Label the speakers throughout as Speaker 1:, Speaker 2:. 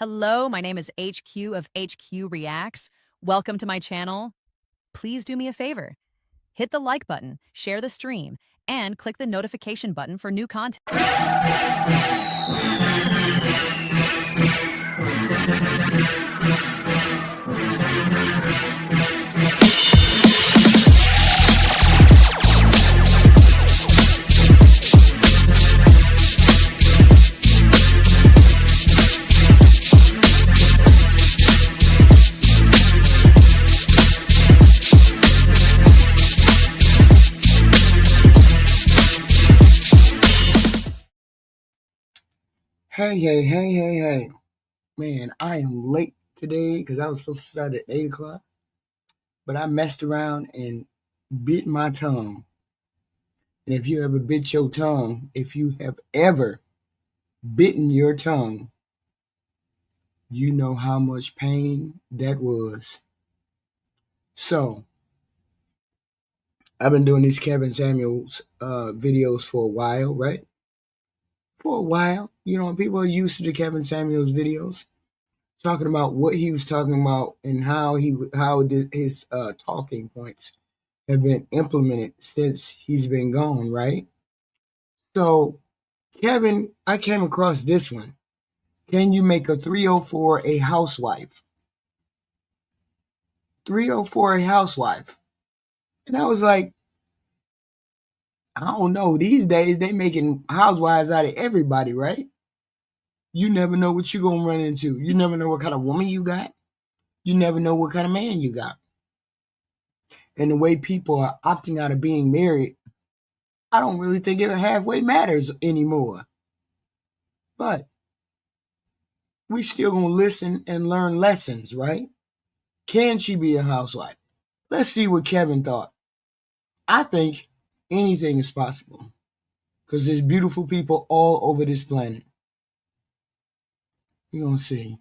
Speaker 1: Hello, my name is HQ of HQ Reacts. Welcome to my channel. Please do me a favor. Hit the like button, share the stream, and click the notification button for new content.
Speaker 2: Hey. Man, I am late today because I was supposed to start at 8 o'clock, but I messed around and bit my tongue. And if you ever bit your tongue, if you have ever bitten your tongue, you know how much pain that was. So, I've been doing these Kevin Samuels videos for a while, right? For a while. You know, people are used to the Kevin Samuels videos, talking about what he was talking about and how his talking points have been implemented since he's been gone, right? So, Kevin, I came across this one. Can you make a 304 a housewife? 304 a housewife. And I was like, I don't know. These days, they making housewives out of everybody, right? You never know what you're going to run into. You never know what kind of woman you got. You never know what kind of man you got. And the way people are opting out of being married, I don't really think it halfway matters anymore. But we still going to listen and learn lessons, right? Can she be a housewife? Let's see what Kevin thought. I think anything is possible because there's beautiful people all over this planet. We're going to see.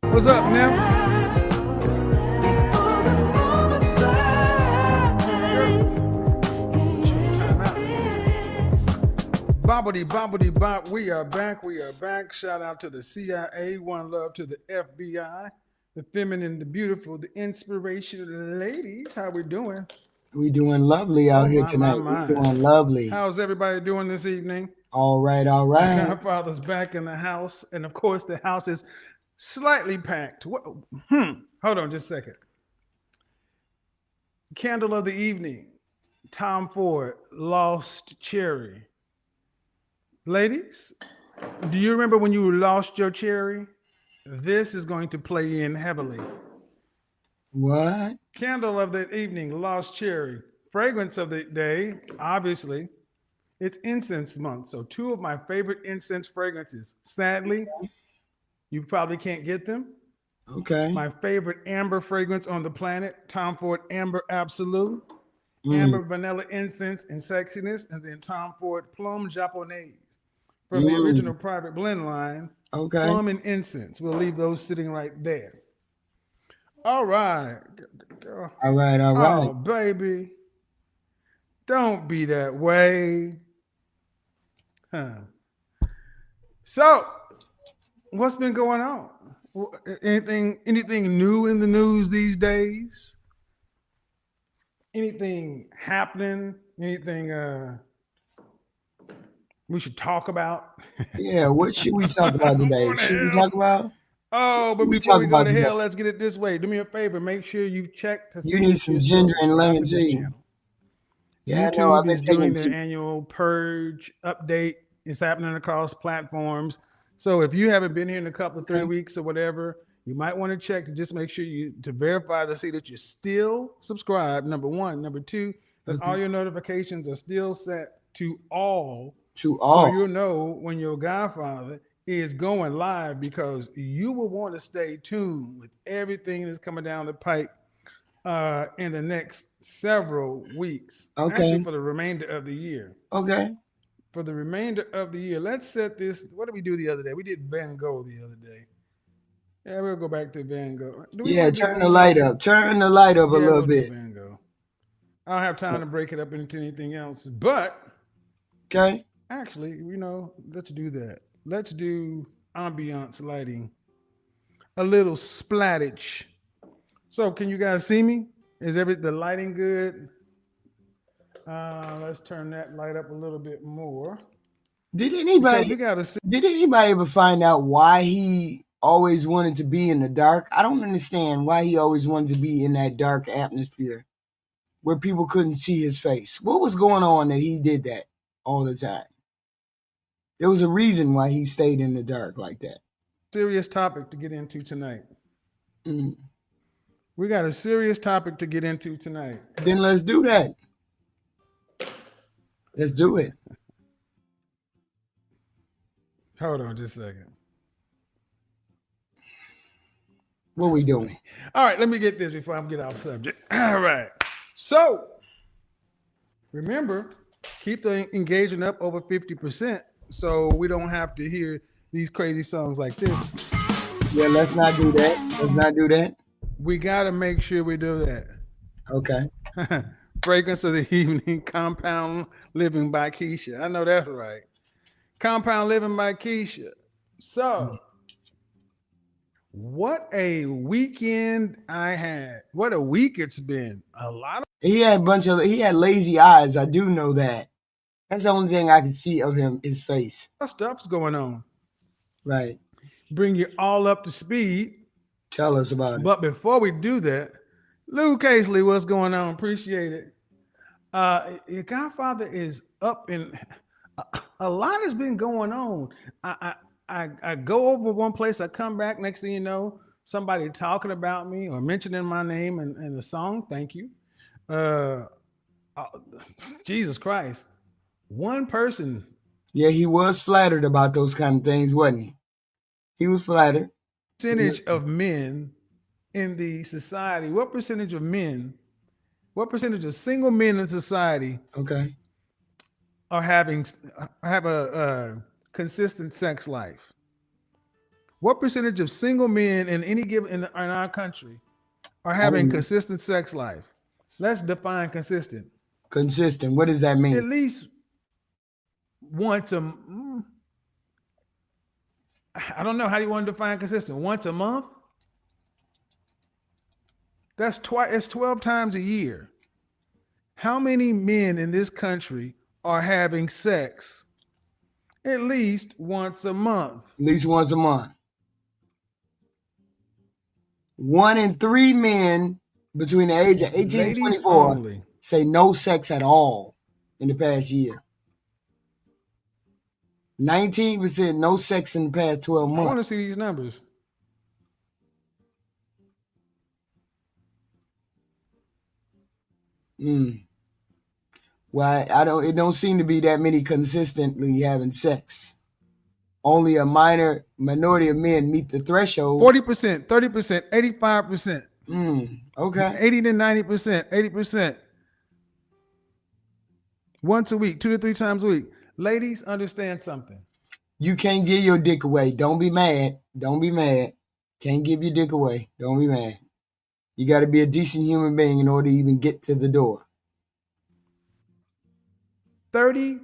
Speaker 3: What's up, Nim? Bobbity bop. We are back. Shout out to the CIA. One love to the FBI. The feminine, the beautiful, the inspirational ladies. How we doing?
Speaker 2: We doing lovely out here tonight. We doing lovely.
Speaker 3: How's everybody doing this evening?
Speaker 2: All right.
Speaker 3: Godfather's back in the house. And of course, the house is slightly packed. Hold on just a second. Candle of the evening. Tom Ford, Lost Cherry. Ladies, do you remember when you lost your cherry? This is going to play in heavily.
Speaker 2: What?
Speaker 3: Candle of the evening, Lost Cherry. Fragrance of the day, obviously. It's incense month. So 2 of my favorite incense fragrances. Sadly, you probably can't get them.
Speaker 2: Okay.
Speaker 3: My favorite amber fragrance on the planet, Tom Ford Amber Absolute. Amber Vanilla Incense and Sexiness. And then Tom Ford Plum Japonaise. From the original private blend line.
Speaker 2: Okay.
Speaker 3: Plum and incense. We'll leave those sitting right there. All right.
Speaker 2: All right.
Speaker 3: Oh, baby. Don't be that way. So, what's been going on? Anything new in the news these days? Anything happening? Anything we should talk about?
Speaker 2: Yeah, what should we talk about today? Should we talk about?
Speaker 3: Oh, but before we go to hell, let's get it this way. Do me a favor. Make sure you check to see.
Speaker 2: You need some ginger and lemon tea.
Speaker 3: Yeah, YouTube is doing their annual purge update. It's happening across platforms. So if you haven't been here in a couple of 3 weeks or whatever, you might want to check to just make sure to verify to see that you're still subscribed. Number 1. Number 2, that all your notifications are still set to all. So you'll know when your Godfather is going live, because you will want to stay tuned with everything that's coming down the pipe in the next several weeks.
Speaker 2: Okay.
Speaker 3: Actually, for the remainder of the year.
Speaker 2: Okay.
Speaker 3: For the remainder of the year. Let's set this. What did we do the other day? We did Van Gogh the other day. Yeah, we'll go back to Van Gogh.
Speaker 2: Turn the light up. Turn the light up a little bit.
Speaker 3: Van Gogh. I don't have time to break it up into anything else. But
Speaker 2: okay.
Speaker 3: Actually, let's do that. Let's do ambiance lighting, a little splattage. So can you guys see me? Is the lighting good? Let's turn that light up a little bit more.
Speaker 2: Did anybody ever find out why he always wanted to be in the dark? I don't understand why he always wanted to be in that dark atmosphere where people couldn't see his face. What was going on that he did that all the time? There was a reason why he stayed in the dark like that.
Speaker 3: Serious topic to get into tonight. We got a serious topic to get into tonight.
Speaker 2: Then let's do that. Let's do it.
Speaker 3: Hold on just a second.
Speaker 2: What are we doing?
Speaker 3: All right, let me get this before I get off subject. All right. So, remember, keep the engagement up over 50% so we don't have to hear these crazy songs like this.
Speaker 2: Yeah, let's not do that. Let's not do that.
Speaker 3: We got to make sure we do that.
Speaker 2: Okay.
Speaker 3: Fragrance of the Evening, Compound Living by Keisha. I know that's right. Compound Living by Keisha. So, what a weekend I had. What a week it's been. A lot of
Speaker 2: he had lazy eyes. I do know that. That's the only thing I can see of him, his face.
Speaker 3: Stuff's going on.
Speaker 2: Right.
Speaker 3: Bring you all up to speed.
Speaker 2: Tell us about it.
Speaker 3: But before we do that, Lou Casely, what's going on? Appreciate it. Your Godfather is up in a lot has been going on. I go over one place, I come back, next thing you know, somebody talking about me or mentioning my name in the song. Thank you. Jesus Christ. One person.
Speaker 2: Yeah, he was flattered about those kind of things, wasn't he? He was flattered.
Speaker 3: Percentage of men in the society, what percentage of single men in society have a consistent sex life? What percentage of single men in our country are having consistent sex life? Let's define consistent.
Speaker 2: Consistent. What does that mean?
Speaker 3: At least once I don't know how you want to define consistent. Once a month? That's it's 12 times a year. How many men in this country are having sex at least once a month?
Speaker 2: At least once a month. 1 in 3 men between the age of 18 and 24 say no sex at all in the past year. 19% no sex in the past 12 months.
Speaker 3: I want to see these numbers.
Speaker 2: Well, it don't seem to be that many consistently having sex. Only a minority of men meet the threshold.
Speaker 3: 40%, 30%, 85%.
Speaker 2: Okay.
Speaker 3: 80 to 90%, 80%. Once a week, 2 to 3 times a week. Ladies, understand something.
Speaker 2: You can't give your dick away. Don't be mad. Don't be mad. Can't give your dick away. Don't be mad. You got to be a decent human being in order to even get to the door.
Speaker 3: 30%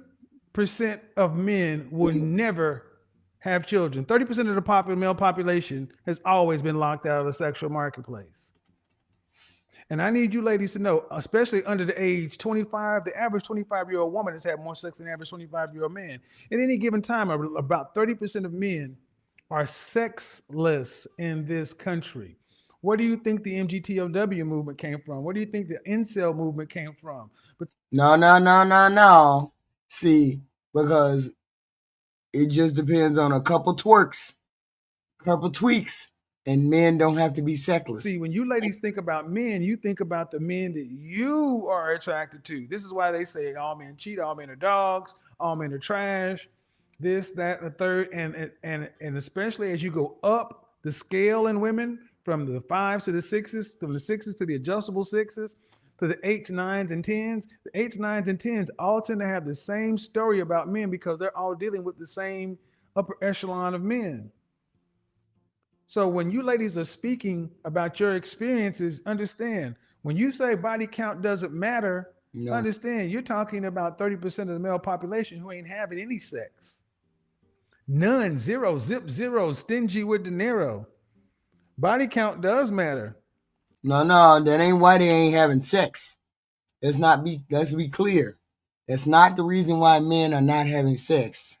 Speaker 3: of men will never have children. 30% of the male population has always been locked out of the sexual marketplace. And I need you ladies to know, especially under the age 25, the average 25-year-old woman has had more sex than the average 25-year-old man. At any given time, about 30% of men are sexless in this country. Where do you think the MGTOW movement came from? Where do you think the incel movement came from?
Speaker 2: No. See, because it just depends on a couple twerks, couple tweaks. And men don't have to be sexless.
Speaker 3: See, when you ladies think about men, you think about the men that you are attracted to. This is why they say all men cheat, all men are dogs, all men are trash, this, that, and the third. And especially as you go up the scale in women from the 5s to the 6s, from the 6s to the adjustable 6s, to the 8s, 9s, and 10s. The 8s, 9s, and 10s all tend to have the same story about men because they're all dealing with the same upper echelon of men. So when you ladies are speaking about your experiences, understand, when you say body count doesn't matter, understand you're talking about 30% of the male population who ain't having any sex. None, zero, zip, zero, stingy with dinero. Body count does matter.
Speaker 2: No, that ain't why they ain't having sex. Let's be clear. That's not the reason why men are not having sex.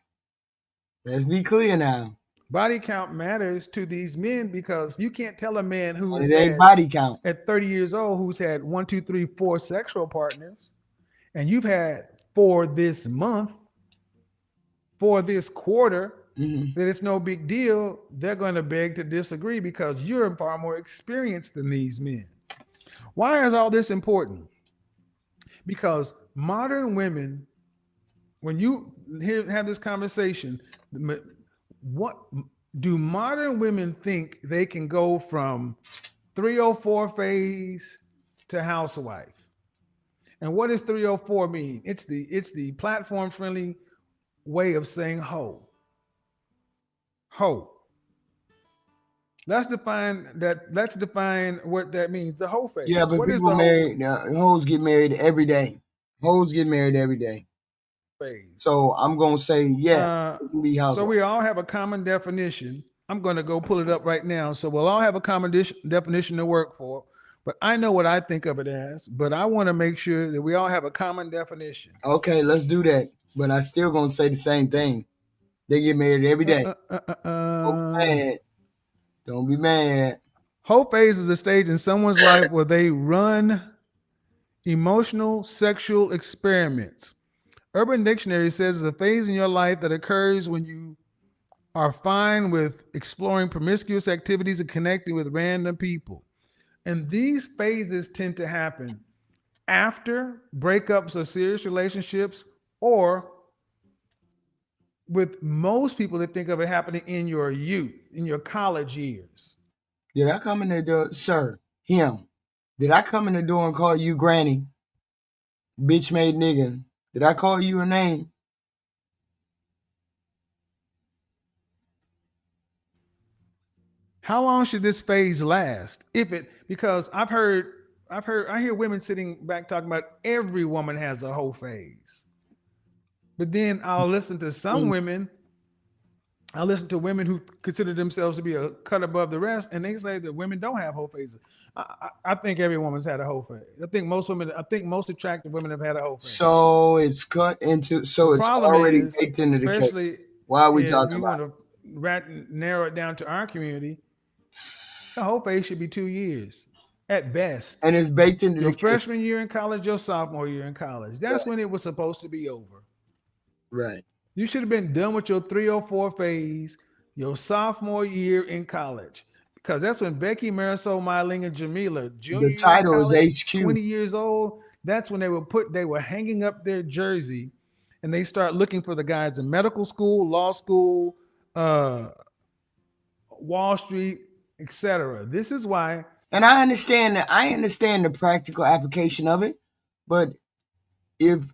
Speaker 2: Let's be clear now.
Speaker 3: Body count matters to these men because you can't tell a man who
Speaker 2: And
Speaker 3: is
Speaker 2: it ain't body count
Speaker 3: at 30 years old who's had 1, 2, 3, 4 sexual partners, and you've had 4 this month, 4 this quarter, that it's no big deal. They're going to beg to disagree because you're far more experienced than these men. Why is all this important? Because modern women, when you have this conversation, what do modern women think they can go from 304 phase to housewife? And what does 304 mean? It's the platform friendly way of saying hoe. Hoe. Let's define what that means. The hoe phase.
Speaker 2: Yeah, but
Speaker 3: what
Speaker 2: people married. Hoes get married every day. Hoes get married every day.
Speaker 3: Phase.
Speaker 2: So I'm gonna say, yeah, it can be housewife.
Speaker 3: So we all have a common definition. I'm going to go pull it up right now. So we'll all have a common definition to work for. But I know what I think of it as. But I want to make sure that we all have a common definition.
Speaker 2: Okay, let's do that. But I still gonna say the same thing. They get married every day. Don't be mad.
Speaker 3: Hoe phase is a stage in someone's life where they run emotional sexual experiments. Urban Dictionary says it's a phase in your life that occurs when you are fine with exploring promiscuous activities and connecting with random people. And these phases tend to happen after breakups of serious relationships, or with most people that think of it happening in your youth, in your college years.
Speaker 2: Did I come in the door, sir? Him. Did I come in the door and call you granny? Bitch made nigga. Did I call you a name?
Speaker 3: How long should this phase last? Because I hear women sitting back talking about every woman has a hoe phase. But then I'll listen to some women. I listen to women who consider themselves to be a cut above the rest, and they say that women don't have hoe phases. I think every woman's had a hoe phase. I think most attractive women have had a hoe phase.
Speaker 2: So it's it's already baked into the cake. Why are we talking about it?
Speaker 3: We want to narrow it down to our community. The hoe phase should be 2 years at best.
Speaker 2: And it's baked into
Speaker 3: your freshman year in college, your sophomore year in college. That's when it was supposed to be over.
Speaker 2: Right.
Speaker 3: You should have been done with your 304 phase your sophomore year in college, because that's when Becky, Marisol, Myling, and Jamila, junior
Speaker 2: the title
Speaker 3: college,
Speaker 2: is HQ,
Speaker 3: 20 years old. That's when they were hanging up their jersey, and they start looking for the guys in medical school, law school, Wall Street, etc. This is why.
Speaker 2: And I understand the practical application of it, but if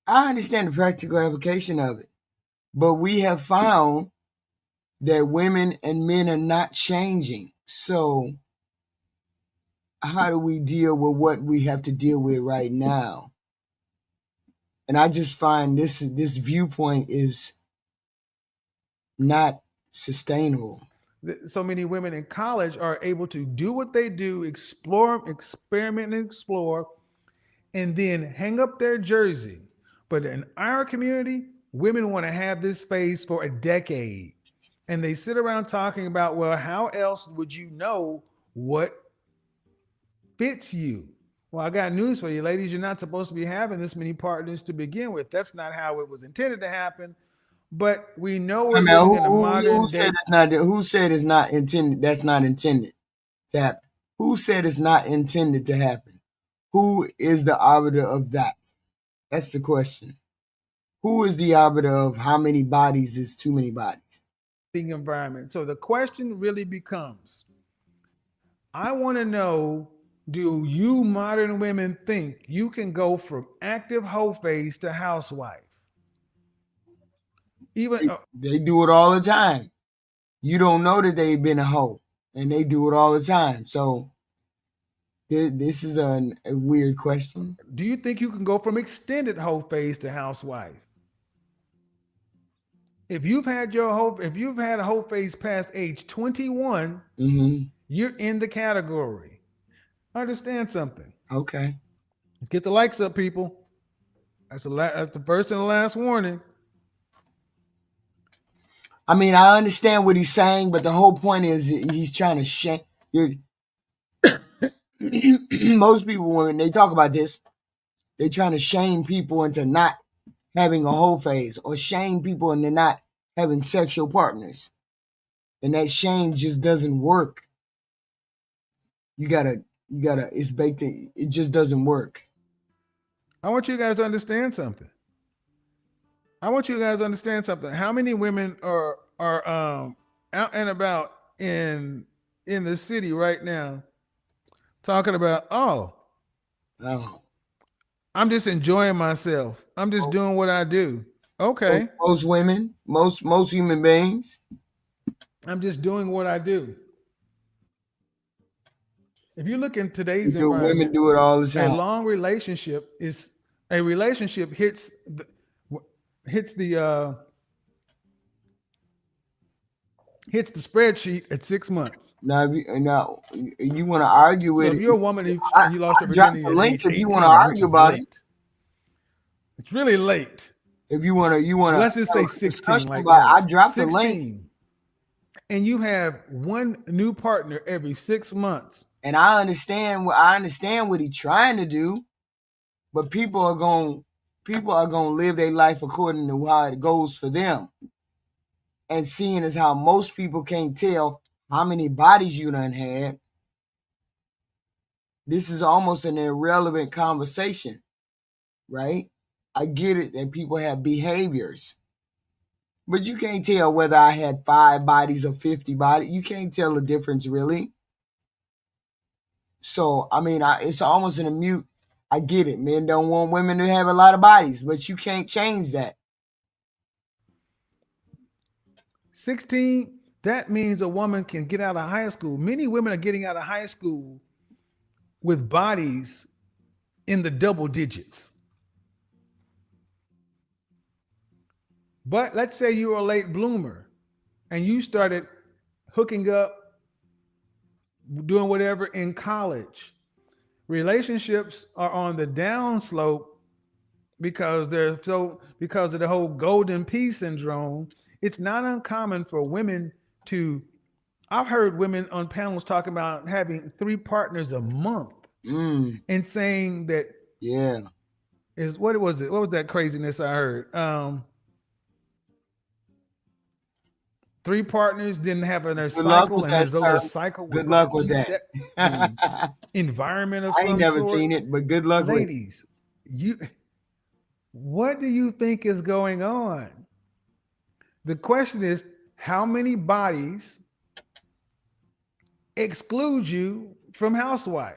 Speaker 2: I understand the practical application of it, but we have found that women and men are not changing. So how do we deal with what we have to deal with right now? And I just find this viewpoint is not sustainable.
Speaker 3: So many women in college are able to do what they do, experiment and explore, and then hang up their jersey. But in our community, women want to have this phase for a decade. And they sit around talking about, well, how else would you know what fits you? Well, I got news for you, ladies. You're not supposed to be having this many partners to begin with. That's not how it was intended to happen. But we know we're living in a modern day.
Speaker 2: Who said it's not intended? That's not intended to happen. Who said it's not intended to happen? Who is the arbiter of that? That's the question. Who is the arbiter of how many bodies is too many bodies?
Speaker 3: Environment. So the question really becomes, I want to know, do you modern women think you can go from active hoe phase to housewife?
Speaker 2: They do it all the time. You don't know that they've been a hoe, and they do it all the time. So this is a weird question.
Speaker 3: Do you think you can go from extended hoe phase to housewife? If you've had a whole face past age 21, you're in the category. Understand something.
Speaker 2: Okay.
Speaker 3: Let's get the likes up, people. That's the first and the last warning.
Speaker 2: I mean, I understand what he's saying, but the whole point is he's trying to shame. Most people, when they talk about this, they're trying to shame people into not having a whole phase, or shame people into not having sexual partners. And that shame just doesn't work. You gotta, it's baked in. It just doesn't work.
Speaker 3: I want you guys to understand something. How many women are out and about in the city right now talking about, I'm just enjoying myself. I'm just doing what I do. Okay.
Speaker 2: Most women, most human beings.
Speaker 3: I'm just doing what I do. If you look in today's environment,
Speaker 2: women do it all the time.
Speaker 3: A long relationship hits the spreadsheet at 6 months.
Speaker 2: Now you want to argue with
Speaker 3: it. If you're a woman and you lost your virginity at age 18,
Speaker 2: if you want to argue about it,
Speaker 3: it's really late.
Speaker 2: If you want to,
Speaker 3: let's just say 16.
Speaker 2: I dropped the link,
Speaker 3: and you have one new partner every 6 months.
Speaker 2: And I understand what he's trying to do, but people are going to live their life according to how it goes for them. And seeing as how most people can't tell how many bodies you done had, this is almost an irrelevant conversation, right? I get it that people have behaviors, but you can't tell whether I had 5 bodies or 50 bodies. You can't tell the difference, really. So, I mean, it's almost in a mute. I get it. Men don't want women to have a lot of bodies, but you can't change that.
Speaker 3: 16, that means a woman can get out of high school. Many women are getting out of high school with bodies in the double digits. But let's say you were a late bloomer and you started hooking up, doing whatever in college. Relationships are on the downslope because of the whole golden pea syndrome. It's not uncommon for women I've heard women on panels talking about having 3 partners a month and saying that, what was that craziness I heard? 3 partners didn't have their cycle, and there's over a cycle.
Speaker 2: Good luck with that.
Speaker 3: Environment of
Speaker 2: I ain't never seen it, but good luck,
Speaker 3: ladies. What do you think is going on? The question is, how many bodies exclude you from housewife?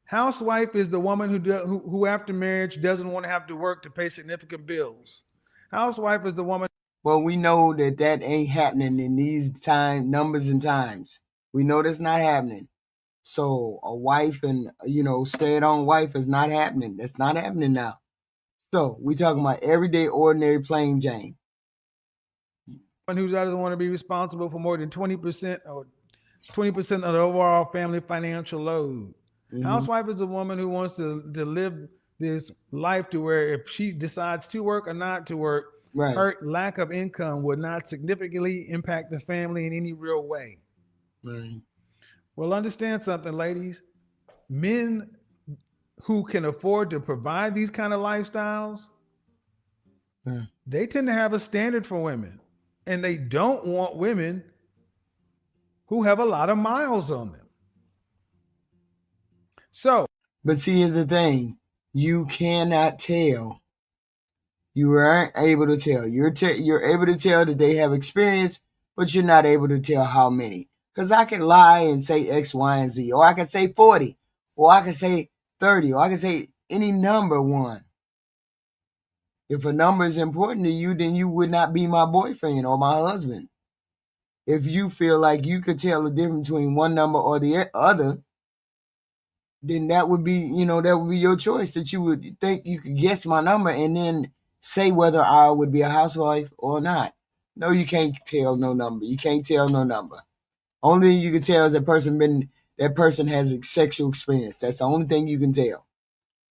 Speaker 3: Housewife is the woman who after marriage doesn't want to have to work to pay significant bills. Housewife is the woman.
Speaker 2: Well, we know that ain't happening in these numbers and times. We know that's not happening. So a wife and, stay-at-home wife is not happening. That's not happening now. So we talking about everyday, ordinary, plain Jane.
Speaker 3: Who doesn't want to be responsible for more than 20% or 20% of the overall family financial load. Housewife is a woman who wants to live this life to where if she decides to work or not to work, her lack of income would not significantly impact the family in any real way.
Speaker 2: Right.
Speaker 3: Well, understand something, ladies. Men who can afford to provide these kind of lifestyles, they tend to have a standard for women. And they don't want women who have a lot of miles on them. So,
Speaker 2: but see, here's the thing. You cannot tell. You aren't able to tell. You're able to tell that they have experience, but you're not able to tell how many. Because I can lie and say X, Y, and Z. Or I can say 40. Or I can say 30. Or I can say any number one. If a number is important to you, then you would not be my boyfriend or my husband. If you feel like you could tell the difference between one number or the other, then that would be your choice, that you would think you could guess my number and then say whether I would be a housewife or not. No, you can't tell no number. You can't tell no number. Only thing you can tell is that person has a sexual experience. That's the only thing you can tell.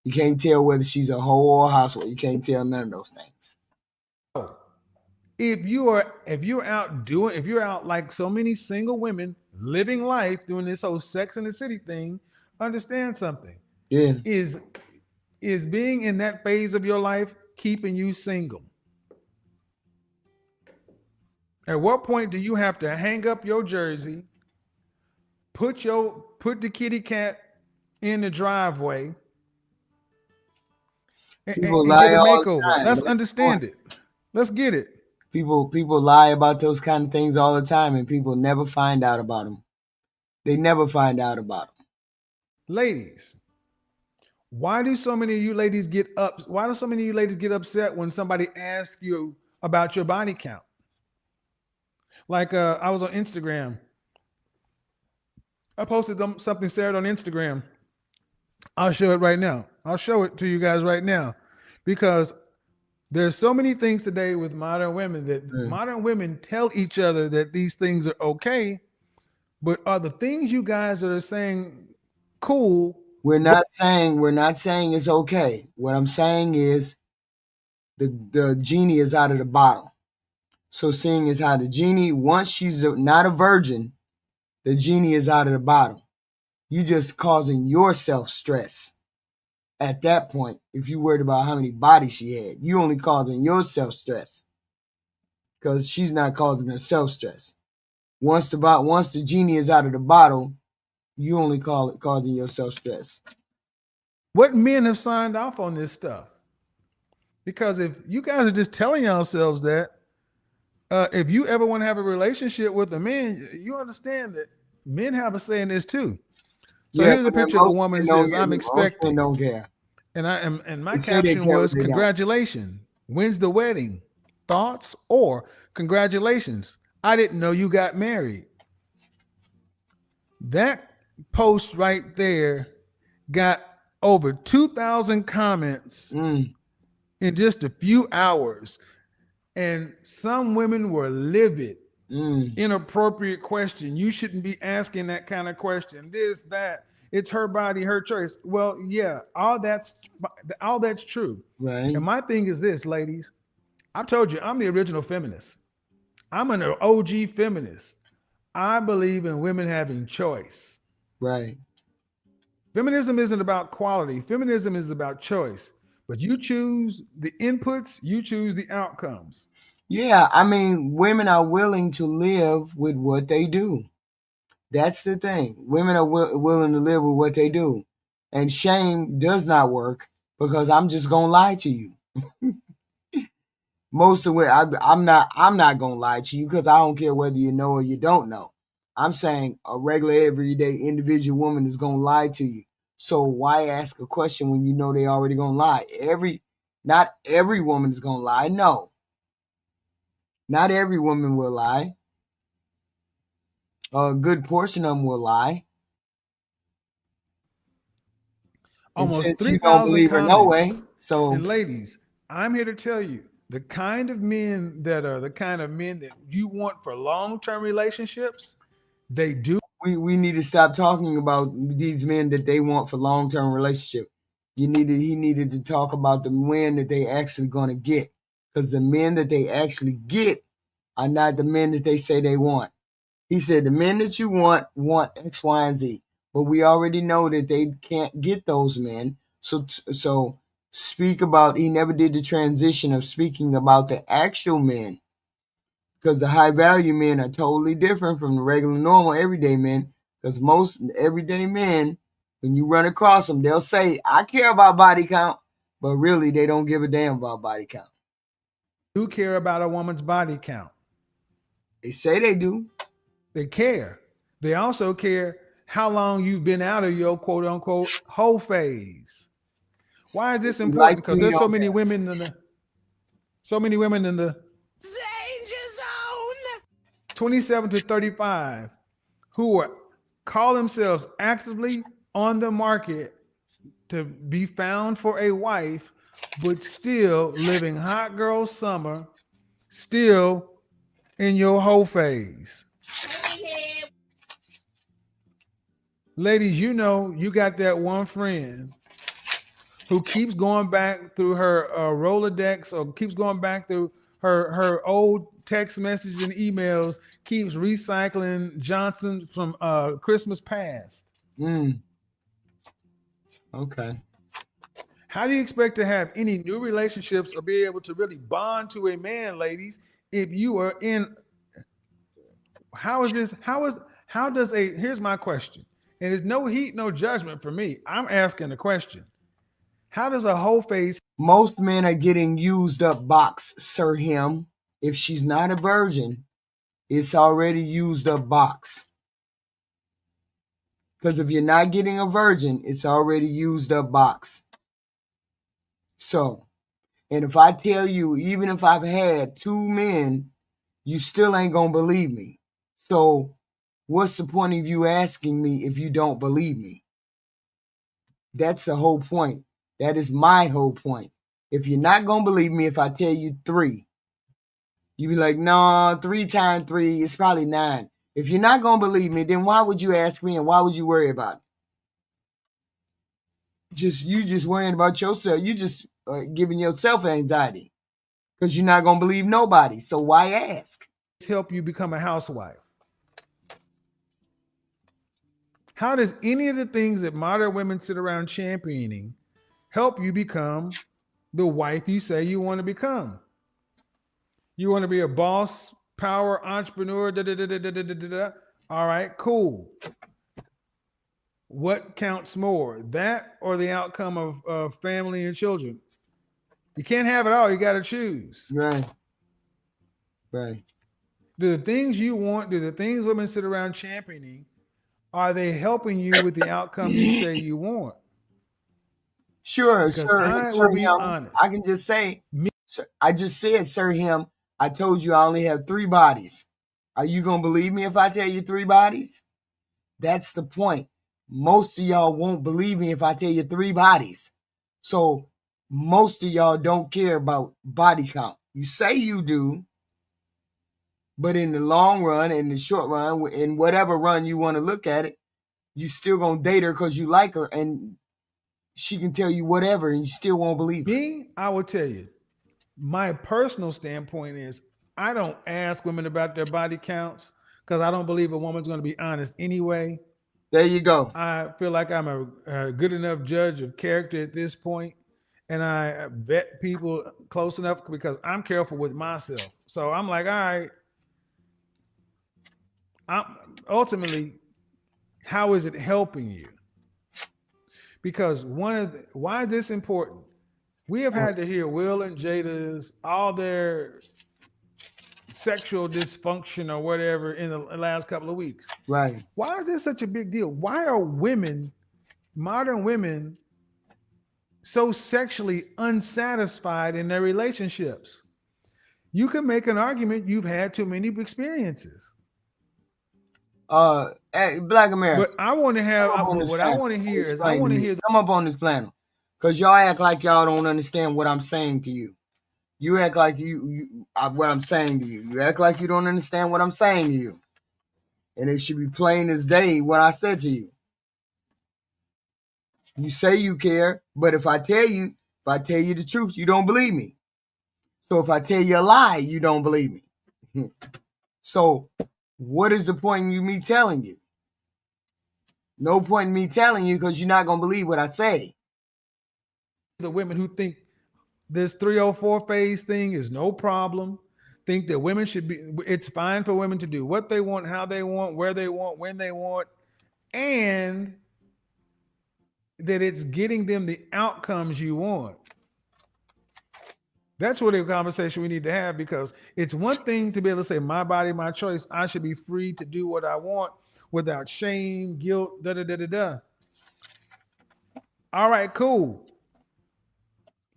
Speaker 2: You can't tell whether she's a hoe or a housewife. You can't tell none of those things.
Speaker 3: If you're out like so many single women living life doing this whole Sex in the City thing, understand something.
Speaker 2: Yeah.
Speaker 3: Is being in that phase of your life keeping you single? At what point do you have to hang up your jersey, put the kitty cat in the driveway, and get a makeover? Let's understand it. Let's get it.
Speaker 2: People lie about those kind of things all the time, and people never find out about them. They never find out about them.
Speaker 3: Ladies, why do so many of you ladies get upset when somebody asks you about your body count? Like I was on Instagram. I posted something Saturday on Instagram. I'll show it right now. I'll show it to you guys right now, because there's so many things today with modern women that modern women tell each other that these things are okay, but are the things you guys that are saying cool?
Speaker 2: We're not saying it's okay. What I'm saying is the genie is out of the bottle. So seeing as how the genie, once she's not a virgin, the genie is out of the bottle. You just causing yourself stress. At that point, if you worried about how many bodies she had, you only causing yourself stress, because she's not causing herself stress. Once the genie is out of the bottle, you only causing yourself stress.
Speaker 3: What men have signed off on this stuff? Because if you guys are just telling yourselves that, if you ever want to have a relationship with a man, you understand that men have a say in this too. So here's a picture of a woman that says, "I'm expecting."
Speaker 2: Don't care.
Speaker 3: And my caption was, "Congratulations. When's the wedding? Thoughts?" Or, "Congratulations. I didn't know you got married." That post right there got over 2,000 comments in just a few hours. And some women were livid. Inappropriate question. You shouldn't be asking that kind of question. This, that. It's her body, her choice. Well, yeah, all that's true.
Speaker 2: Right.
Speaker 3: And my thing is this, ladies. I told you, I'm the original feminist. I'm an OG feminist. I believe in women having choice.
Speaker 2: Right.
Speaker 3: Feminism isn't about quality. Feminism is about choice. But you choose the inputs, you choose the outcomes.
Speaker 2: Yeah, I mean, women are willing to live with what they do. That's the thing. Women are willing to live with what they do. And shame does not work, because I'm just going to lie to you. Most of it, I'm not going to lie to you, because I don't care whether you know or you don't know. I'm saying a regular, everyday individual woman is going to lie to you. So why ask a question when you know they already going to lie? Not every woman is going to lie. No. Not every woman will lie. A good portion of them will lie.
Speaker 3: Almost
Speaker 2: and since
Speaker 3: 3,000
Speaker 2: you don't believe her no way, so.
Speaker 3: And ladies, I'm here to tell you, the kind of men that you want for long-term relationships, they do.
Speaker 2: We need to stop talking about these men that they want for long-term relationship. He needed to talk about the men that they actually going to get, because the men that they actually get are not the men that they say they want. He said the men that you want X, Y, and Z, but we already know that they can't get those men. So speak about. He never did the transition of speaking about the actual men, because the high value men are totally different from the regular, normal, everyday men. Because most everyday men, when you run across them, they'll say, "I care about body count," but really they don't give a damn about body count.
Speaker 3: Do care about a woman's body count.
Speaker 2: They say they do.
Speaker 3: They care. They also care how long you've been out of your quote unquote hoe phase. Why is this important? Because there's so many women in the danger zone 27 to 35 who call themselves actively on the market to be found for a wife, but still living hot girl summer, still in your hoe phase. Ladies, you know you got that one friend who keeps going back through her Rolodex or keeps going back through her old text messages and emails, keeps recycling Johnson from Christmas past.
Speaker 2: Okay.
Speaker 3: How do you expect to have any new relationships or be able to really bond to a man, ladies, if you are in? How does here's my question, and there's no heat, no judgment for me. I'm asking the question. How does a whole phase?
Speaker 2: Most men are getting used up box, Sir Him. If she's not a virgin, it's already used up box. Because if you're not getting a virgin, it's already used up box. So, and if I tell you, even if I've had 2 men, you still ain't gonna believe me. So, what's the point of you asking me if you don't believe me? That's the whole point. That is my whole point. If you're not gonna believe me if I tell you 3, you be like, no, 3 times 3 is probably 9. If you're not gonna believe me, then why would you ask me and why would you worry about it? You just worrying about yourself. You just giving yourself anxiety because you're not gonna believe nobody. So why ask?
Speaker 3: Help you become a housewife. How does any of the things that modern women sit around championing help you become the wife you say you want to become? You want to be a boss, power, entrepreneur, All right, cool. What counts more, that or the outcome of family and children? You can't have it all. You got to choose.
Speaker 2: Right.
Speaker 3: Do the things you want, do the things women sit around championing, are they helping you with the outcome you say you want?
Speaker 2: Sure, Sir Him. I can just say, I just said, Sir Him, I told you I only have 3 bodies. Are you going to believe me if I tell you 3 bodies? That's the point. Most of y'all won't believe me if I tell you 3 bodies. So most of y'all don't care about body count. You say you do, but in the long run, in the short run, in whatever run you want to look at it, you still going to date her because you like her and she can tell you whatever and you still won't believe her.
Speaker 3: Me, I will tell you, my personal standpoint is I don't ask women about their body counts because I don't believe a woman's going to be honest anyway.
Speaker 2: There you go.
Speaker 3: I feel like I'm a good enough judge of character at this point, and I vet people close enough because I'm careful with myself. So I'm like, all right, ultimately, how is it helping you? Because why is this important? We have had to hear Will and Jada's, all their sexual dysfunction or whatever in the last couple of weeks.
Speaker 2: Right.
Speaker 3: Why is this such a big deal? Why are women, modern women, so sexually unsatisfied in their relationships? You can make an argument you've had too many experiences.
Speaker 2: Black America.
Speaker 3: But I want to have what I want to hear is I want to hear.
Speaker 2: Come up on this panel, because y'all act like y'all don't understand what I'm saying to you. You act like what I'm saying to you. You act like you don't understand what I'm saying to you. And it should be plain as day what I said to you. You say you care, but if I tell you the truth, you don't believe me. So if I tell you a lie, you don't believe me. So what is the point in me telling you? No point in me telling you because you're not going to believe what I say.
Speaker 3: The women who think this 304 phase thing is no problem, think that women should be, it's fine for women to do what they want, how they want, where they want, when they want, and that it's getting them the outcomes you want. That's really a conversation we need to have, because it's one thing to be able to say, my body, my choice. I should be free to do what I want without shame, guilt, All right, cool.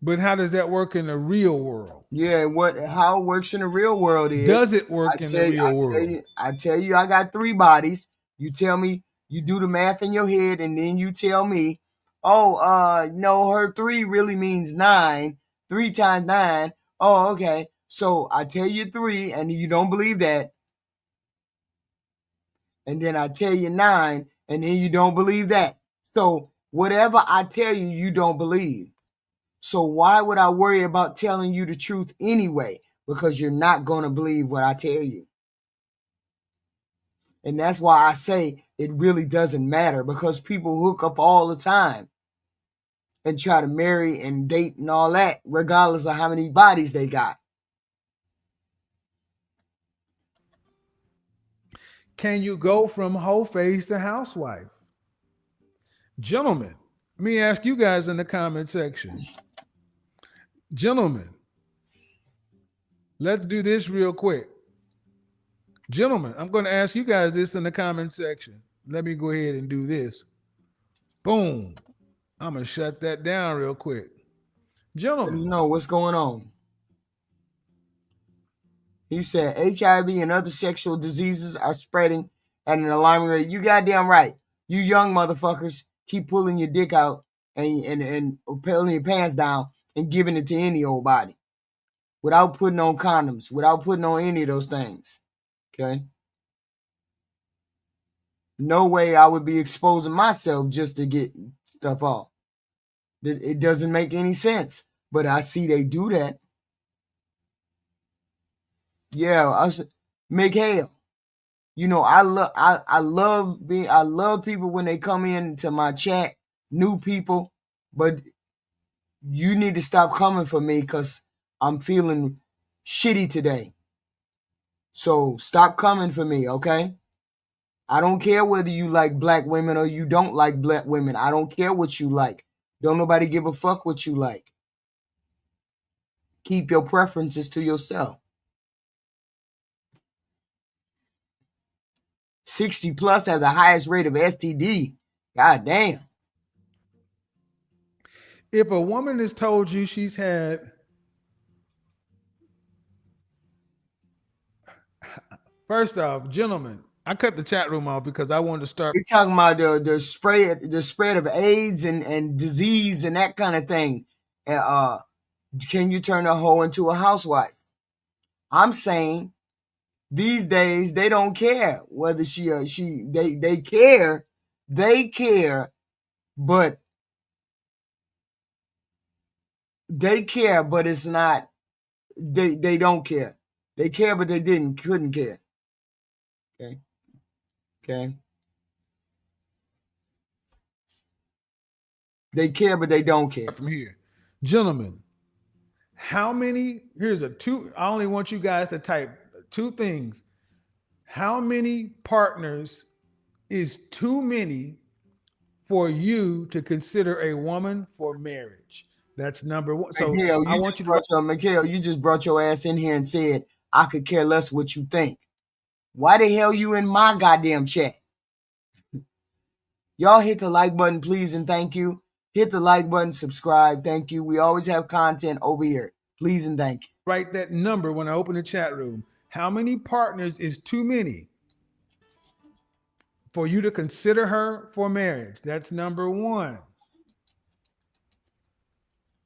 Speaker 3: But how does that work in the real world?
Speaker 2: Yeah, how it works in the real world is...
Speaker 3: Does it work in the real world?
Speaker 2: I tell you, I got 3 bodies. You tell me, you do the math in your head, and then you tell me, Oh, no, her 3 really means 9. 3 times 9. Oh, okay. So I tell you 3 and you don't believe that. And then I tell you 9 and then you don't believe that. So whatever I tell you, you don't believe. So why would I worry about telling you the truth anyway? Because you're not going to believe what I tell you. And that's why I say it really doesn't matter, because people hook up all the time and try to marry and date and all that, regardless of how many bodies they got.
Speaker 3: Can you go from whole face to housewife? Gentlemen, let me ask you guys in the comment section. Gentlemen, let's do this real quick. Gentlemen, I'm going to ask you guys this in the comment section. Let me go ahead and do this. Boom. I'm going to shut that down real quick. Gentlemen.
Speaker 2: You know what's going on. He said HIV and other sexual diseases are spreading at an alarming rate. You goddamn right. You young motherfuckers keep pulling your dick out and pulling your pants down and giving it to any old body without putting on condoms, without putting on any of those things. Okay? No way I would be exposing myself just to get stuff off. It doesn't make any sense. But I see they do that. Yeah, Mikhail. You know, I love people when they come into my chat, new people, but you need to stop coming for me because I'm feeling shitty today. So stop coming for me, okay? I don't care whether you like black women or you don't like black women. I don't care what you like. Don't nobody give a fuck what you like. Keep your preferences to yourself. 60 plus have the highest rate of STD. God damn.
Speaker 3: If a woman has told you she's had, first off, gentlemen, I cut the chat room off because I wanted to start.
Speaker 2: We're talking about the spread of AIDS and disease and that kind of thing. Can you turn a hoe into a housewife? I'm saying these days they don't care whether they care, but it's not, they don't care. They care, but they couldn't care. Okay. They care, but they don't care.
Speaker 3: From here, gentlemen, I only want you guys to type 2 things. How many partners is too many for you to consider a woman for marriage? That's number 1. So
Speaker 2: Mikhail,
Speaker 3: I want you to
Speaker 2: Mikhail, you just brought your ass in here and said, I could care less what you think. Why the hell you in my goddamn chat? Y'all hit the like button, please, and thank you. Hit the like button, subscribe, thank you. We always have content over here. Please and thank you.
Speaker 3: Write that number when I open the chat room. How many partners is too many for you to consider her for marriage? That's number 1.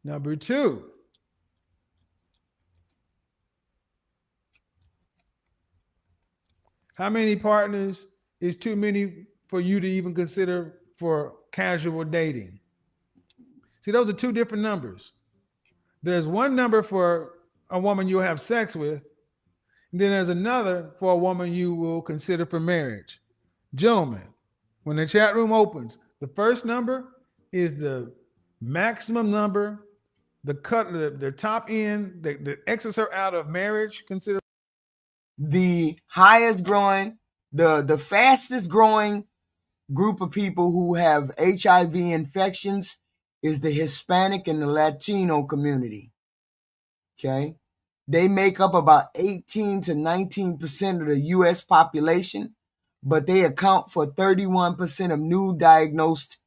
Speaker 3: Number 2. How many partners is too many for you to even consider for casual dating? See, those are 2 different numbers. There's one number for a woman you'll have sex with, and then there's another for a woman you will consider for marriage. Gentlemen, when the chat room opens, the first number is the maximum number, the top end, that exits her out of marriage. Consider
Speaker 2: the highest growing, the fastest growing group of people who have HIV infections is the Hispanic and the Latino community. Okay? They make up about 18 to 19% of the U.S. population, but they account for 31% of new diagnosed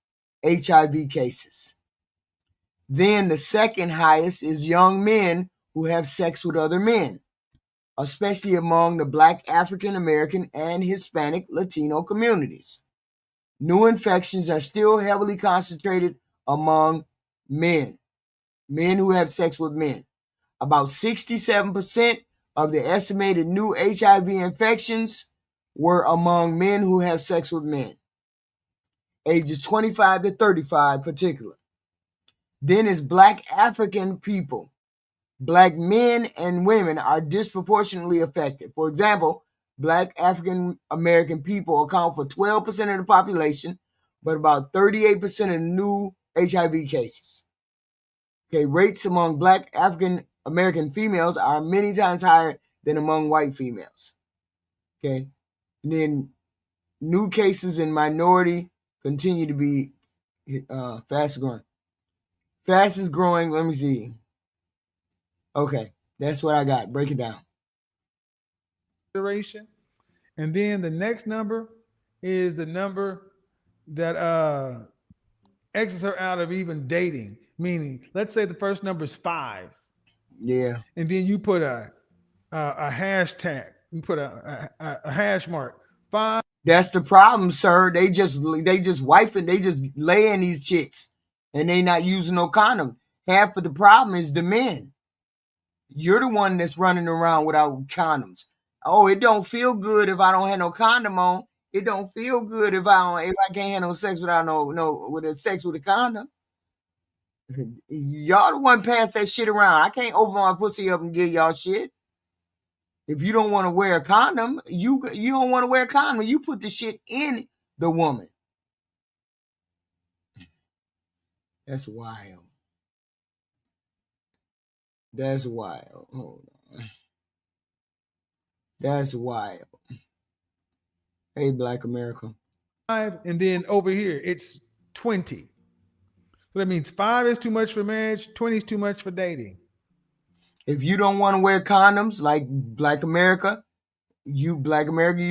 Speaker 2: HIV cases. Then the second highest is young men who have sex with other men, especially among the Black, African American, and Hispanic Latino communities. New infections are still heavily concentrated among men who have sex with men. About 67% of the estimated new HIV infections were among men who have sex with men, ages 25 to 35 particular. Then is Black African people. Black men and women are disproportionately affected. For example, Black African American people account for 12% of the population, but about 38% of new HIV cases. Okay, rates among Black African American females are many times higher than among white females. Okay, and then new cases in minority continue to be fast growing. Fastest growing, let me see. Okay, that's what I got. Break it down.
Speaker 3: And then the next number is the number that exits her out of even dating. Meaning, let's say the first number is 5.
Speaker 2: Yeah.
Speaker 3: And then you put a hashtag. You put a hash mark. 5.
Speaker 2: That's the problem, sir. They just wifing, they just laying these chicks, and they not using no condom. Half of the problem is the men. You're the one that's running around without condoms. Oh, it don't feel good if I don't have no condom on. It don't feel good if I can't have no sex without sex with a condom. Y'all the one pass that shit around. I can't open my pussy up and give y'all shit. If you don't want to wear a condom, you don't want to wear a condom. You put the shit in the woman. That's wild. That's wild. Hold on. That's wild. Hey, Black America.
Speaker 3: 5, and then over here it's 20. So that means 5 is too much for marriage, 20 is too much for dating.
Speaker 2: If you don't want to wear condoms, like Black America, you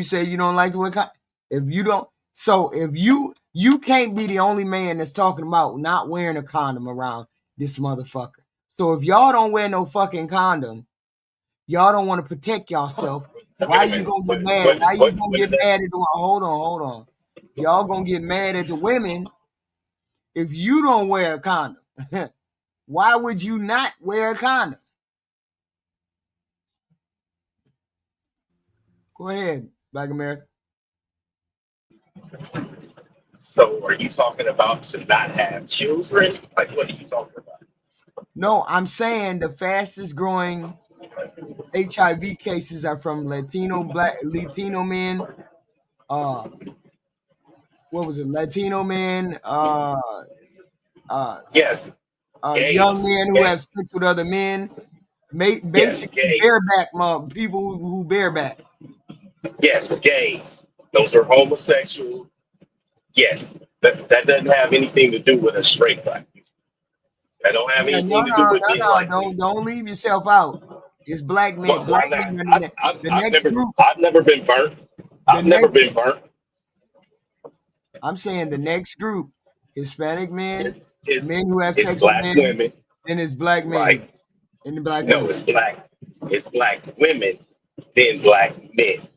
Speaker 2: say you don't like to wear condoms. If you don't, so if you can't be the only man that's talking about not wearing a condom around this motherfucker. So if y'all don't wear no fucking condom, y'all don't want to protect yourself. Why you gonna get mad? Why you gonna get mad at the hold on. Y'all gonna get mad at the women if you don't wear a condom. Why would you not wear a condom? Go ahead, Black America.
Speaker 4: So are you talking about to not have children? Like, what are you talking about?
Speaker 2: No, I'm saying the fastest growing HIV cases are from Latino men. What was it? Latino men.
Speaker 4: Yes.
Speaker 2: Young men who have sex with other men. Basically, bareback people who bareback.
Speaker 4: Yes, gays. Those are homosexual. Yes, that doesn't have anything to do with a straight black. That don't have anything to do with being like
Speaker 2: don't leave yourself out. It's black men. Black men.
Speaker 4: I've never been burnt. I've never been burnt.
Speaker 2: I'm saying the next group, Hispanic men, men who have sex
Speaker 4: with
Speaker 2: men,
Speaker 4: women,
Speaker 2: then it's black men.
Speaker 4: Right.
Speaker 2: And the black
Speaker 4: women. It's black women, then black men.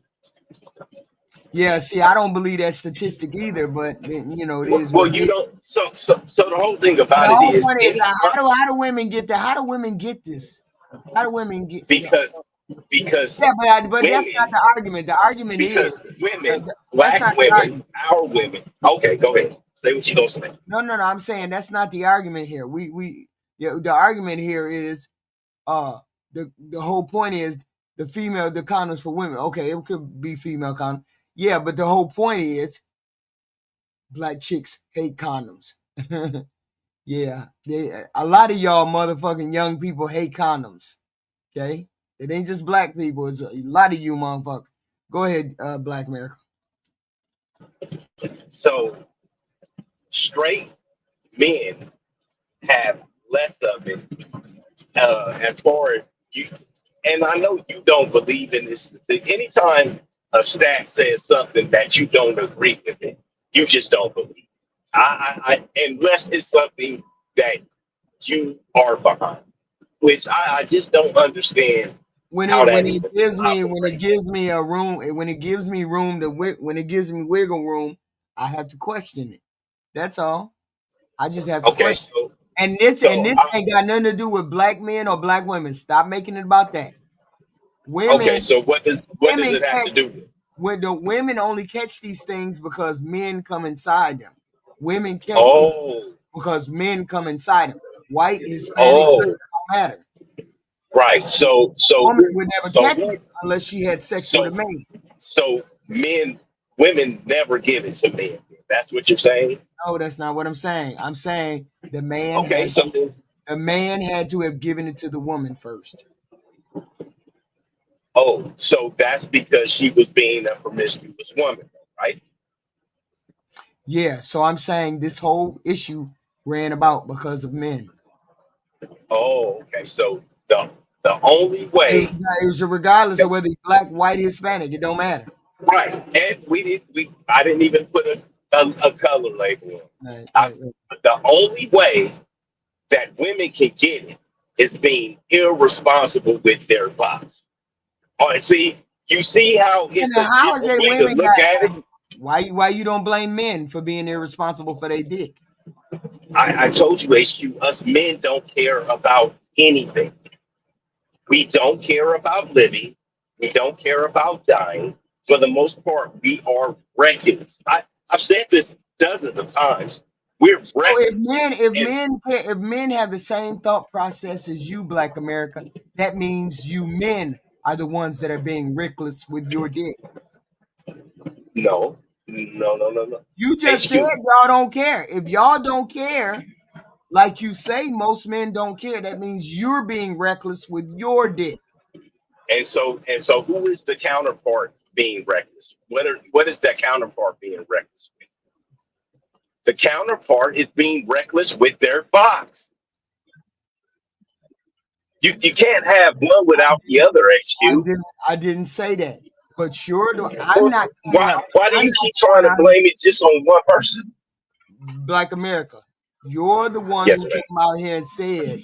Speaker 2: Yeah, see, I don't believe that statistic either, but it is.
Speaker 4: Well, you don't. So the whole thing about it is
Speaker 2: how do women get that? How do women get this? How do women get
Speaker 4: because
Speaker 2: but women, that's not the argument. The argument is
Speaker 4: women, black women, our women. Okay, go ahead. Say what you gonna say.
Speaker 2: No. I'm saying that's not the argument here. The argument here is the whole point is the condoms for women. Okay, it could be female condom. Yeah, but the whole point is black chicks hate condoms. Yeah, a lot of y'all motherfucking young people hate condoms. Okay, it ain't just black people. It's a lot of you motherfuckers. Go ahead, Black America.
Speaker 4: So straight men have less of it as far as you. And I know you don't believe in this. Anytime a stat says something that you don't agree with it, you just don't believe. Unless it's something that you are behind, which I just don't understand. When it gives me
Speaker 2: wiggle room, I have to question it. That's all. I just have to
Speaker 4: Okay,
Speaker 2: question.
Speaker 4: so
Speaker 2: And this
Speaker 4: so
Speaker 2: ain't got nothing to do with black men or black women. Stop making it about that.
Speaker 4: okay,
Speaker 2: Women,
Speaker 4: so what does
Speaker 2: women
Speaker 4: it have
Speaker 2: catch,
Speaker 4: to do with?
Speaker 2: when the women only catch these things because men come inside them. Women catch these
Speaker 4: Oh,
Speaker 2: because men come inside them. White, Hispanic,
Speaker 4: oh,
Speaker 2: don't matter.
Speaker 4: right. So
Speaker 2: Woman would never catch
Speaker 4: who?
Speaker 2: it unless she had sex with a
Speaker 4: So
Speaker 2: man.
Speaker 4: so women never give it to men. That's what you're saying.
Speaker 2: No, that's not what I'm saying. I'm saying the man
Speaker 4: Okay,
Speaker 2: had
Speaker 4: so
Speaker 2: to have given it to the woman first.
Speaker 4: so that's because she was being a promiscuous woman, right?
Speaker 2: Yeah, so I'm saying this whole issue ran about because of men.
Speaker 4: Oh, okay. So the only way,
Speaker 2: It was regardless of whether you're black, white, Hispanic, it don't matter.
Speaker 4: right? And I didn't even put a color label on.
Speaker 2: Right.
Speaker 4: The only way that women can get it is being irresponsible with their bodies. Oh, you see how it's a
Speaker 2: How is
Speaker 4: different
Speaker 2: it
Speaker 4: way to
Speaker 2: women
Speaker 4: look at it?
Speaker 2: why you don't blame men for being irresponsible for their dick?
Speaker 4: I told you, HQ, us men don't care about anything. We don't care about living. We don't care about dying. For the most part, we are reckless. I've said this dozens of times. We're
Speaker 2: So
Speaker 4: reckless.
Speaker 2: if men have the same thought process as you, Black America, that means you men are the ones that are being reckless with your dick.
Speaker 4: No.
Speaker 2: You just said y'all don't care. If y'all don't care, like you say, most men don't care. That means you're being reckless with your dick.
Speaker 4: And so who is the counterpart being reckless? What is that counterpart being reckless with? The counterpart is being reckless with their box. You can't have one without the other, HQ.
Speaker 2: I didn't say that. But sure, I'm not.
Speaker 4: Why do you keep trying to blame it just on one person?
Speaker 2: Black America, you're the one who came out here and said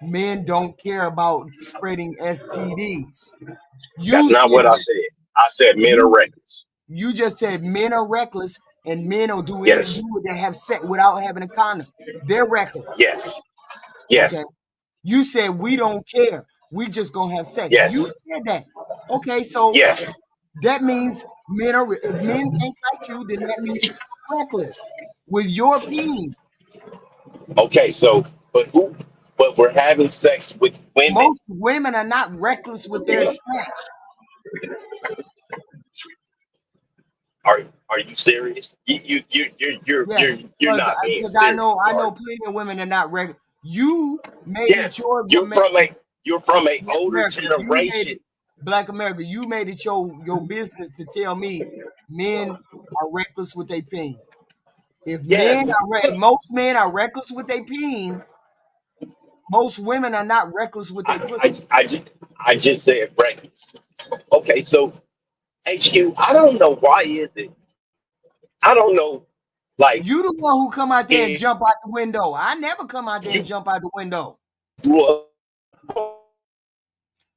Speaker 2: men don't care about spreading STDs.
Speaker 4: That's not what I said. I said men are reckless.
Speaker 2: You just said men are reckless and men will do anything to have sex without having a condom. They're reckless.
Speaker 4: Yes.
Speaker 2: Okay. You said we don't care. We just gonna have sex.
Speaker 4: Yes.
Speaker 2: You said that. Okay, so that means if men think like you, then that means you're reckless with your peen.
Speaker 4: Okay, so but we're having sex with women.
Speaker 2: Most women are not reckless with their snatch.
Speaker 4: Are you serious? You're not being serious.
Speaker 2: I know plenty of women are not regular. You made it
Speaker 4: you're from a older generation.
Speaker 2: Black America, you made it your business to tell me men are reckless with their peen. If most men are reckless with their peen, most women are not reckless with their pussy.
Speaker 4: I just said reckless. Okay, so HQ, I don't know why is it. I don't know. Like
Speaker 2: you the one who come out there and jump out the window. I never come out there and jump out the window.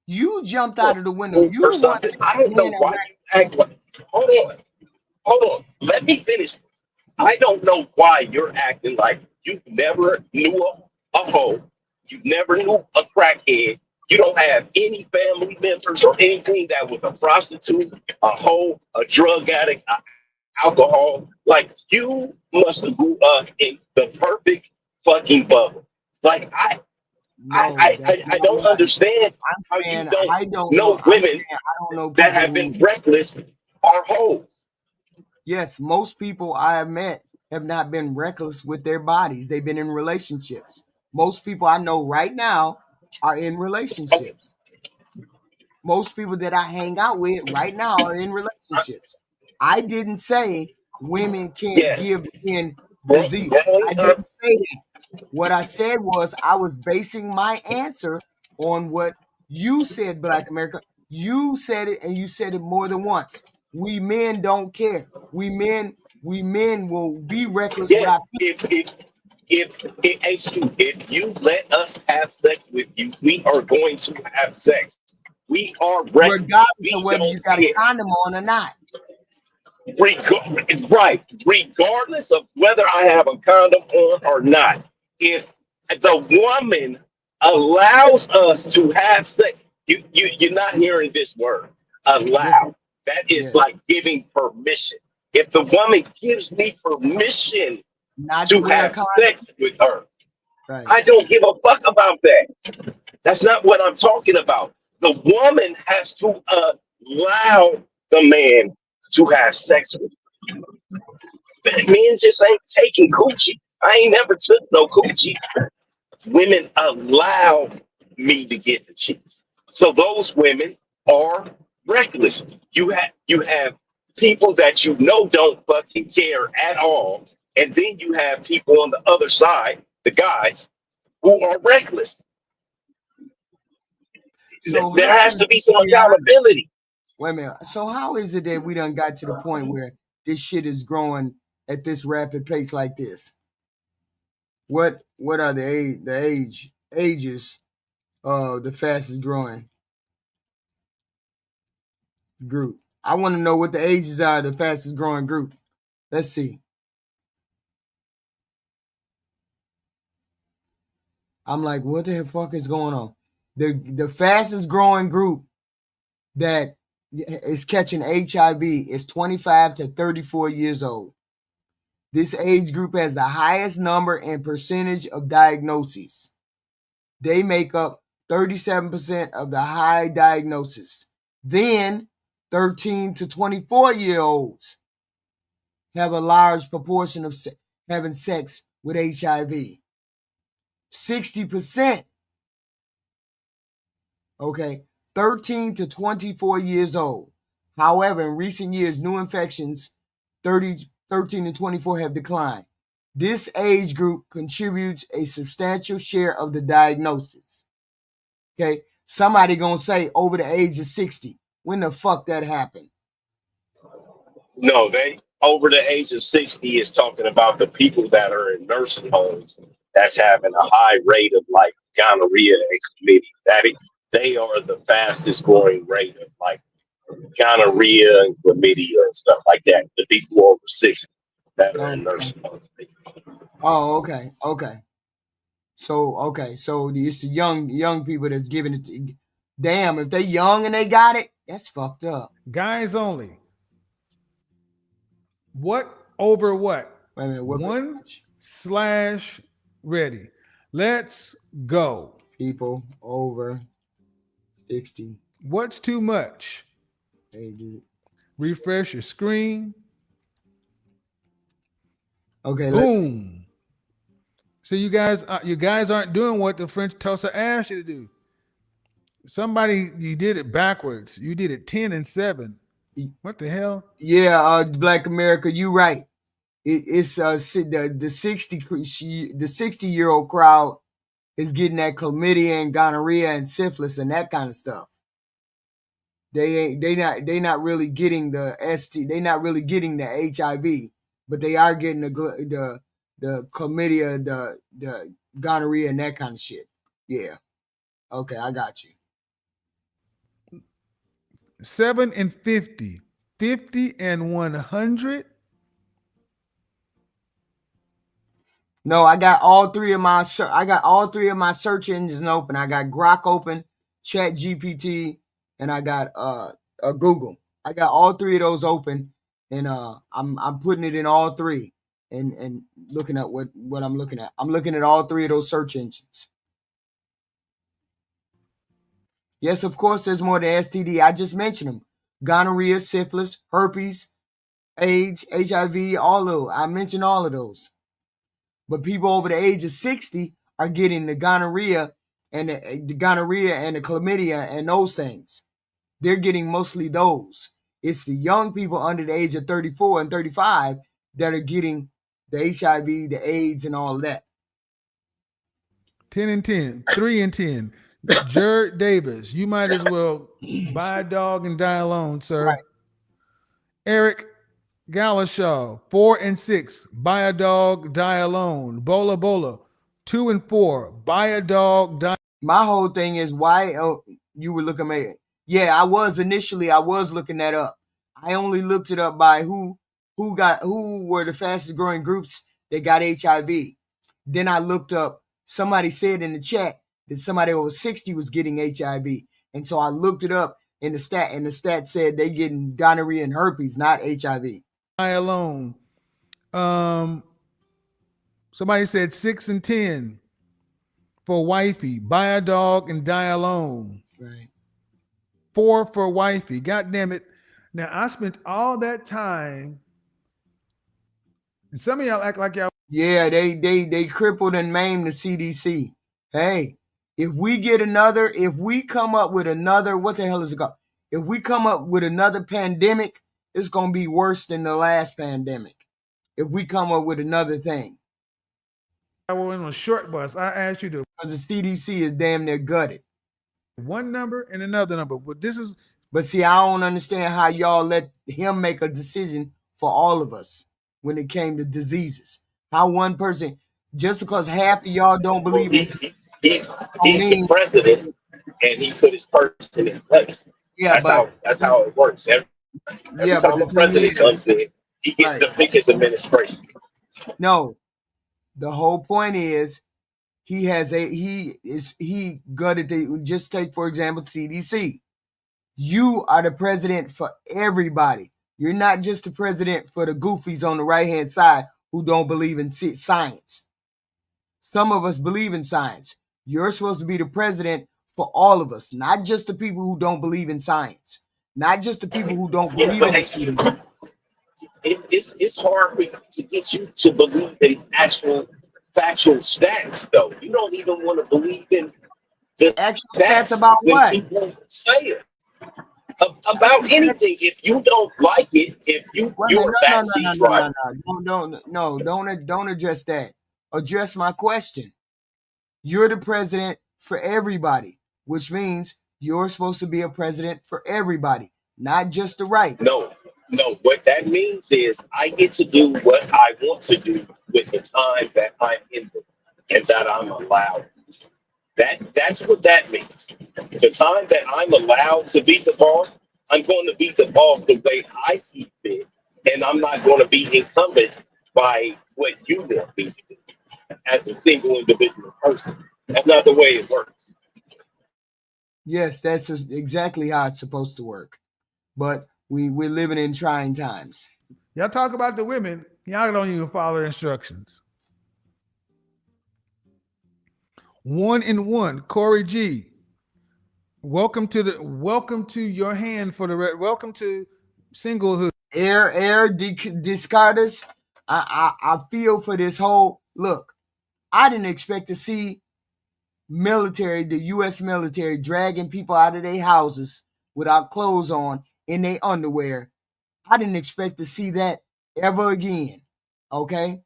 Speaker 2: You jumped out of the window. You the one.
Speaker 4: I don't know why you act like. Hold on. Let me finish. I don't know why you're acting like you never knew a hoe. You never knew a crackhead. You don't have any family members or anything that was a prostitute, a hoe, a drug addict, alcohol. Like you must have grew up in the perfect fucking bubble. Like I don't understand how you don't know women that have been reckless are hoes.
Speaker 2: Yes, most people I have met have not been reckless with their bodies. They've been in relationships. Most people I know right now are in relationships. Most people that I hang out with right now are in relationships. I didn't say women can't give in disease. I didn't say that. What I said was I was basing my answer on what you said, Black America. You said it, and you said it more than once. We men don't care. We men will be reckless.
Speaker 4: If you let us have sex with you, we are going to have sex. We are reckless.
Speaker 2: Regardless of whether you got a condom on or not.
Speaker 4: Right. Regardless of whether I have a condom on or not, if the woman allows us to have sex, you're not hearing this word,
Speaker 2: Yes,
Speaker 4: allow. That is
Speaker 2: yes.
Speaker 4: like giving permission. If the woman gives me permission
Speaker 2: Not to
Speaker 4: to
Speaker 2: wear a
Speaker 4: have
Speaker 2: condom.
Speaker 4: sex with her,
Speaker 2: Right.
Speaker 4: I don't give a fuck about that. That's not what I'm talking about. The woman has to allow the man to have sex with her. Men just ain't taking coochie. I ain't never took no coochie. Women allow me to get the cheeks. So those women are reckless. You have people that you know don't fucking care at all, and then you have people on the other side, the guys who are reckless.
Speaker 2: So
Speaker 4: There
Speaker 2: how
Speaker 4: has
Speaker 2: is
Speaker 4: to be
Speaker 2: it
Speaker 4: some
Speaker 2: beyond?
Speaker 4: accountability.
Speaker 2: Wait a minute. So how is it that we done got to the point where this shit is growing at this rapid pace like this? What are the ages of the fastest growing group? I want to know what the ages are of the fastest growing group. Let's see. I'm like, what the fuck is going on? The fastest growing group that is catching HIV is 25 to 34 years old. This age group has the highest number and percentage of diagnoses. They make up 37% of the high diagnosis. Then 13 to 24-year-olds have a large proportion of having sex with HIV. 60%. Okay, 13 to 24 years old. However, in recent years, new infections 13 to 24 have declined. This age group contributes a substantial share of the diagnosis. Okay, somebody gonna say over the age of 60. When the fuck that happened?
Speaker 4: No, they over the age of 60 is talking about the people that are in nursing homes that's having a high rate of like gonorrhea and chlamydia. They are the fastest growing rate of like gonorrhea and chlamydia and stuff like that. The people over 60 that are in nursing homes.
Speaker 2: Oh, okay. So it's the young people that's giving it. Damn, if they young and they got it, that's fucked up.
Speaker 3: Guys only. What over what?
Speaker 2: Wait a minute. What
Speaker 3: 1/ready. Let's go.
Speaker 2: People over 60.
Speaker 3: What's too much? Refresh your screen.
Speaker 2: Okay.
Speaker 3: Boom. So you guys aren't doing what the French Tosa asked you to do. Somebody, you did it backwards. You did it 10 and 7. What the hell?
Speaker 2: Yeah, Black America, you right. It's the 60-year-old crowd is getting that chlamydia and gonorrhea and syphilis and that kind of stuff. They not really getting the ST. They not really getting the HIV, but they are getting the chlamydia, the gonorrhea and that kind of shit. Yeah. Okay, I got you.
Speaker 3: 7 and 50. 50 and 100.
Speaker 2: No, I got all three of my search engines open. I got Grok open, ChatGPT, and I got Google. I got all three of those open, and I'm putting it in all three and looking at what I'm looking at. I'm looking at all three of those search engines. Yes, of course, there's more than STD. I just mentioned them: gonorrhea, syphilis, herpes, AIDS, HIV. All of those. I mentioned all of those. But people over the age of 60 are getting the gonorrhea and the chlamydia and those things. They're getting mostly those. It's the young people under the age of 34 and 35 that are getting the HIV, the AIDS, and all of that.
Speaker 3: 10 and 10. 3 and 10. Jared Davis, you might as well buy a dog and die alone, sir.
Speaker 2: Right.
Speaker 3: Eric Galashaw, 4 and 6, buy a dog, die alone. Bola Bola, 2 and 4, buy a dog, die.
Speaker 2: My whole thing is why you were looking at it. Yeah, I was looking that up. I only looked it up by who were the fastest growing groups that got HIV. Then I looked up, somebody said in the chat that somebody over 60 was getting HIV. And so I looked it up in the stat, and the stat said they getting gonorrhea and herpes, not HIV.
Speaker 3: I alone. Somebody said 6 and 10 for wifey. Buy a dog and die alone.
Speaker 2: Right.
Speaker 3: 4 for wifey. God damn it. Now I spent all that time, and some of y'all act like y'all.
Speaker 2: Yeah, they crippled and maimed the CDC. Hey, if we come up with another, what the hell is it called? If we come up with another pandemic, it's gonna be worse than the last pandemic. If we come up with another thing.
Speaker 3: I was in a short bus. I asked you to,
Speaker 2: because the CDC is damn near gutted.
Speaker 3: One number and another number.
Speaker 2: But see, I don't understand how y'all let him make a decision for all of us when it came to diseases. How one person, just because half of y'all don't believe in
Speaker 4: he's the president and he put his person in place.
Speaker 2: Yeah,
Speaker 4: that's how it works. Every time a president comes in, he gets to pick his administration.
Speaker 2: No, the whole point is he gutted the, just take for example CDC. You are the president for everybody. You're not just the president for the goofies on the right hand side who don't believe in science. Some of us believe in science. You're supposed to be the president for all of us, not just the people who don't believe in science, not just the people who don't believe in it.
Speaker 4: It's hard to get you to believe in actual factual stats, though. You don't even want to believe in the
Speaker 2: actual stats about what?
Speaker 4: People say it. About anything. If you don't like it, if you're a vaccine driver.
Speaker 2: Don't address that. Address my question. You're the president for everybody, which means you're supposed to be a president for everybody, not just the right.
Speaker 4: No. What that means is I get to do what I want to do with the time that I'm in and that I'm allowed. That's what that means. The time that I'm allowed to be the boss, I'm going to be the boss the way I see fit, and I'm not going to be incumbent by what you want me to do as a single individual person. That's not the way it works.
Speaker 2: Yes, that's exactly how it's supposed to work. But we're living in trying times.
Speaker 3: Y'all talk about the women, y'all don't even follow instructions. 1 and 1, Corey G. Welcome to your hand for the welcome to singlehood.
Speaker 2: Air Descartes. I feel for this whole look. I didn't expect to see the U.S. military dragging people out of their houses without clothes on in their underwear. I didn't expect to see that ever again. Okay?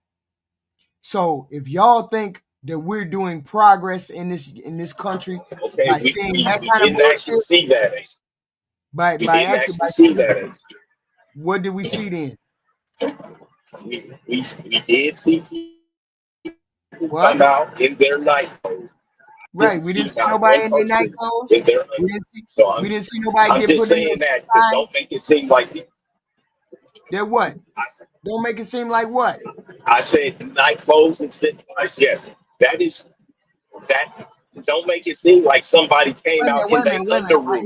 Speaker 2: So if y'all think that we're doing progress in this country by seeing that kind of bullshit,
Speaker 4: see that.
Speaker 2: by actually
Speaker 4: see that.
Speaker 2: What did we see then?
Speaker 4: We did see
Speaker 2: what?
Speaker 4: Come out in their night clothes.
Speaker 2: Right, we didn't see nobody in their night clothes. We didn't see nobody get put in their
Speaker 4: that don't make it seem like
Speaker 2: they're what? Don't make it seem like what?
Speaker 4: I said night clothes and signifies. Yes, that don't make it seem like somebody came out in their underwear.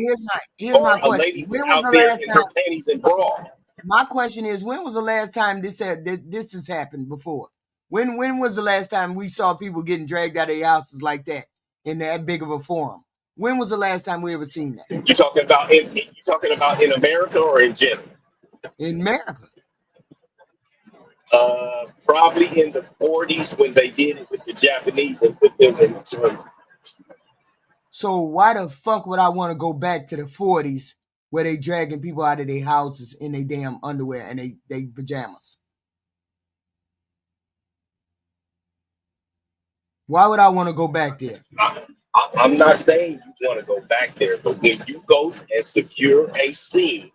Speaker 2: Here's my question. When was the last time?
Speaker 4: Panties and bra.
Speaker 2: My question is, when was the last time this has happened before? When was the last time we saw people getting dragged out of their houses like that in that big of a forum? When was the last time we ever seen that?
Speaker 4: You talking about in America or in general?
Speaker 2: In America.
Speaker 4: Probably in the 40s when they did it with the Japanese and put them in internment.
Speaker 2: So why the fuck would I want to go back to the 40s where they dragging people out of their houses in their damn underwear and they pajamas? Why would I want to go back there?
Speaker 4: I'm not saying you want to go back there, but when you go and secure a scene,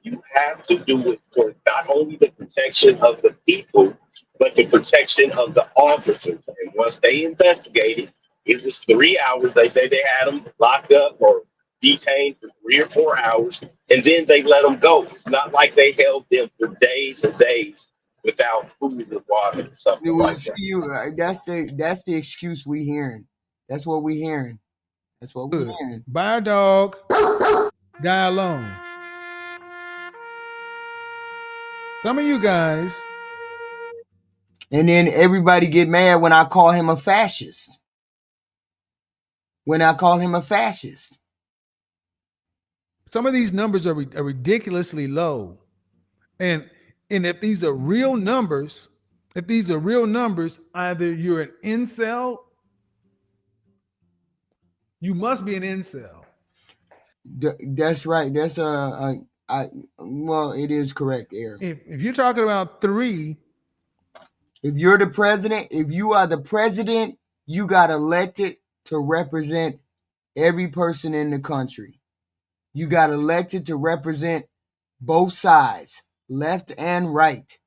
Speaker 4: you have to do it for not only the protection of the people, but the protection of the officers. And once they investigated, it was 3 hours. They say they had them locked up or detained for 3 or 4 hours, and then they let them go. It's not like they held them for days and days without food and water or something like that.
Speaker 2: That's the excuse we hearing. That's what we hearing. That's what we're hearing.
Speaker 3: Buy a dog, die alone. Some of you guys.
Speaker 2: And then everybody get mad when I call him a fascist.
Speaker 3: Some of these numbers are ridiculously low. And if these are real numbers, either you're an incel, you must be an incel.
Speaker 2: That's right. That's well, it is correct, Eric.
Speaker 3: If you're talking about 3,
Speaker 2: if you're the president, if you are the president, you got elected to represent every person in the country. You got elected to represent both sides, left and right.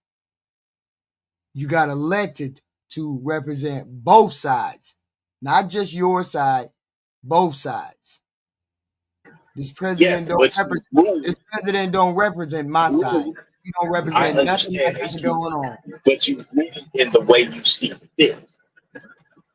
Speaker 2: You got elected to represent both sides, not just your side, both sides. This president don't represent my side. You don't represent nothing that's going on.
Speaker 4: But you rule in the way you see fit.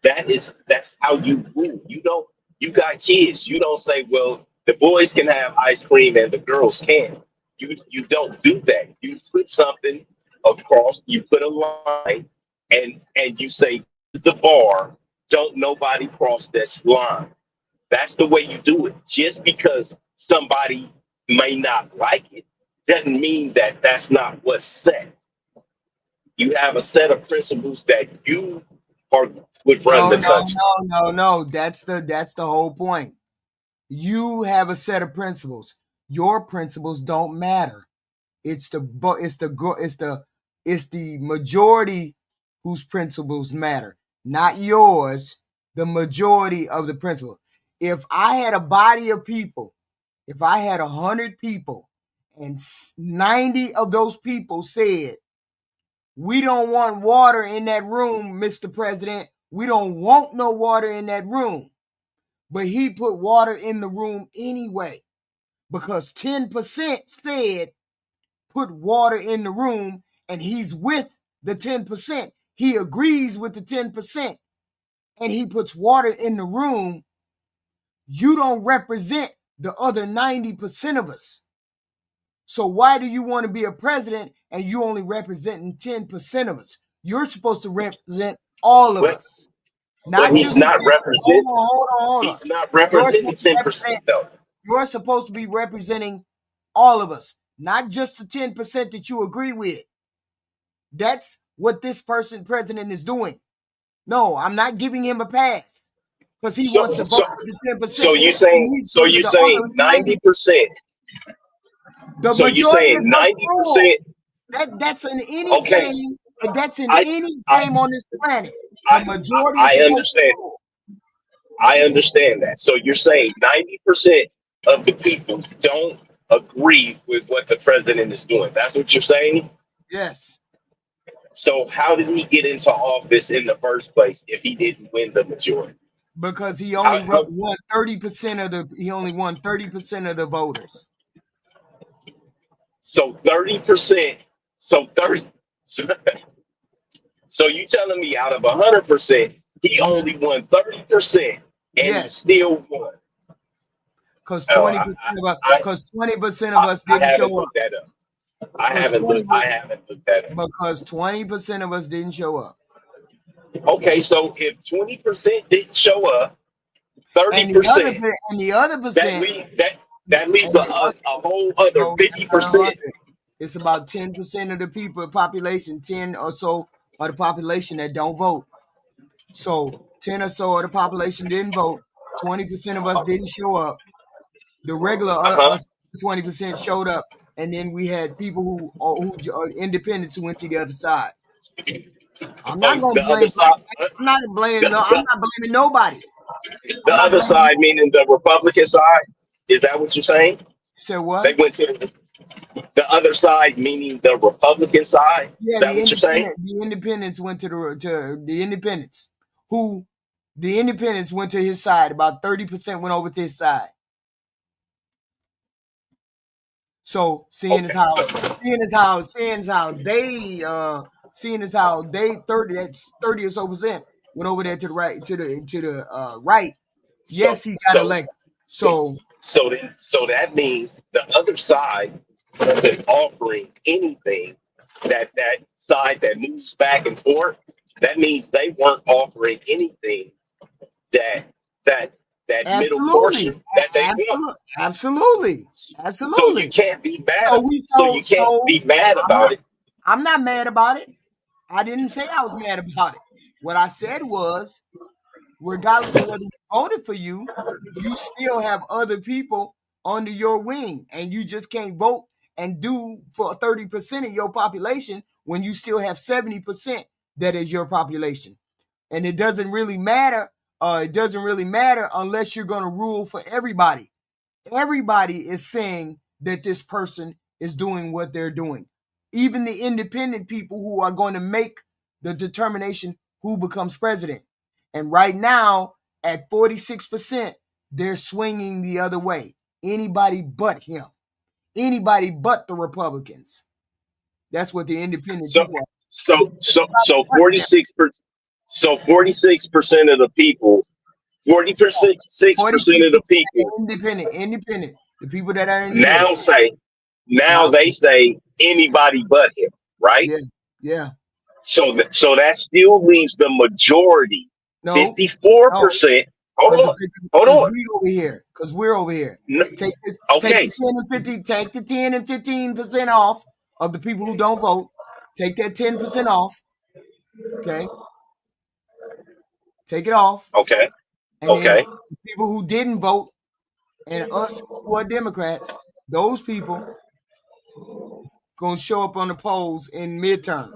Speaker 4: That's how you rule. You got kids. You don't say, well, the boys can have ice cream and the girls can't. You don't do that. You put something across, you put a line, and you say the bar, don't nobody cross this line. That's the way you do it. Just because somebody may not like it doesn't mean that that's not what's set. You have a set of principles that you would run the country.
Speaker 2: No. That's the whole point. You have a set of principles. Your principles don't matter. It's the majority whose principles matter, not yours. The majority of the principles. If I had a body of people, if I had 100 people, and 90 of those people said, we don't want water in that room, Mr. President. We don't want no water in that room. But he put water in the room anyway, because 10% said put water in the room, and he's with the 10%. He agrees with the 10%, and he puts water in the room. You don't represent the other 90% of us. So why do you want to be a president and you only representing 10% of us? You're supposed to represent all of us.
Speaker 4: But he's not representing. Hold on. He's not representing 10% though.
Speaker 2: You're supposed to be representing all of us, not just the 10% that you agree with. That's what this president is doing. No, I'm not giving him a pass because he wants to vote for the 10%.
Speaker 4: So you're saying 90%. So you're saying 90%.
Speaker 2: That's in any game. That's in any game on this planet. The majority.
Speaker 4: I understand that. So you're saying 90% of the people don't agree with what the president is doing. That's what you're saying?
Speaker 2: Yes.
Speaker 4: So how did he get into office in the first place if he didn't win the majority?
Speaker 2: Because he only won 30% of the. He only won 30% of the voters.
Speaker 4: So 30%. So you telling me out of 100%, he only won 30%, and he still won?
Speaker 2: Because 20% of us. Because 20% of us didn't show up.
Speaker 4: I haven't looked that up.
Speaker 2: Because 20% of us didn't show up.
Speaker 4: Okay, so if 20% didn't show up, 30%,
Speaker 2: and the other percent,
Speaker 4: that leaves a whole other 50%.
Speaker 2: It's about 10% of the people, population, 10 or so of the population that don't vote. So 10 or so of the population didn't vote. 20% of us didn't show up. The regular 20% showed up, and then we had people who are independents who went to the other side. I'm not going to blame. I'm not blaming nobody.
Speaker 4: The other side, meaning the Republican side, is that what you're saying?
Speaker 2: So what?
Speaker 4: They went to the other side, meaning the Republican side.
Speaker 2: Yeah,
Speaker 4: is that what you're saying?
Speaker 2: The independents went to the independents. The independents went to his side. About 30% went over to his side. So seeing as how they 30 or so percent went over there to the right right. Yes, he got elected. So
Speaker 4: that means the other side has been offering anything that side that moves back and forth. That means they weren't offering anything that middle portion that they want.
Speaker 2: Absolutely.
Speaker 4: So you can't be mad. Be mad about it.
Speaker 2: I'm not mad about it. I didn't say I was mad about it. What I said was, regardless of whether we voted for you, you still have other people under your wing, and you just can't vote and do for 30% of your population when you still have 70% that is your population. And it doesn't really matter. It doesn't really matter unless you're going to rule for everybody. Everybody is saying that this person is doing what they're doing. Even the independent people who are going to make the determination who becomes president. And right now, at 46%, they're swinging the other way. Anybody but him. Anybody but the Republicans. That's what the independent people are.
Speaker 4: So 46%. So 46% of the people, 46% of the people,
Speaker 2: independent, the people that are
Speaker 4: they say anybody but him, right?
Speaker 2: Yeah.
Speaker 4: So that still leaves the majority, 54%. Hold on.
Speaker 2: Because we're over here.
Speaker 4: No.
Speaker 2: Take the 10 and 15% off of the people who don't vote. Take that 10% off. Okay. Take it off.
Speaker 4: Okay.
Speaker 2: And then the people who didn't vote and us who are Democrats, those people gonna show up on the polls in midterm.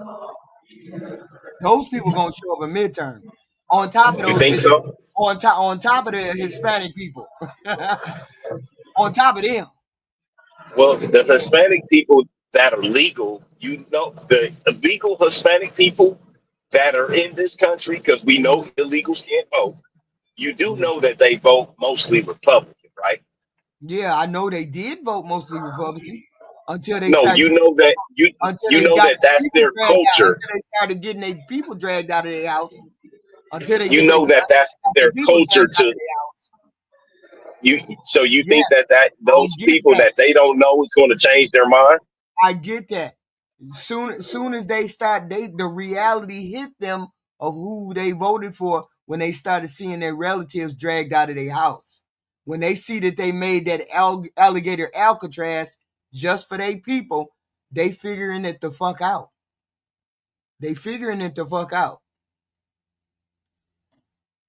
Speaker 2: Those people gonna show up in midterm. On top of those,
Speaker 4: you think so?
Speaker 2: On top of the Hispanic people. On top of them.
Speaker 4: Well, the Hispanic people that are legal, the illegal Hispanic people that are in this country, because we know illegals can't vote. You do know that they vote mostly Republican, right?
Speaker 2: Yeah, I know they did vote mostly Republican until they
Speaker 4: that's their culture.
Speaker 2: Until they started getting their people dragged out of their house. Until they
Speaker 4: that's their culture to. You think that those people that they don't know is going to change their mind?
Speaker 2: I get that. Soon as they start, the reality hit them of who they voted for when they started seeing their relatives dragged out of their house. When they see that they made that alligator Alcatraz just for their people, they figuring it the fuck out.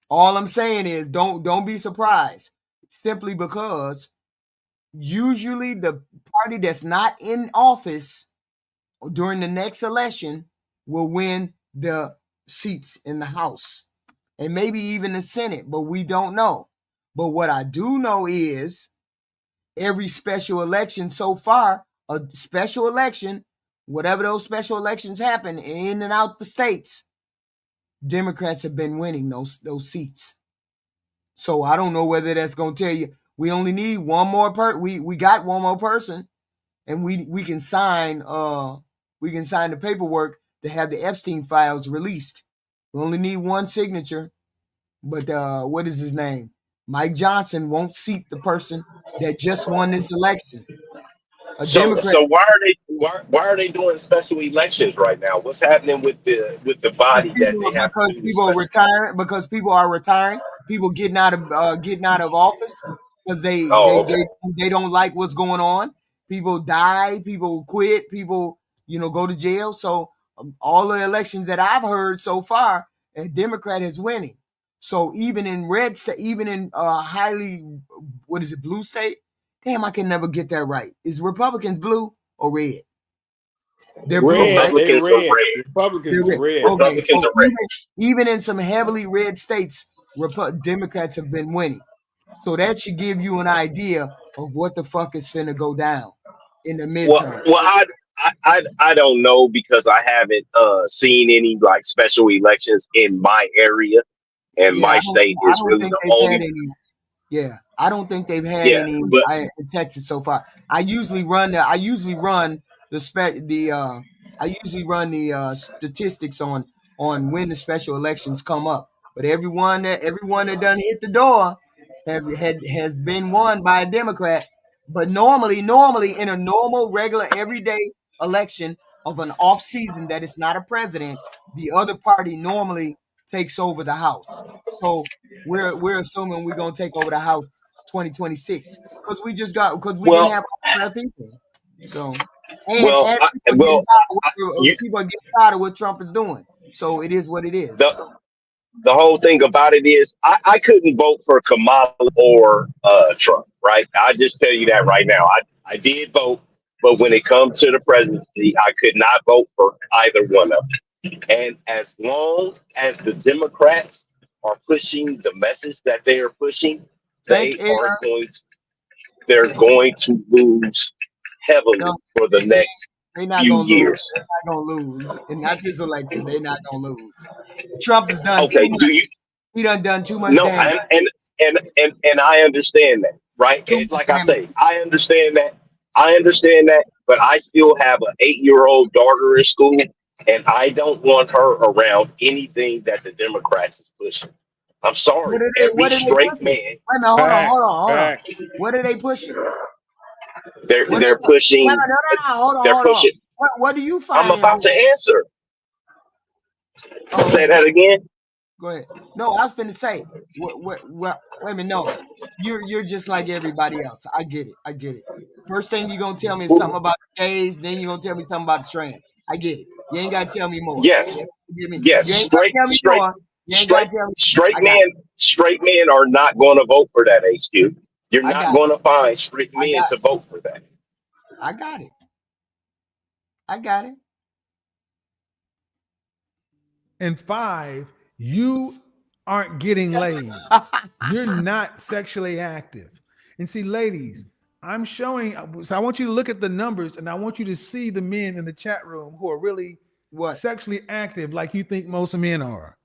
Speaker 2: All I'm saying is don't be surprised. Simply because usually the party that's not in office during the next election will win the seats in the House and maybe even the Senate, but we don't know. But what I do know is every special election so far, a special election, whatever those special elections happen in and out the states, Democrats have been winning those seats. So I don't know whether that's going to tell you we only need one more we got one more person, and we can sign the paperwork to have the Epstein files released. We only need one signature, but what is his name? Mike Johnson won't seat the person that just won this election.
Speaker 4: So why are they doing special elections right now? What's happening with the body that they have?
Speaker 2: Because people are retiring. Because people are retiring. People getting out of office because they don't like what's going on. People die. People quit. People go to jail. So all the elections that I've heard so far, a Democrat is winning. So even in red state, even in highly, what is it, blue state? Damn, I can never get that right. Is Republicans blue or red?
Speaker 5: They're red.
Speaker 4: Republicans are red.
Speaker 5: Republicans are red.
Speaker 2: Okay, so even in some heavily red states, Democrats have been winning. So that should give you an idea of what the fuck is finna go down in the midterm.
Speaker 4: Well, I don't know, because I haven't seen any like special elections in my area, and my state is really the only.
Speaker 2: Yeah, I don't think they've had
Speaker 4: Yeah,
Speaker 2: any
Speaker 4: but
Speaker 2: in Texas so far. I usually run the statistics on when the special elections come up. But everyone that done hit the door has been won by a Democrat. But normally in a normal, regular, everyday election of an off season that is not a president, the other party normally takes over the House. So we're assuming we're gonna take over the House 2026 because we didn't
Speaker 4: well,
Speaker 2: have black people. So
Speaker 4: well,
Speaker 2: and
Speaker 4: I, well, you
Speaker 2: people are getting tired of what Trump is doing. So it is what it is.
Speaker 4: the the whole thing about it is I couldn't vote for Kamala or Trump, right? I just tell you that right now. I did vote, but when it comes to the presidency, I could not vote for either one of them. And as long as the Democrats are pushing the message that they are pushing,
Speaker 2: Thank
Speaker 4: they are
Speaker 2: Aaron.
Speaker 4: going to they're going to lose heavily
Speaker 2: No,
Speaker 4: for the next
Speaker 2: they're not
Speaker 4: few
Speaker 2: gonna lose.
Speaker 4: years.
Speaker 2: They're not gonna lose, and not this election. They're not gonna lose. Trump has done too
Speaker 4: Okay,
Speaker 2: much.
Speaker 4: do you
Speaker 2: He done too much
Speaker 4: no,
Speaker 2: damage.
Speaker 4: and I understand that, right?
Speaker 2: Too
Speaker 4: It's
Speaker 2: much
Speaker 4: like I
Speaker 2: damage.
Speaker 4: say, I understand that, but I still have an 8-year-old daughter in school, and I don't want her around anything that the Democrats is pushing. I'm sorry, every
Speaker 2: What are they
Speaker 4: straight
Speaker 2: pushing?
Speaker 4: man,
Speaker 2: Wait a minute,
Speaker 5: Facts.
Speaker 2: hold on.
Speaker 5: Facts.
Speaker 2: What are they pushing?
Speaker 4: they're
Speaker 2: What are
Speaker 4: they're
Speaker 2: they, wait a
Speaker 4: pushing,
Speaker 2: minute, no,
Speaker 4: they're
Speaker 2: hold on.
Speaker 4: pushing.
Speaker 2: What do you
Speaker 4: I'm
Speaker 2: find
Speaker 4: about to
Speaker 2: important?
Speaker 4: answer.
Speaker 2: Oh,
Speaker 4: Say that again.
Speaker 2: go ahead. No, I was finna say. What? Wait a minute. No, you're just like everybody else. I get it. First thing you're gonna tell me is something about the gays. Then you're gonna tell me something about the trans. I get it. You ain't gotta tell me more.
Speaker 4: Yes,
Speaker 2: You me?
Speaker 4: yes,
Speaker 2: You ain't gotta tell me more. You ain't gotta
Speaker 4: straight,
Speaker 2: tell me.
Speaker 4: straight
Speaker 2: I got
Speaker 4: men, straight men are not going to vote for that. HQ. You're
Speaker 2: I
Speaker 4: not
Speaker 2: got
Speaker 4: going to find straight
Speaker 2: I
Speaker 4: men
Speaker 2: got
Speaker 4: to vote for that.
Speaker 2: I got it. I got it.
Speaker 3: And 5, you aren't getting laid. You're not sexually active. And see, ladies, I'm showing, so I want you to look at the numbers and I want you to see the men in the chat room who are really
Speaker 2: What?
Speaker 3: sexually active like you think most men are.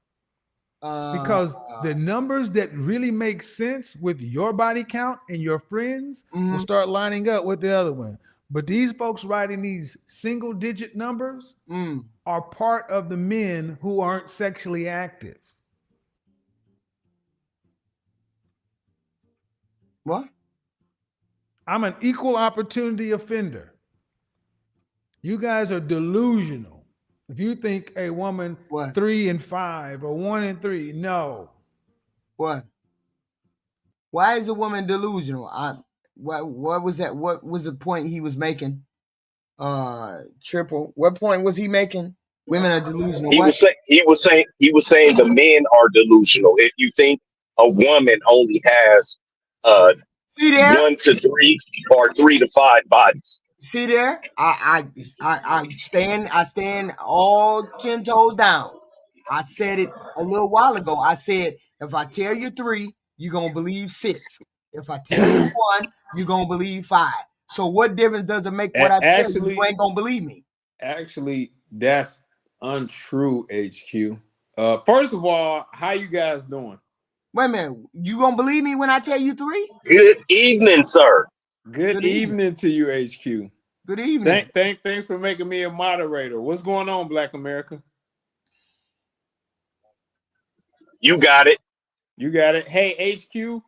Speaker 2: Uh,
Speaker 3: Because the numbers that really make sense with your body count and your friends will start lining up with the other one. But these folks writing these single digit numbers are part of the men who aren't sexually active.
Speaker 2: What?
Speaker 3: I'm an equal opportunity offender. You guys are delusional. If you think a woman
Speaker 2: What?
Speaker 3: 3 and 5 or 1 and 3, no.
Speaker 2: What? Why is a woman delusional? What was that? What was the point he was making? Triple. What point was he making? Women are delusional.
Speaker 4: He
Speaker 2: What?
Speaker 4: was saying the men are delusional. If you think a woman only has
Speaker 2: See there?
Speaker 4: 1 to 3 or 3 to 5 bodies.
Speaker 2: See there? I stand all 10 toes down. I said it a little while ago. I said if I tell you 3, you're gonna believe 6. If I tell you 1, you're gonna believe 5. So what difference does it make what I tell you? You ain't gonna believe me.
Speaker 5: Actually, that's untrue, HQ. First of all, how you guys doing?
Speaker 2: Wait a minute. You gonna believe me when I tell you 3?
Speaker 4: Good evening, sir.
Speaker 5: Good evening to you, HQ.
Speaker 2: Good evening.
Speaker 5: Thanks for making me a moderator. What's going on, Black America?
Speaker 4: You got it.
Speaker 5: You got it. Hey, HQ.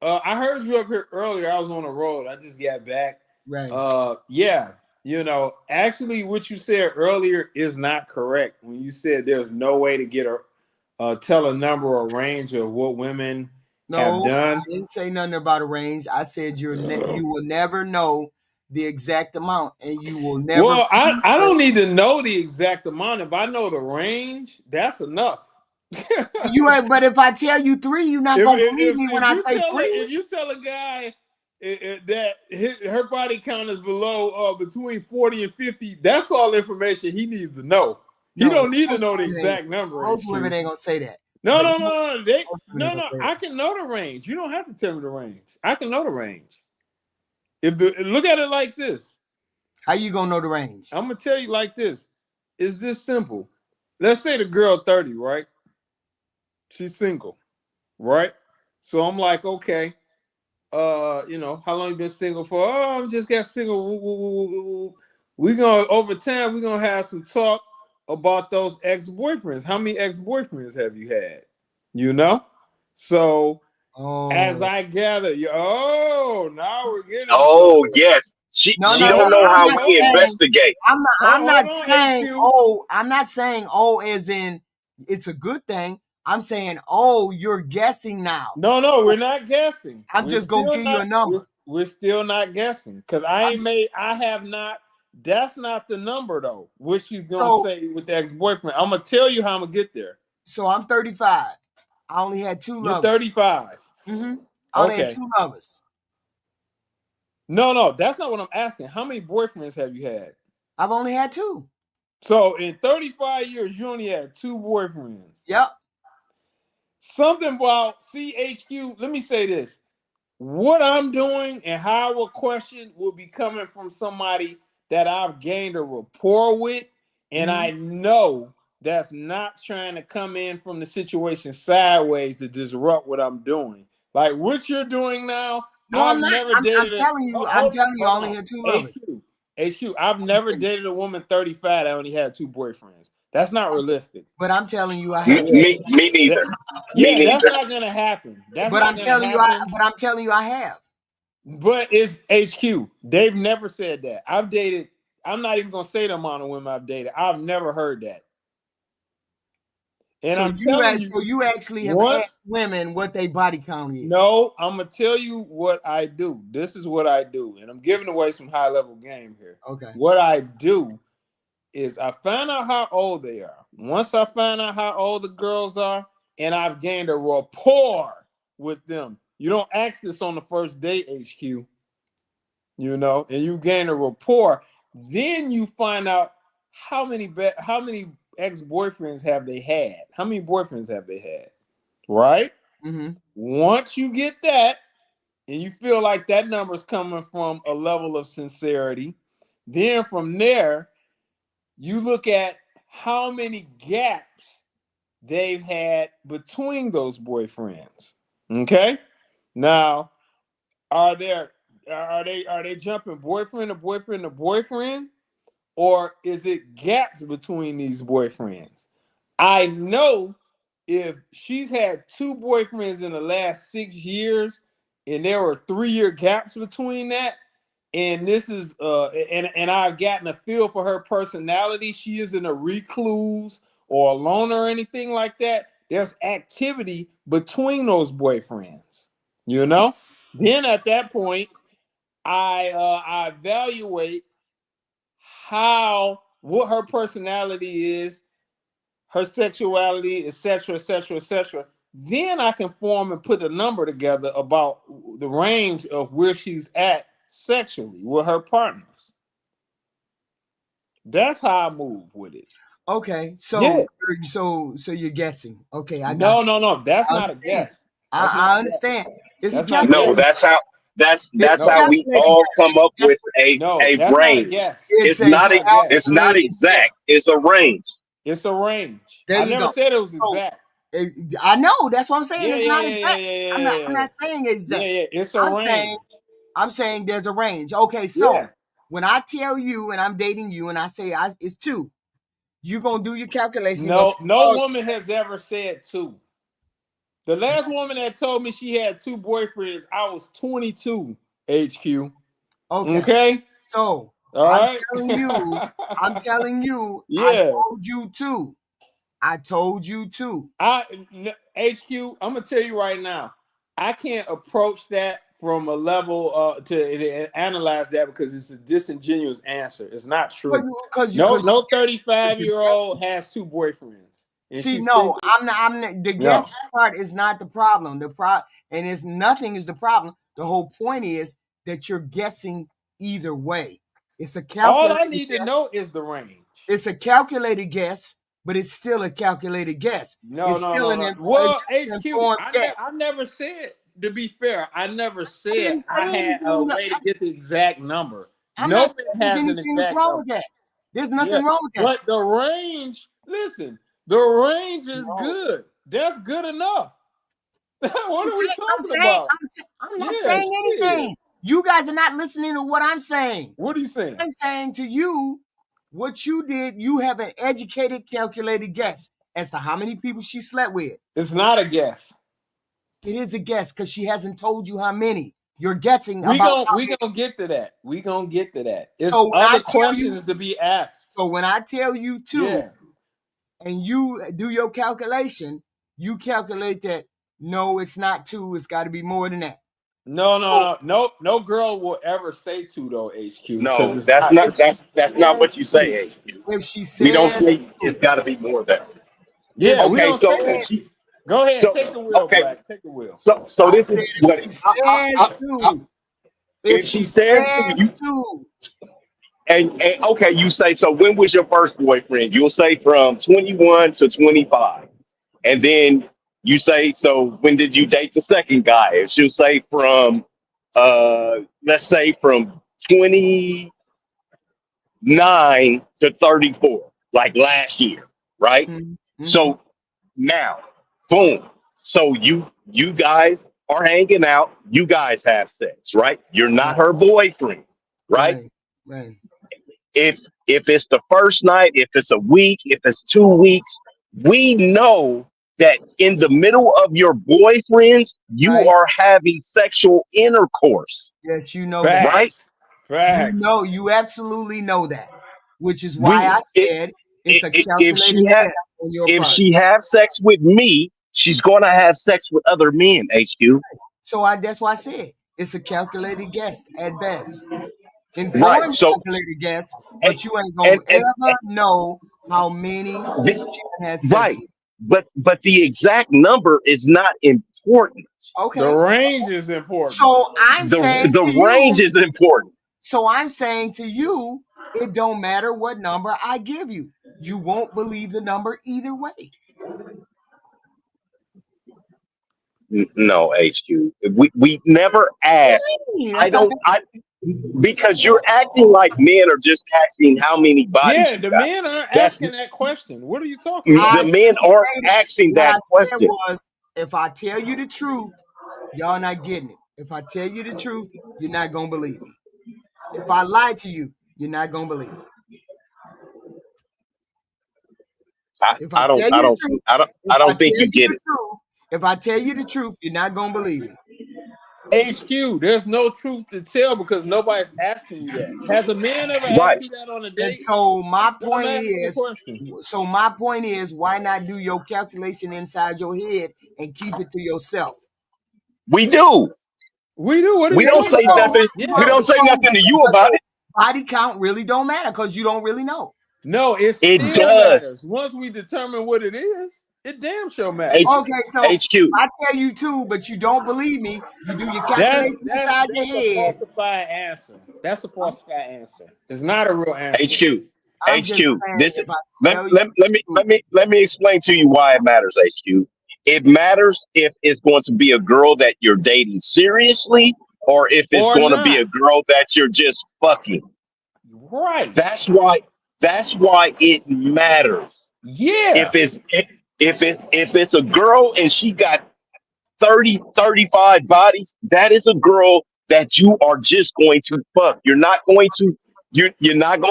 Speaker 5: I heard you up here earlier. I was on the road. I just got back.
Speaker 2: Right.
Speaker 5: Yeah. You know, actually, what you said earlier is not correct. When you said there's no way to get tell a number or range of what women have done.
Speaker 2: I didn't say nothing about a range. I said you will never know the exact amount, and you will never.
Speaker 5: Well, I don't need to know the exact amount. If I know the range, that's enough.
Speaker 2: But if I tell you 3, you're not gonna believe me when I say 3.
Speaker 5: If you tell a guy that her body count is below between 40 and 50, that's all information he needs to know. He don't need to know the exact number.
Speaker 2: Most women ain't gonna say that.
Speaker 5: No. I can know the range. You don't have to tell me the range. I can know the range. Look at it like this.
Speaker 2: How you gonna know the range?
Speaker 5: I'm gonna tell you like this. It's this simple. Let's say the girl 30, right? She's single, right? So I'm like, okay, you know, how long you been single for? Oh, I'm just got single. We're gonna over time, we're gonna have some talk about those ex-boyfriends. How many ex-boyfriends have you had? You know? So as I gather, now we're getting
Speaker 4: yes. She don't know how we investigate.
Speaker 2: I'm not saying I'm not saying as in it's a good thing. I'm saying you're guessing now.
Speaker 5: No, we're not guessing.
Speaker 2: I'm just gonna give you a number.
Speaker 5: We're still not guessing because I have not. That's not the number though. What she's gonna say with the ex-boyfriend. I'm gonna tell you how I'm gonna get there.
Speaker 2: So I'm 35. I only had 2 lovers.
Speaker 5: You're 35.
Speaker 2: Mm-hmm. I only had 2 lovers.
Speaker 5: No, that's not what I'm asking. How many boyfriends have you had?
Speaker 2: I've only had 2.
Speaker 5: So in 35 years, you only had 2 boyfriends.
Speaker 2: Yep.
Speaker 5: Something about CHQ. Let me say this. What I'm doing and how a question will be coming from somebody that I've gained a rapport with, and I know that's not trying to come in from the situation sideways to disrupt what I'm doing. Like what you're doing now.
Speaker 2: No, I'm not. I'm telling you, I only had 2 lovers.
Speaker 5: HQ, I've never dated a woman 35 that only had 2 boyfriends. That's not realistic.
Speaker 2: But I'm telling you, I have.
Speaker 4: Me neither.
Speaker 5: That's not gonna happen.
Speaker 2: I'm telling you, I have.
Speaker 5: But it's HQ. They've never said that. I've dated. I'm not even gonna say the amount of women I've dated. I've never heard that. And
Speaker 2: so you actually have asked women what their body count is.
Speaker 5: No, I'm gonna tell you what I do. This is what I do, and I'm giving away some high level game here.
Speaker 2: Okay.
Speaker 5: What I do is I find out how old they are. Once I find out how old the girls are, and I've gained a rapport with them. You don't ask this on the first date, HQ. You know, and you gain a rapport. Then you find out how many ex-boyfriends have they had? How many boyfriends have they had? Right?
Speaker 2: Mm-hmm.
Speaker 5: Once you get that, and you feel like that number is coming from a level of sincerity, then from there, you look at how many gaps they've had between those boyfriends. Okay? Now, are they jumping boyfriend to boyfriend to boyfriend? Or is it gaps between these boyfriends? I know if she's had 2 boyfriends in the last 6 years and there were 3-year gaps between that, and this is and I've gotten a feel for her personality, she isn't a recluse or a loner or anything like that. There's activity between those boyfriends, you know? Then at that point, I evaluate what her personality is, her sexuality, etc., etc., etc. Then I can form and put a number together about the range of where she's at sexually with her partners. That's how I move with it.
Speaker 2: Okay, so you're guessing. Okay, I
Speaker 5: got no. That's not a guess.
Speaker 2: I understand.
Speaker 4: That's how we all come up with a range. It's not exact. It's a range.
Speaker 5: It's a range. I never said it was exact.
Speaker 2: I know. That's what I'm saying. It's not exact. I'm not saying exact.
Speaker 5: Yeah, it's a range.
Speaker 2: I'm saying there's a range. Okay, so when I tell you and I'm dating you and I say it's 2, you're gonna do your calculation.
Speaker 5: No woman has ever said 2. The last woman that told me she had 2 boyfriends, I was 22, HQ. Okay?
Speaker 2: So
Speaker 5: I'm
Speaker 2: telling you,
Speaker 5: yeah.
Speaker 2: I told you 2.
Speaker 5: HQ, I'm gonna tell you right now, I can't approach that from a level to analyze that because it's a disingenuous answer. It's not true. No 35-year-old has 2 boyfriends.
Speaker 2: See, no, I'm not. The guessing part is not the problem. Nothing is the problem. The whole point is that you're guessing either way. It's a calculated
Speaker 5: All I need to know is the range.
Speaker 2: It's a calculated guess, but it's still a calculated guess.
Speaker 5: No. Well, HQ, I never said. To be fair, I never said I had a way to get the exact number. Nobody has an exact
Speaker 2: wrong
Speaker 5: number.
Speaker 2: with that. There's nothing wrong with that.
Speaker 5: But the range, listen. The range is good. That's good enough. What are we talking about?
Speaker 2: I'm not saying anything. You guys are not listening to what I'm saying.
Speaker 5: What are you saying?
Speaker 2: I'm saying to you, what you did, you have an educated, calculated guess as to how many people she slept with.
Speaker 5: It's not a guess.
Speaker 2: It is a guess because she hasn't told you how many. You're guessing
Speaker 5: We
Speaker 2: about.
Speaker 5: We gonna get to that. We gonna get to that. It's
Speaker 2: So
Speaker 5: other questions to be asked.
Speaker 2: So when I tell you two, and you do your calculation, you calculate that. No, it's not two. It's got to be more than that.
Speaker 5: No girl will ever say two though, HQ.
Speaker 4: No, that's not what you say, HQ.
Speaker 2: If she says,
Speaker 4: we don't say it's got to be more than.
Speaker 5: Yeah,
Speaker 4: okay,
Speaker 5: we don't say that. Go ahead, take the wheel, Black. Take the wheel.
Speaker 4: So this is what if she says two, and okay, you say, so when was your first boyfriend? You'll say from 21 to 25, and then you say, so when did you date the second guy? And she'll say from let's say from 29 to 34, like last year, right? Mm-hmm. So now, boom. So you guys are hanging out. You guys have sex, right? You're not her boyfriend, right?
Speaker 2: Right.
Speaker 4: If it's the first night, if it's a week, if it's 2 weeks, we know that in the middle of your boyfriends, you are having sexual intercourse.
Speaker 2: Yes, you know
Speaker 5: that,
Speaker 4: right?
Speaker 5: Facts.
Speaker 2: You know, you absolutely know that, which is why I said it's a calculated guess on your part.
Speaker 4: If she has sex with me, she's going to have sex with other men, HQ.
Speaker 2: So that's why I said it's a calculated guess at best.
Speaker 4: Right. So
Speaker 2: calculated guess, but you ain't gonna ever know how many she had sex
Speaker 4: right.
Speaker 2: with.
Speaker 4: But the exact number is not important.
Speaker 2: Okay.
Speaker 5: The range is important.
Speaker 2: So I'm saying
Speaker 4: the range is important.
Speaker 2: So I'm saying to you, it don't matter what number I give you. You won't believe the number either way.
Speaker 4: No, HQ. We never ask. Because you're acting like men are just asking how many bodies.
Speaker 5: Yeah, the men aren't asking that question. What are you talking about?
Speaker 4: The men aren't asking that question.
Speaker 2: If I tell you the truth, y'all not getting it. If I tell you the truth, you're not gonna believe me. If I lie to you, you're not gonna believe me.
Speaker 4: I don't think you get it.
Speaker 2: If I tell you the truth, you're not gonna believe me.
Speaker 5: HQ, there's no truth to tell because nobody's asking you that. Has a man ever asked you that on a date?
Speaker 2: And so my point is, why not do your calculation inside your head and keep it to yourself?
Speaker 4: We do.
Speaker 5: We do.
Speaker 4: We don't say nothing. Yeah. We don't say nothing to you about it.
Speaker 2: Body count really don't matter because you don't really know.
Speaker 5: No, it still matters. Once we determine what it is, it damn sure matters.
Speaker 2: Okay, so
Speaker 4: HQ.
Speaker 2: I tell you two, but you don't believe me. You do your calculation inside your head.
Speaker 5: That's a falsified answer. It's not a real answer.
Speaker 4: HQ. Let me explain to you why it matters, HQ. It matters if it's going to be a girl that you're dating seriously or if it's going to be a girl that you're just fucking.
Speaker 5: Right.
Speaker 4: That's why it matters.
Speaker 5: Yeah.
Speaker 4: If it's a girl and she got 30, 35 bodies, that is a girl that you are just going to fuck. You're not going to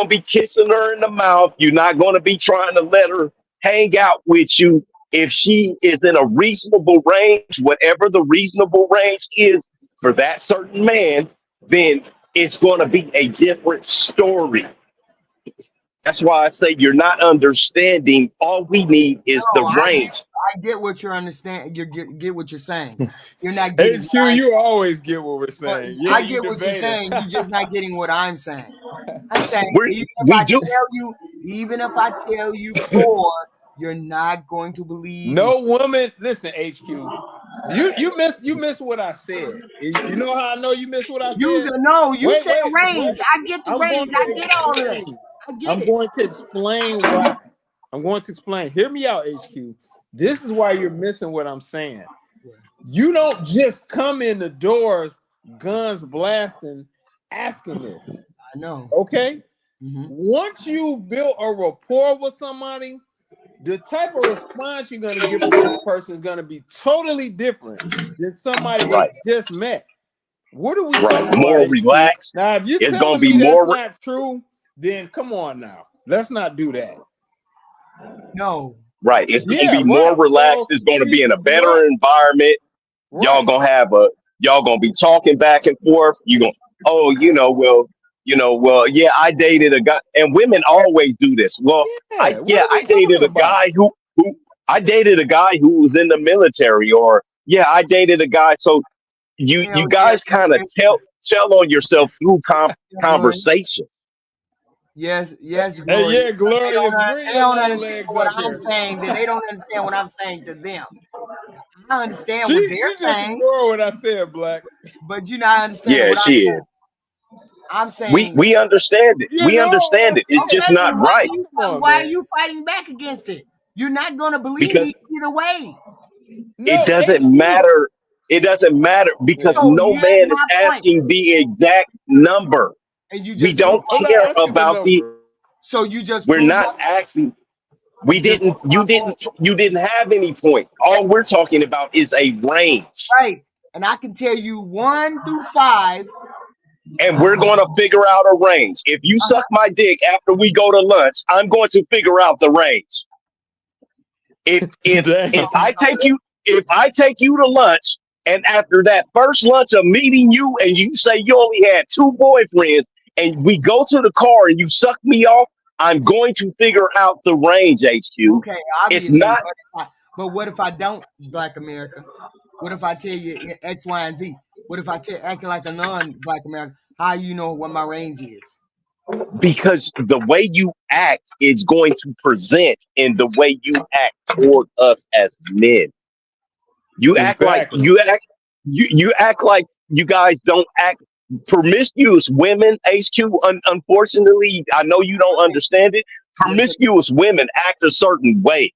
Speaker 4: be kissing her in the mouth. You're not going to be trying to let her hang out with you. If she is in a reasonable range, whatever the reasonable range is for that certain man, then it's going to be a different story. That's why I say you're not understanding. All we need is the range.
Speaker 2: I get what you're understanding. You get what you're saying. You're not getting.
Speaker 5: HQ, you always get what we're saying.
Speaker 2: Yeah, I get what you're saying. You're just not getting what I'm saying. I'm saying even if I tell you 4, you're not going to believe.
Speaker 5: No woman. Listen, HQ. You miss what I said. You know how I know you missed what I said?
Speaker 2: You said range. I get the range. I get all of that.
Speaker 5: I'm going to explain why. I'm going to explain. Hear me out, HQ. This is why you're missing what I'm saying. You don't just come in the doors, guns blasting, asking this.
Speaker 2: I know.
Speaker 5: Okay? Mm-hmm. Once you build a rapport with somebody, the type of response you're going to give from this person is going to be totally different than somebody that just met. What are we talking about?
Speaker 4: More relaxed.
Speaker 5: Now, if you're
Speaker 4: it's
Speaker 5: telling
Speaker 4: gonna be
Speaker 5: me
Speaker 4: more
Speaker 5: that's not true, then come on now. Let's not do that.
Speaker 2: No.
Speaker 4: Right. It's going to be more relaxed.
Speaker 5: So,
Speaker 4: it's going to be in a better environment. Y'all going to have y'all going to be talking back and forth. You going, yeah, I dated a guy, and women always do this. Well, I dated a guy who I dated a guy who was in the military, or I dated a guy. So you guys kind of tell on yourself through conversation.
Speaker 2: Yes, Glorious.
Speaker 5: Hey, Glorious.
Speaker 2: They don't understand what I'm saying. They don't understand what I'm saying to them. I understand what they're saying.
Speaker 5: Ignore what I said, Black.
Speaker 2: But you not understand what I'm saying. I'm saying
Speaker 4: we understand it. We understand it. It's just not right.
Speaker 2: Why are you fighting back against it? You're not going to believe me either way.
Speaker 4: It doesn't matter. It doesn't matter because no man is asking the exact number.
Speaker 2: And
Speaker 4: we don't care about the.
Speaker 2: So you just.
Speaker 4: We're not asking. We didn't. You didn't. You didn't have any point. All we're talking about is a range.
Speaker 2: Right, and I can tell you 1 through 5.
Speaker 4: And we're going to figure out a range. If you suck my dick after we go to lunch, I'm going to figure out the range. If I take you to lunch, and after that first lunch of meeting you, and you say you only had 2 boyfriends, and we go to the car and you suck me off, I'm going to figure out the range, HQ.
Speaker 2: Okay,
Speaker 4: it's not.
Speaker 2: But what if I don't, Black America? What if I tell you X, Y, and Z? What if I acting like a non-Black American? How you know what my range is?
Speaker 4: Because the way you act is going to present in the way you act toward us as men. You act like you act like you guys don't act. Promiscuous women, HQ. Unfortunately, I know you don't understand it. Promiscuous women act a certain way.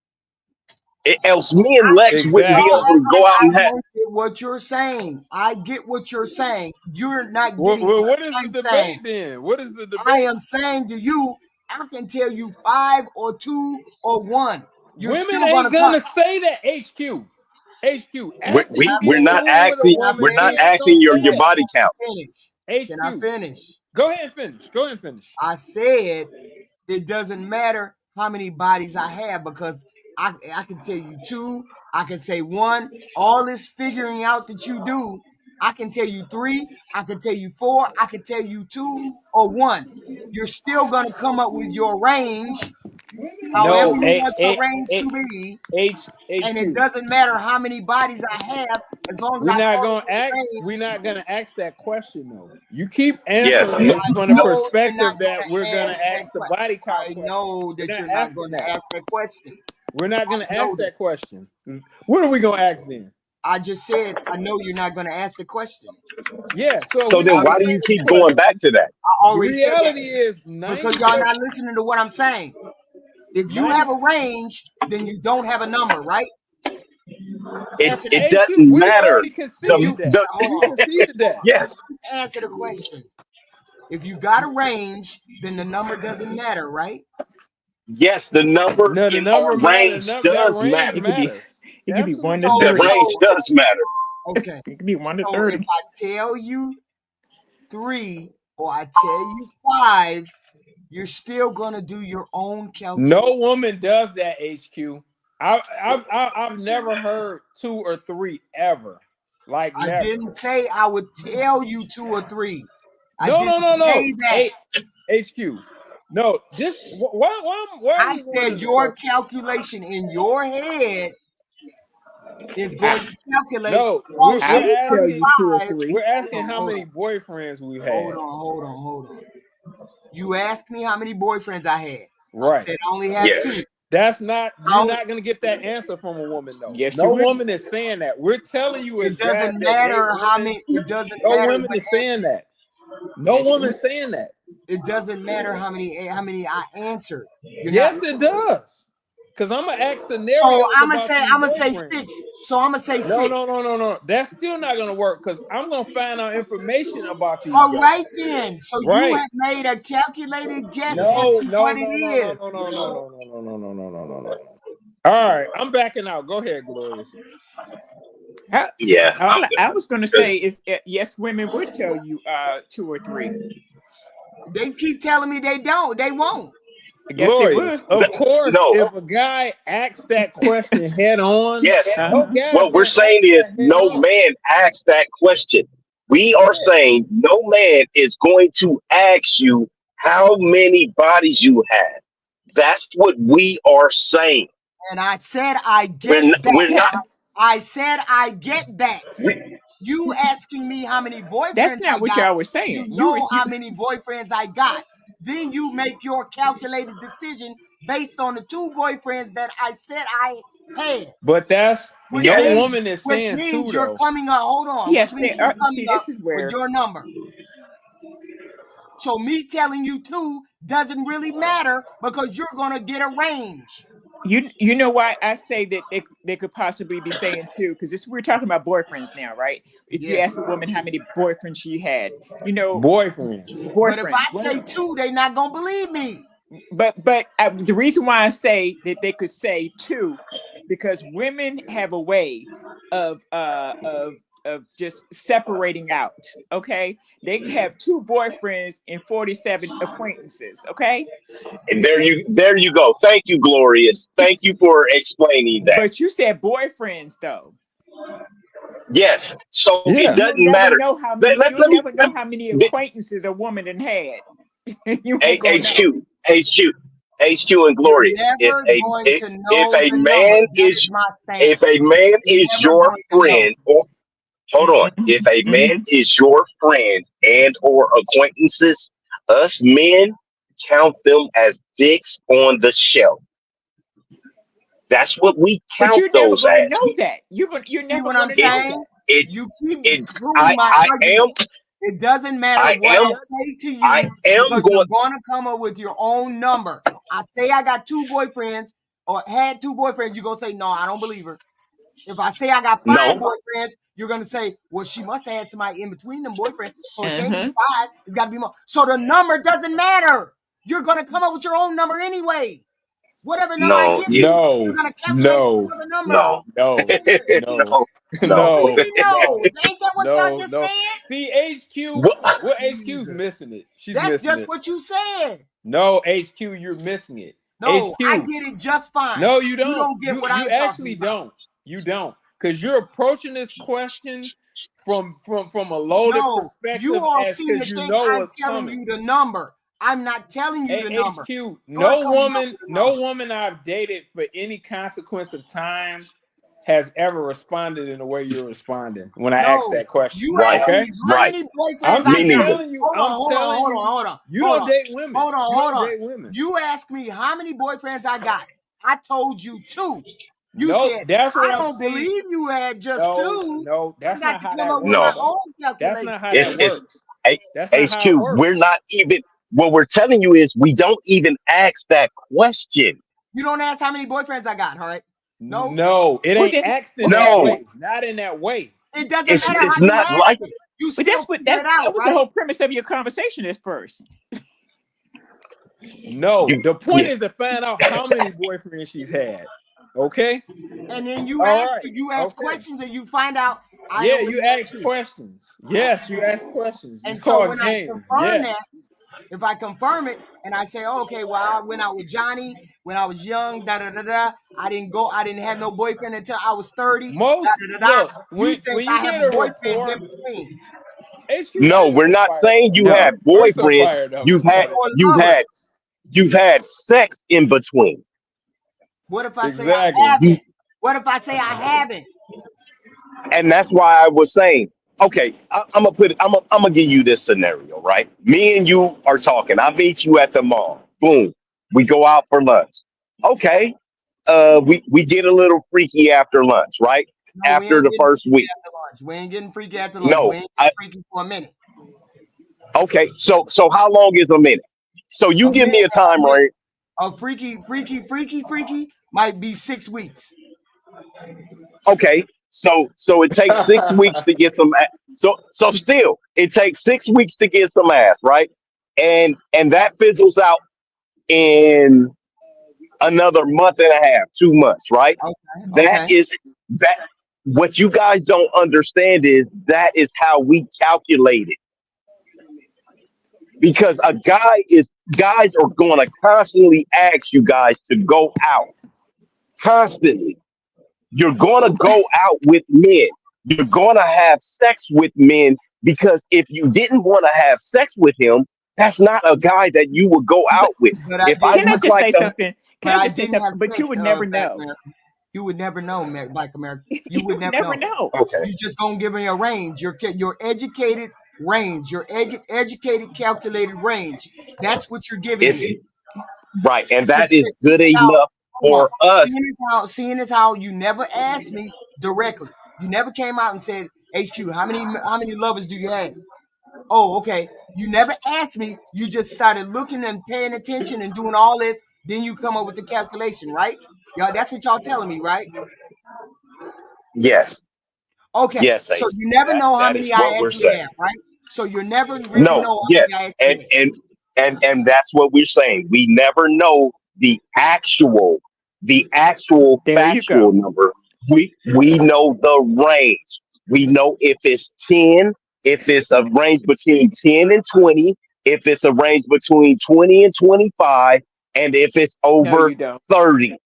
Speaker 4: Else me and Lex wouldn't be able to go out and have.
Speaker 2: I get what you're saying. I get what you're saying. You're not getting
Speaker 5: what is the debate then? What is the debate?
Speaker 2: I am saying to you, I can tell you 5 or 2 or 1. You're
Speaker 5: women
Speaker 2: still
Speaker 5: ain't gonna say that. HQ.
Speaker 4: We're not asking. We're not asking your body count.
Speaker 2: Can I finish?
Speaker 5: Go ahead and finish.
Speaker 2: I said it doesn't matter how many bodies I have because I can tell you 2. I can say 1. All this figuring out that you do, I can tell you 3. I can tell you 4. I can tell you 2 or 1. You're still gonna come up with your range. However you want your range to be, and it doesn't matter how many bodies I have, as long as
Speaker 5: we're not gonna ask that question though. You keep answering this from the perspective that we're gonna ask the body count.
Speaker 2: I know that you're not going to ask that question.
Speaker 5: We're not gonna ask that question. What are we gonna ask then?
Speaker 2: I just said I know you're not going to ask the question.
Speaker 5: Yeah.
Speaker 4: So then why do you keep going back to that?
Speaker 2: I already said that.
Speaker 5: Reality is
Speaker 2: because y'all not listening to what I'm saying. If you have a range, then you don't have a number, right?
Speaker 4: It doesn't matter.
Speaker 5: We conceded that.
Speaker 4: Yes.
Speaker 2: Answer the question. If you got a range, then the number doesn't matter, right?
Speaker 4: Yes, the number in our range does matter.
Speaker 6: It could be 1 to 30.
Speaker 4: The range does matter.
Speaker 2: Okay.
Speaker 6: It could be 1 to 30.
Speaker 2: So if I tell you 3 or I tell you 5, you're still gonna do your own calculation.
Speaker 5: No woman does that, HQ. I've never heard 2 or 3 ever. Like
Speaker 2: I
Speaker 5: never.
Speaker 2: didn't say I would tell you 2 or 3.
Speaker 5: No. Hey, HQ. No, this why
Speaker 2: I said your calculation in your head is going to calculate.
Speaker 5: No,
Speaker 6: I will tell you 2 or 3.
Speaker 5: We're asking how many boyfriends we've had.
Speaker 2: Hold on. You asked me how many boyfriends I had.
Speaker 5: Right.
Speaker 2: I said I only had 2.
Speaker 5: That's not. You're not going to get that answer from a woman, though.
Speaker 6: Yes,
Speaker 5: no woman is saying that. We're telling you
Speaker 2: it doesn't matter how many. It doesn't
Speaker 5: no
Speaker 2: matter.
Speaker 5: No woman is saying that. No woman is saying that.
Speaker 2: It doesn't matter how many I answered.
Speaker 5: Yes, it does. Because I'm gonna ask scenarios.
Speaker 2: So I'm gonna say 6. So I'm gonna say 6.
Speaker 5: No. That's still not gonna work because I'm gonna find out information about these.
Speaker 2: All right then. So you have made a calculated guess as to what it is.
Speaker 5: No. All right, I'm backing out. Go ahead, Glorious.
Speaker 6: I was going to say is yes, women would tell you 2 or 3.
Speaker 2: They keep telling me they don't. They won't.
Speaker 6: Yes, they
Speaker 5: Glorious.
Speaker 6: would.
Speaker 5: Of course,
Speaker 4: No.
Speaker 5: if a guy asks that question head on,
Speaker 4: Yes.
Speaker 5: what
Speaker 4: we're saying is no man asks that question. We are saying no man is going to ask you how many bodies you have. That's what we are saying.
Speaker 2: And I said I get that.
Speaker 4: We're not.
Speaker 2: I said I get that. You asking me how many boyfriends
Speaker 6: That's not what y'all were saying.
Speaker 2: You know how many boyfriends I got. Then you make your calculated decision based on the 2 boyfriends that I said I had.
Speaker 5: But that's no woman is saying 2,
Speaker 2: which means you're coming up. Hold on.
Speaker 6: Yes,
Speaker 2: which means you're coming
Speaker 6: this is where
Speaker 2: with your number. So me telling you 2 doesn't really matter because you're gonna get a range.
Speaker 6: You know why I say that they could possibly be saying 2, because we're talking about boyfriends now, right? If you ask a woman how many boyfriends she had,
Speaker 5: boyfriends.
Speaker 2: But if I say 2, they're not gonna believe me.
Speaker 6: But the reason why I say that they could say 2, because women have a way of just separating out. Okay, they have 2 boyfriends and 47 acquaintances. Okay,
Speaker 4: and there you go. Thank you, Glorious. Thank you for explaining that.
Speaker 6: But you said boyfriends, though.
Speaker 4: Yes, so it doesn't matter.
Speaker 6: You'll never know how many acquaintances a woman had.
Speaker 4: HQ and Glorious. If a man is your friend, hold on. If a man is your friend and or acquaintances, us men count them as dicks on the shelf. That's what we count those as.
Speaker 6: But you're never going to know that. You're never going to know that.
Speaker 2: You keep proving my argument. It doesn't matter what I say to you because you're going to come up with your own number. I say I got 2 boyfriends or had 2 boyfriends. You're going to say, no, I don't believe her. If I say I got 5 boyfriends, you're going to say, well, she must have had somebody in between them boyfriends. So it can't be 5. It's got to be more. So the number doesn't matter. You're going to come up with your own number anyway. Whatever number I give you, you're going to calculate another number.
Speaker 5: No.
Speaker 2: Ain't that what y'all just said?
Speaker 5: See, HQ, HQ's missing it.
Speaker 2: That's just what you said.
Speaker 5: No, HQ, you're missing it.
Speaker 2: No,
Speaker 5: HQ,
Speaker 2: I get it just fine.
Speaker 5: No, you don't.
Speaker 2: You don't get what I'm
Speaker 5: actually
Speaker 2: talking about.
Speaker 5: You don't. Because you're approaching this question from a loaded perspective.
Speaker 2: You all seem to think I'm telling you the number. I'm not telling you the number.
Speaker 5: HQ, no woman I've dated for any consequence of time has ever responded in the way you're responding when I ask that question.
Speaker 2: You ask me how many boyfriends
Speaker 5: I'm telling you.
Speaker 2: Hold on.
Speaker 5: You don't date women.
Speaker 2: Hold on.
Speaker 5: Date women.
Speaker 2: You asked me how many boyfriends I got. I told you 2. You said,
Speaker 5: that's what
Speaker 2: I don't believe you had just 2.
Speaker 5: No, that's not how that
Speaker 2: works.
Speaker 5: That's not how that works.
Speaker 4: HQ, we're not even. What we're telling you is we don't even ask that question.
Speaker 2: You don't ask how many boyfriends I got, all right?
Speaker 5: No, it ain't asked in that way. Not in that way.
Speaker 2: It doesn't matter.
Speaker 4: It's not like it.
Speaker 6: But that was the whole premise of your conversation at first.
Speaker 5: No, the point is to find out how many boyfriends she's had. Okay.
Speaker 2: And then you ask questions and you find out.
Speaker 5: You ask questions. Yes, you ask questions.
Speaker 2: And so when I confirm that, if I confirm it and I say, okay, well, I went out with Johnny when I was young, I didn't have no boyfriend until I was 30.
Speaker 5: Look,
Speaker 2: you think I have boyfriends in between.
Speaker 4: No, we're not saying you had boyfriends. You've had sex in between.
Speaker 2: What if I say I haven't? What if I say I haven't?
Speaker 4: And that's why I was saying, okay, I'm gonna give you this scenario, right? Me and you are talking. I meet you at the mall. Boom. We go out for lunch. Okay. We get a little freaky after lunch, right?
Speaker 2: No,
Speaker 4: after the first week.
Speaker 2: We ain't getting freaky after lunch.
Speaker 4: No,
Speaker 2: we ain't getting freaky for a minute.
Speaker 4: Okay, so how long is a minute? So you give me a time, right?
Speaker 2: A freaky might be 6 weeks.
Speaker 4: Okay, so it takes 6 weeks to get some. So still, it takes 6 weeks to get some ass, right? And that fizzles out in another month and a half, 2 months, right?
Speaker 2: Okay.
Speaker 4: That is that. What you guys don't understand is that is how we calculate it. Because guys are going to constantly ask you guys to go out constantly. You're going to go out with men. You're going to have sex with men because if you didn't want to have sex with him, that's not a guy that you would go out with.
Speaker 2: But I
Speaker 4: If I
Speaker 2: didn't.
Speaker 6: Can I
Speaker 4: look
Speaker 6: just
Speaker 4: like
Speaker 6: say
Speaker 4: a
Speaker 6: something?
Speaker 2: But
Speaker 6: Can I
Speaker 2: I
Speaker 6: just say
Speaker 2: didn't
Speaker 6: something?
Speaker 2: have
Speaker 6: But you
Speaker 2: sex,
Speaker 6: would never
Speaker 2: Black
Speaker 6: know.
Speaker 2: America. You would never know, Black America. You
Speaker 6: You
Speaker 2: would
Speaker 6: would
Speaker 2: never
Speaker 6: never
Speaker 2: know.
Speaker 6: know.
Speaker 4: okay,
Speaker 2: You just gonna give me a range. Your educated range. Your educated calculated range. That's what you're giving
Speaker 4: it's
Speaker 2: me.
Speaker 4: right, and
Speaker 2: But
Speaker 4: that is
Speaker 2: seeing
Speaker 4: good
Speaker 2: as how,
Speaker 4: enough
Speaker 2: hold on.
Speaker 4: for us.
Speaker 2: Seeing as how you never asked me directly. You never came out and said, HQ, how many lovers do you have? Oh, okay. You never asked me. You just started looking and paying attention and doing all this. Then you come up with the calculation, right? Y'all, that's what y'all telling me, right?
Speaker 4: Yes,
Speaker 2: Okay.
Speaker 4: yes,
Speaker 2: So
Speaker 4: Ace.
Speaker 2: you never
Speaker 4: That
Speaker 2: know how
Speaker 4: that is
Speaker 2: many
Speaker 4: what
Speaker 2: I
Speaker 4: we're
Speaker 2: actually
Speaker 4: saying.
Speaker 2: have, right? So you never really
Speaker 4: No,
Speaker 2: know how
Speaker 4: yes,
Speaker 2: many I
Speaker 4: and
Speaker 2: actually have.
Speaker 4: and and that's what we're saying. We never know the actual
Speaker 6: There you
Speaker 4: factual
Speaker 6: go.
Speaker 4: number. We know the range. We know if it's 10, if it's a range between 10 and 20, if it's a range between 20 and 25, and if it's
Speaker 6: No,
Speaker 4: over
Speaker 6: you don't.
Speaker 4: 30.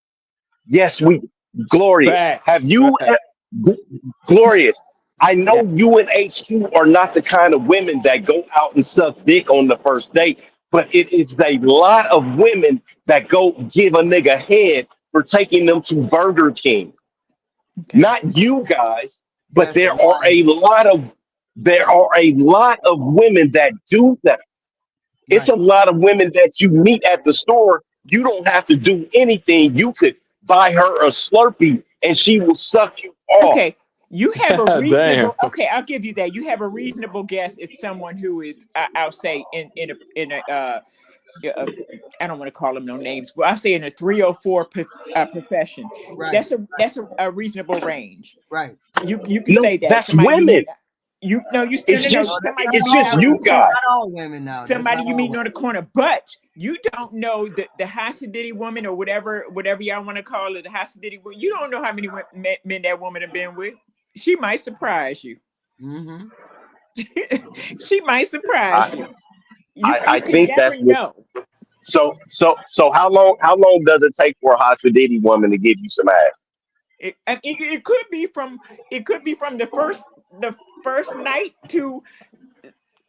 Speaker 4: Yes, we glorious. Have
Speaker 5: Facts.
Speaker 4: you
Speaker 5: Facts.
Speaker 4: glorious? I
Speaker 6: Yeah.
Speaker 4: know you and HQ are not the kind of women that go out and suck dick on the first date, but it is a lot of women that go give a nigga head for taking them to Burger King.
Speaker 6: Okay.
Speaker 4: Not you guys, but
Speaker 2: That's a
Speaker 4: there
Speaker 2: lie.
Speaker 4: are a lot of women that do that. It's
Speaker 2: Right.
Speaker 4: a lot of women that you meet at the store. You don't have to do anything. You could buy her a Slurpee and she will suck you off.
Speaker 6: Okay. You have a
Speaker 5: Damn.
Speaker 6: reasonable. Okay, I'll give you that. You have a reasonable guess. It's someone who is, I'll say, uh, I don't want to call them no names, but I'll say in a 304 profession.
Speaker 2: Right.
Speaker 6: That's a reasonable range.
Speaker 2: Right.
Speaker 6: You can
Speaker 4: No,
Speaker 6: say that
Speaker 4: that's
Speaker 6: somebody you meet.
Speaker 4: women.
Speaker 6: You no, you
Speaker 4: It's
Speaker 6: no,
Speaker 2: No,
Speaker 4: just
Speaker 2: that's
Speaker 6: somebody you
Speaker 2: not
Speaker 4: it's
Speaker 6: meeting
Speaker 4: just
Speaker 2: all
Speaker 6: out on
Speaker 4: you
Speaker 6: the
Speaker 2: women. That's
Speaker 6: corner.
Speaker 4: guys.
Speaker 2: not all women now. That's
Speaker 6: Somebody
Speaker 2: not
Speaker 6: you
Speaker 2: all
Speaker 6: meeting on
Speaker 2: women.
Speaker 6: the corner, but you don't know the Hasidity woman or whatever y'all want to call it, the Hasidity woman. You don't know how many men that woman have been with. She might surprise you.
Speaker 2: Mm-hmm.
Speaker 6: She might surprise
Speaker 4: I,
Speaker 6: you.
Speaker 4: I
Speaker 6: You can
Speaker 4: think
Speaker 6: never
Speaker 4: that's what.
Speaker 6: know.
Speaker 4: So how long does it take for a hot Sadidi woman to give you some ass?
Speaker 6: It could be from the first night to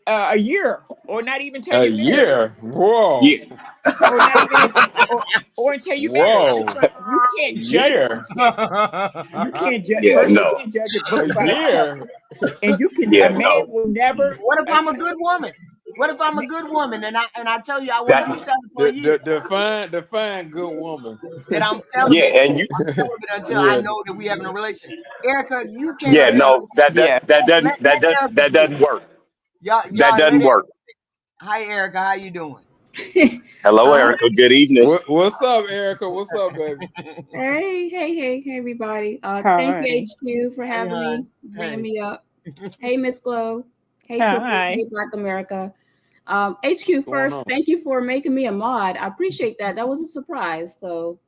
Speaker 6: a year, or not even till
Speaker 5: A
Speaker 6: you're married.
Speaker 5: year. Whoa.
Speaker 4: Yeah,
Speaker 6: Or not even or until you marry. It's
Speaker 5: Whoa.
Speaker 6: from you
Speaker 5: A
Speaker 6: can't judge it.
Speaker 5: year.
Speaker 6: You can't judge
Speaker 4: yeah,
Speaker 6: first. You
Speaker 4: no,
Speaker 6: can't judge a
Speaker 5: A
Speaker 6: book by its cover,
Speaker 5: year.
Speaker 6: and a
Speaker 4: yeah,
Speaker 6: man
Speaker 4: no.
Speaker 6: will never.
Speaker 2: What if I'm a good woman? What if I'm a good woman and I tell you I want to
Speaker 4: That
Speaker 2: be celibate for a year?
Speaker 5: Define good woman.
Speaker 2: That I'm
Speaker 4: yeah,
Speaker 2: celibate.
Speaker 4: and you
Speaker 2: I'm celibate until I
Speaker 5: Yeah.
Speaker 2: know that we having a relationship. Erica, you came
Speaker 4: yeah,
Speaker 2: up here.
Speaker 4: no, that that
Speaker 6: Yeah.
Speaker 4: that doesn't
Speaker 2: Let Erica
Speaker 4: that
Speaker 2: speak.
Speaker 4: doesn't work. That
Speaker 2: Y'all let
Speaker 4: doesn't
Speaker 2: it.
Speaker 4: work.
Speaker 2: Hi Erica, how you doing?
Speaker 4: Hello,
Speaker 7: Uh,
Speaker 4: Erica. Good evening.
Speaker 5: What's up, Erica? What's up, baby?
Speaker 7: hey, everybody. Thank you,
Speaker 6: Hi.
Speaker 7: HQ, for
Speaker 2: Hey
Speaker 7: having
Speaker 2: hon.
Speaker 7: me, bringing
Speaker 2: Hey.
Speaker 7: me up. Hey, Miss Glow. Hey, Triple.
Speaker 6: Hi.
Speaker 7: Hey, Black America. HQ,
Speaker 5: What's going
Speaker 7: first,
Speaker 5: on?
Speaker 7: thank you for making me a mod. I appreciate that. That was a surprise. So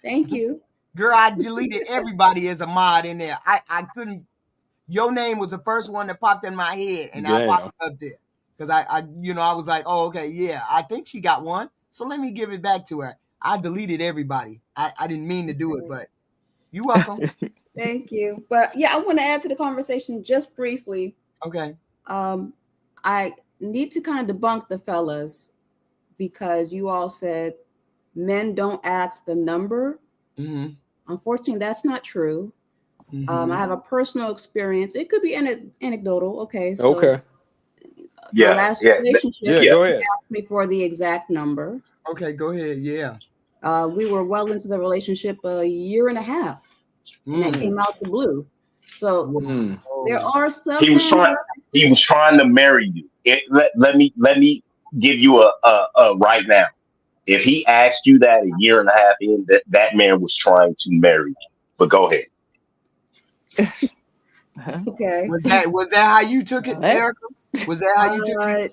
Speaker 7: thank you.
Speaker 2: Girl, I deleted everybody as a mod in there. I couldn't. Your name was the first one that popped in my head, and I popped
Speaker 5: Damn.
Speaker 2: up there because I was like, oh, okay, yeah, I think she got one, so let me give it back to her. I deleted everybody. I didn't mean to do it, but you're welcome.
Speaker 7: Thank you. But yeah, I want to add to the conversation just briefly.
Speaker 2: Okay.
Speaker 7: I need to kind of debunk the fellas because you all said men don't ask the number.
Speaker 2: Mm-hmm.
Speaker 7: Unfortunately, that's not true.
Speaker 2: Mm-hmm.
Speaker 7: I have a personal experience. It could be anecdotal. Okay, so
Speaker 5: Okay.
Speaker 7: my
Speaker 4: Yeah,
Speaker 7: last
Speaker 4: yeah,
Speaker 7: relationship
Speaker 5: Yeah,
Speaker 4: yeah.
Speaker 5: go ahead.
Speaker 7: asked me for the exact number.
Speaker 2: Okay, go ahead. Yeah.
Speaker 7: We were well into the relationship a year and a half, and that came out the blue. So
Speaker 5: Mm.
Speaker 7: there are some
Speaker 4: He was
Speaker 7: men.
Speaker 4: trying. He was trying to marry you. Let me give you a right now. If he asked you that a year and a half in, that man was trying to marry you. But go ahead.
Speaker 7: Okay.
Speaker 2: Was that how you took it,
Speaker 6: What?
Speaker 2: Erica? Was that how you took it?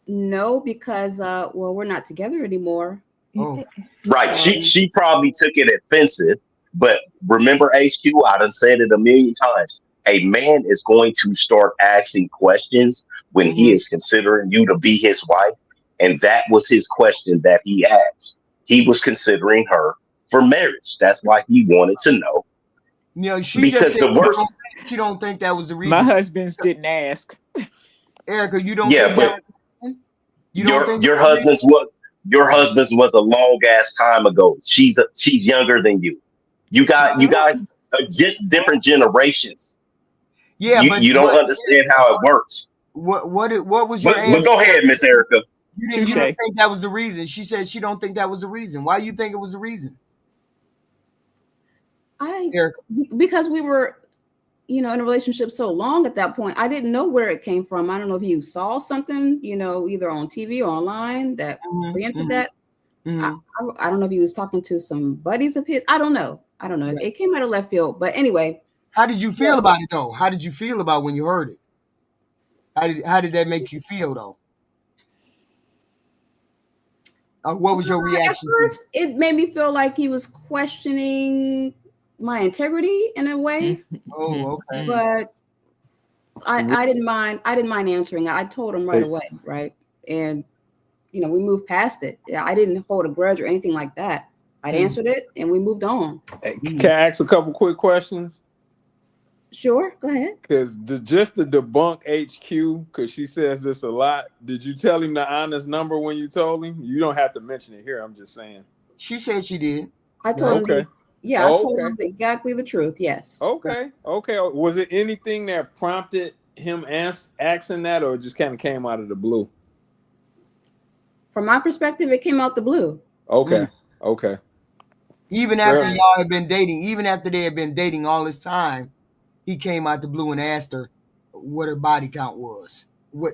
Speaker 7: No, because well, we're not together anymore.
Speaker 2: Oh,
Speaker 4: Right. She probably took it offensive, but remember, HQ, I done said it a million times. A man is going to start asking questions when he is considering you to be his wife. And that was his question that he asked. He was considering her for marriage. That's why he wanted to know.
Speaker 2: you know, she
Speaker 4: Because
Speaker 2: just said
Speaker 4: the worst,
Speaker 2: she don't think that was the reason.
Speaker 6: My husbands didn't ask.
Speaker 2: Erica, you don't
Speaker 4: yeah,
Speaker 2: think
Speaker 4: but
Speaker 2: that was the reason? You don't think
Speaker 4: your husband's was a long ass time ago. She's younger than you. You got different generations.
Speaker 2: Yeah,
Speaker 4: You don't understand how it works.
Speaker 2: What was your
Speaker 4: But
Speaker 2: answer?
Speaker 4: go ahead, Miss Erica.
Speaker 2: You don't think that was the reason. She said she don't think that was the reason. Why you think it was the reason? Erica.
Speaker 7: Because we were, in a relationship so long at that point, I didn't know where it came from. I don't know if you saw something, either on TV or online that preempted that. I don't know if he was talking to some buddies of his. I don't know. Right. It came out of left field. But anyway.
Speaker 2: How did you feel about it, though? How did you feel about when you heard it? How did that make you feel, though? What was your reaction?
Speaker 7: At first, it made me feel like he was questioning my integrity in a way.
Speaker 2: Oh, okay.
Speaker 7: But I didn't mind. I didn't mind answering. I told him right away, right? And we moved past it. I didn't hold a grudge or anything like that. I'd answered it, and we moved on.
Speaker 5: Hey, can I ask a couple quick questions?
Speaker 7: Sure, go ahead.
Speaker 5: Because just to debunk HQ, because she says this a lot. Did you tell him the honest number when you told him? You don't have to mention it here. I'm just saying.
Speaker 2: She said she did.
Speaker 7: I told him. I told him exactly the truth. Yes.
Speaker 5: Okay. Was it anything that prompted him asking that, or it just kind of came out of the blue?
Speaker 7: From my perspective, it came out the blue.
Speaker 5: Okay.
Speaker 2: Even after y'all had been dating, even after they had been dating all this time, he came out the blue and asked her what her body count was.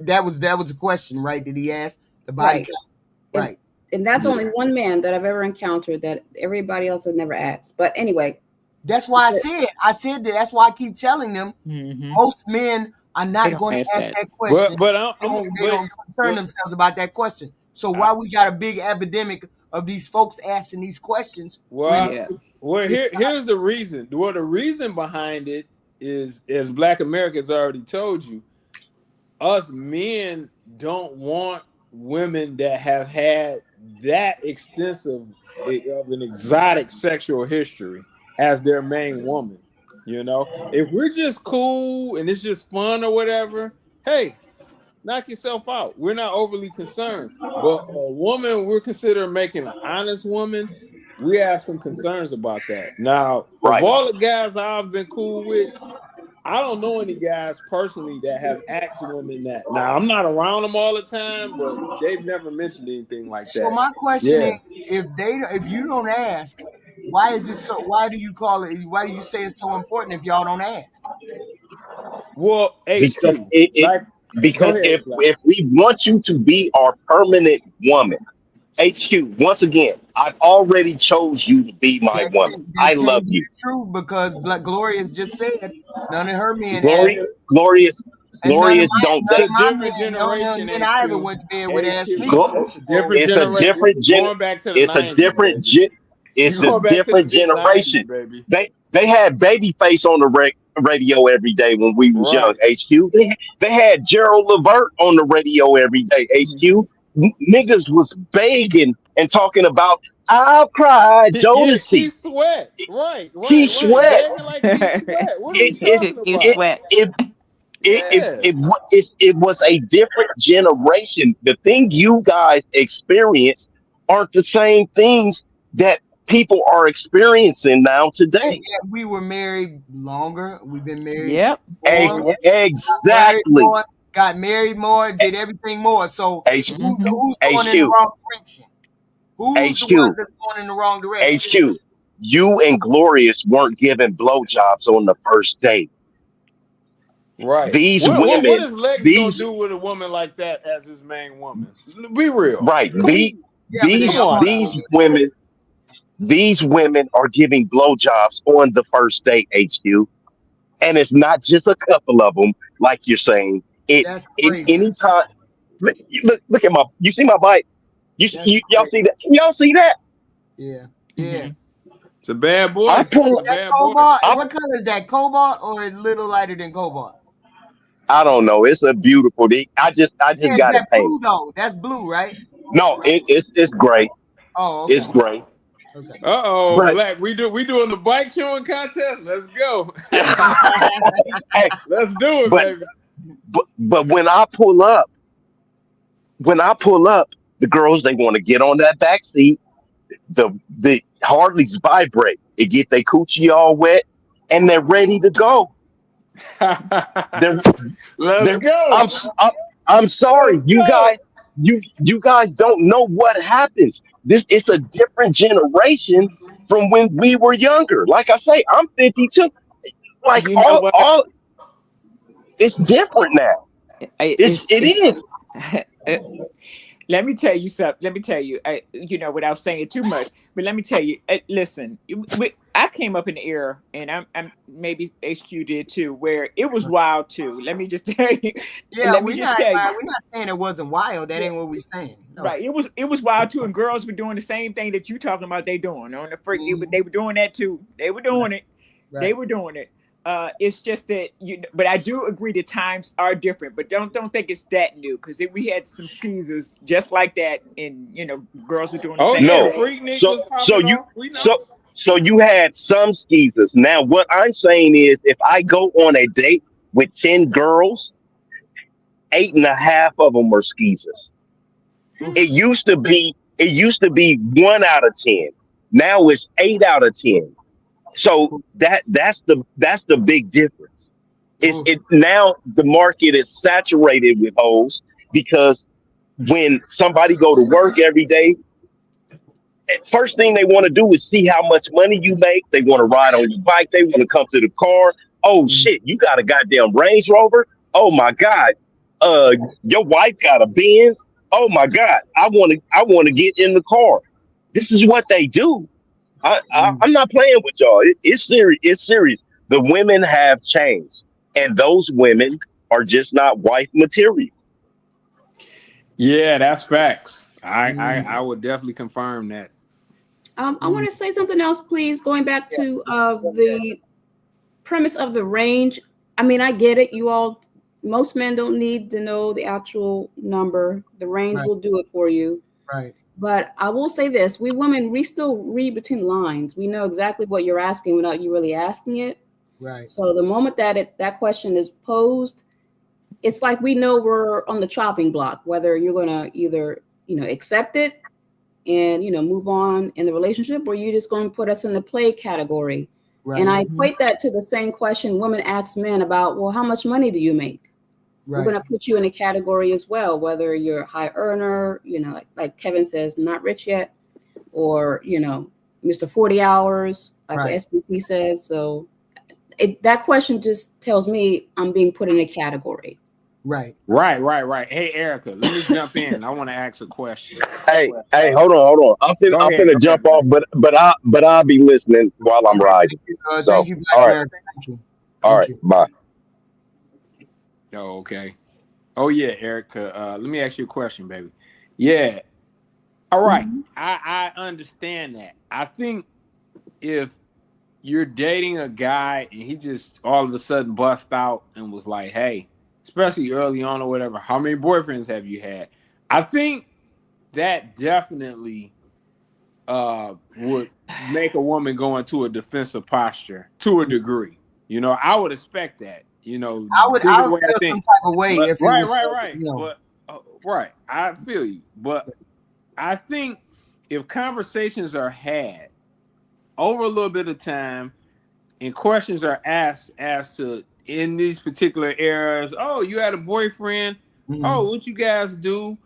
Speaker 2: That was a question, right? Did he ask the body count? Right.
Speaker 7: And that's only one man that I've ever encountered that everybody else has never asked. But anyway.
Speaker 2: That's why I said that. That's why I keep telling them most men are not going to ask that question. But they don't concern themselves about that question. So why we got a big epidemic of these folks asking these questions?
Speaker 5: Here's the reason. Well, the reason behind it is, as Black Americans already told you, us men don't want women that have had that extensive of an exotic sexual history as their main woman. If we're just cool and it's just fun or whatever, hey, knock yourself out. We're not overly concerned. But a woman we're considering making an honest woman, we have some concerns about that. Now, of all the guys I've been cool with, I don't know any guys personally that have asked women that. Now, I'm not around them all the time, but they've never mentioned anything like that.
Speaker 2: So my question is, if you don't ask, why is it so? Why do you call it? Why do you say it's so important if y'all don't ask?
Speaker 5: Well,
Speaker 4: because if we want you to be our permanent woman, HQ, once again, I've already chose you to be my woman. I love you.
Speaker 2: True, because Black Glorious just said none of her men.
Speaker 4: Glorious don't date.
Speaker 5: Different generation.
Speaker 2: And I ever went to bed with ass me.
Speaker 4: It's a different generation. Baby. They had Babyface on the radio every day when we was young. HQ. They had Gerald Levert on the radio every day. HQ. Niggas was begging and talking about I'll cry, Jodeci.
Speaker 5: He sweat. Right.
Speaker 4: He sweat. It was a different generation. The thing you guys experience aren't the same things that people are experiencing now today.
Speaker 2: Yeah, we were married longer. We've been married.
Speaker 6: Yep.
Speaker 4: Exactly.
Speaker 2: Got married more, did everything more. So who's going in the wrong direction? Who's the one that's going in the wrong direction?
Speaker 4: HQ, you and Glorious weren't giving blowjobs on the first date.
Speaker 5: Right.
Speaker 4: These women.
Speaker 5: What is Lex gonna do with a woman like that as his main woman? Be real.
Speaker 4: Right. These women are giving blowjobs on the first date, HQ. And it's not just a couple of them, like you're saying. Anytime. Look at you see my bite? Y'all see that? Y'all see that?
Speaker 2: Yeah.
Speaker 6: Mm-hmm.
Speaker 5: It's a bad boy.
Speaker 4: I'm pulling.
Speaker 2: What color is that? Cobalt or a little lighter than cobalt?
Speaker 4: I don't know. It's a beautiful. I just got it painted.
Speaker 2: Blue though. That's blue, right?
Speaker 4: No, it's gray.
Speaker 2: Oh, okay.
Speaker 4: It's gray.
Speaker 2: Okay.
Speaker 5: But Black, we doing the bike chewing contest. Let's go.
Speaker 4: Hey,
Speaker 5: let's do it, baby.
Speaker 4: But when I pull up, the girls, they want to get on that back seat. The Harleys vibrate. It get their coochie all wet, and they're ready to go.
Speaker 5: Let's go.
Speaker 4: I'm sorry, you guys don't know what happens. It's a different generation from when we were younger. Like I say, I'm 52. Like all it's different now. It is.
Speaker 6: Let me tell you something. Let me tell you, without saying too much, but let me tell you, listen, I came up in the era, and I'm maybe HQ did too, where it was wild too. Let me just tell you.
Speaker 2: Yeah, we're not saying it wasn't wild. That ain't what we're saying. No.
Speaker 6: Right. It was wild too, and girls were doing the same thing that you talking about. They doing on the freak. They were doing that too. They were doing it. Right. They were doing it. It's just that but I do agree the times are different, but don't think it's that new, because we had some skeezers just like that, and girls were doing the same
Speaker 4: thing. So you had some skeezers. Now what I'm saying is, if I go on a date with 10 girls, 8.5 of them are skeezers. It used to be 1 out of 10. Now it's 8 out of 10. So that's the big difference. Now the market is saturated with hoes, because when somebody go to work every day, first thing they want to do is see how much money you make. They want to ride on your bike. They want to come to the car. Oh shit, you got a goddamn Range Rover. Oh my God, your wife got a Benz. Oh my God, I want to get in the car. This is what they do. I'm not playing with y'all. It's serious. It's serious. The women have changed, and those women are just not wife material.
Speaker 5: Yeah, that's facts. I would definitely confirm that.
Speaker 7: I want to say something else, please. Going back to the premise of the range. I mean, I get it. Most men don't need to know the actual number. The range will do it for you.
Speaker 2: Right.
Speaker 7: But I will say this: we women, we still read between the lines. We know exactly what you're asking without you really asking it.
Speaker 2: Right.
Speaker 7: So the moment that question is posed, it's like we know we're on the chopping block, whether you're going to either accept it and move on in the relationship, or you're just going to put us in the play category. Right. And I equate that to the same question women ask men about, well, how much money do you make? Right. We're going to put you in a category as well, whether you're a high earner, like Kevin says, not rich yet, or, Mr. 40 hours, like the SBC says. So that question just tells me I'm being put in a category.
Speaker 2: Right.
Speaker 5: Hey, Erica, let me jump in. I want to ask a question.
Speaker 4: Hey, hold on. I'm finna jump off, but I'll be listening while I'm riding.
Speaker 2: Thank you, Black America. Thank you.
Speaker 4: All right, bye.
Speaker 5: Oh, okay. Oh yeah, Erica. Let me ask you a question, baby. Yeah. All right. I understand that. I think if you're dating a guy and he just all of a sudden bust out and was like, hey, especially early on or whatever, how many boyfriends have you had? I think that definitely would make a woman go into a defensive posture to a degree. I would expect that.
Speaker 2: I would feel some type of way if it was
Speaker 5: right. But I feel you. But I think if conversations are had over a little bit of time and questions are asked as to in these particular eras, oh, you had a boyfriend, oh, what you guys do?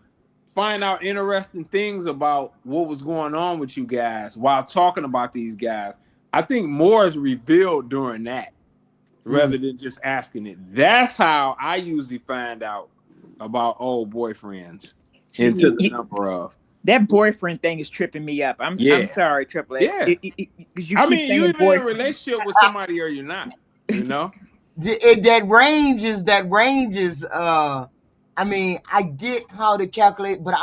Speaker 5: Find out interesting things about what was going on with you guys while talking about these guys. I think more is revealed during that, rather than just asking it. That's how I usually find out about old boyfriends into the number of.
Speaker 6: That boyfriend thing is tripping me up. I'm sorry, Triple X.
Speaker 5: Yeah. You either in a relationship with somebody or you're not.
Speaker 2: That range is I mean, I get how to calculate, but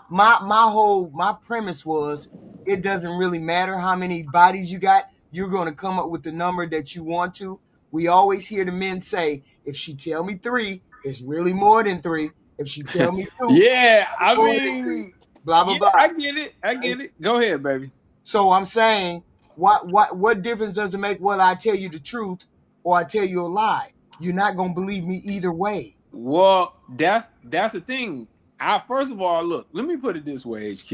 Speaker 2: my premise was it doesn't really matter how many bodies you got. You're going to come up with the number that you want to. We always hear the men say, if she tell me 3, it's really more than 3. If she tell me 2,
Speaker 5: yeah, I mean,
Speaker 2: blah blah
Speaker 5: yeah,
Speaker 2: blah.
Speaker 5: I get it. Go ahead, baby.
Speaker 2: So I'm saying, what difference does it make whether I tell you the truth or I tell you a lie? You're not gonna believe me either way.
Speaker 5: Well, that's the thing. First of all, look, let me put it this way, HQ.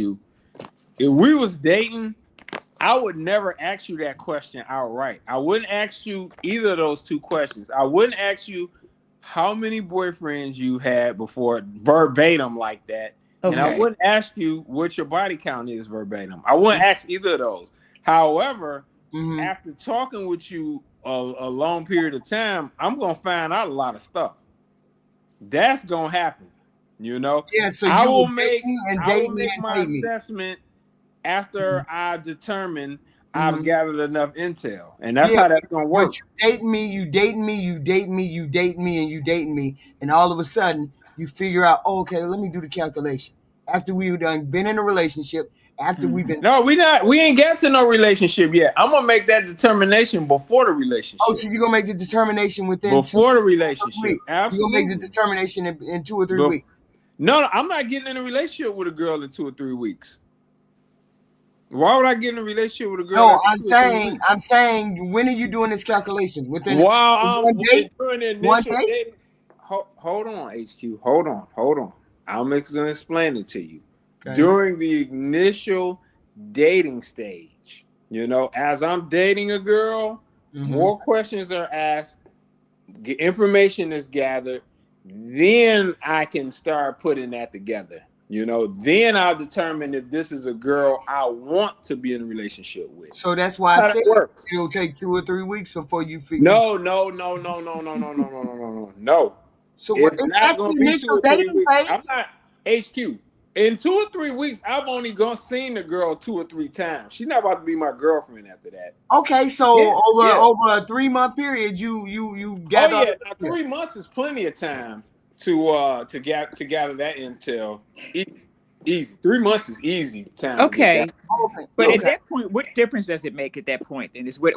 Speaker 5: If we was dating, I would never ask you that question outright. I wouldn't ask you either of those 2 questions. I wouldn't ask you how many boyfriends you had before verbatim like that. Okay. And I wouldn't ask you what your body count is verbatim. I wouldn't ask either of those. However, after talking with you a long period of time, I'm going to find out a lot of stuff. That's going to happen, you know?
Speaker 2: Yeah, so
Speaker 5: I
Speaker 2: you
Speaker 5: will
Speaker 2: make
Speaker 5: my assessment after I determine I've gathered enough intel. And that's how that's going to work.
Speaker 2: You dating me, and all of a sudden you figure out, okay, let me do the calculation. After we've been in a relationship, after we've been...
Speaker 5: No, we ain't got to no relationship yet. I'm going to make that determination before the relationship.
Speaker 2: Oh, so you're going to make the determination
Speaker 5: before the relationship. Absolutely.
Speaker 2: You're going to make the determination in 2 or 3 weeks.
Speaker 5: No, I'm not getting in a relationship with a girl in 2 or 3 weeks. Why would I get in a relationship with a girl?
Speaker 2: No, I'm saying, when are you doing this calculation? Within one day?
Speaker 5: One day? Hold on, HQ. Hold on. I'm going to explain it to you. Okay. During the initial dating stage, you know, as I'm dating a girl, more questions are asked, information is gathered, then I can start putting that together. You know, then I'll determine if this is a girl I want to be in a relationship with.
Speaker 2: So that's why I said it'll take 2 or 3 weeks before you figure.
Speaker 5: No.
Speaker 2: So what? That's the initial dating phase.
Speaker 5: I'm not HQ. In 2 or 3 weeks, I've only seen the girl 2 or 3 times. She's not about to be my girlfriend after that.
Speaker 2: Okay, so over a 3-month period, you gather.
Speaker 5: Oh yeah, 3 months is plenty of time to gather that intel. Easy. 3 months is easy time.
Speaker 6: Okay. But at that point, what difference does it make at that point? And it's what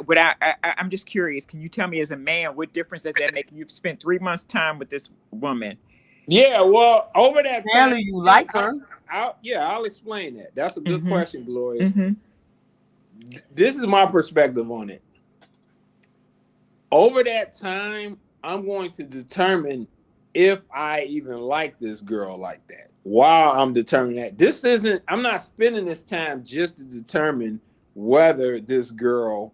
Speaker 6: I'm just curious. Can you tell me as a man, what difference does that make? You've spent 3 months time with this woman.
Speaker 5: Yeah, well, over that time,
Speaker 2: you like her.
Speaker 5: I'll explain that. That's a good question, Gloria. This is my perspective on it. Over that time, I'm going to determine if I even like this girl like that. While I'm determining that, I'm not spending this time just to determine whether this girl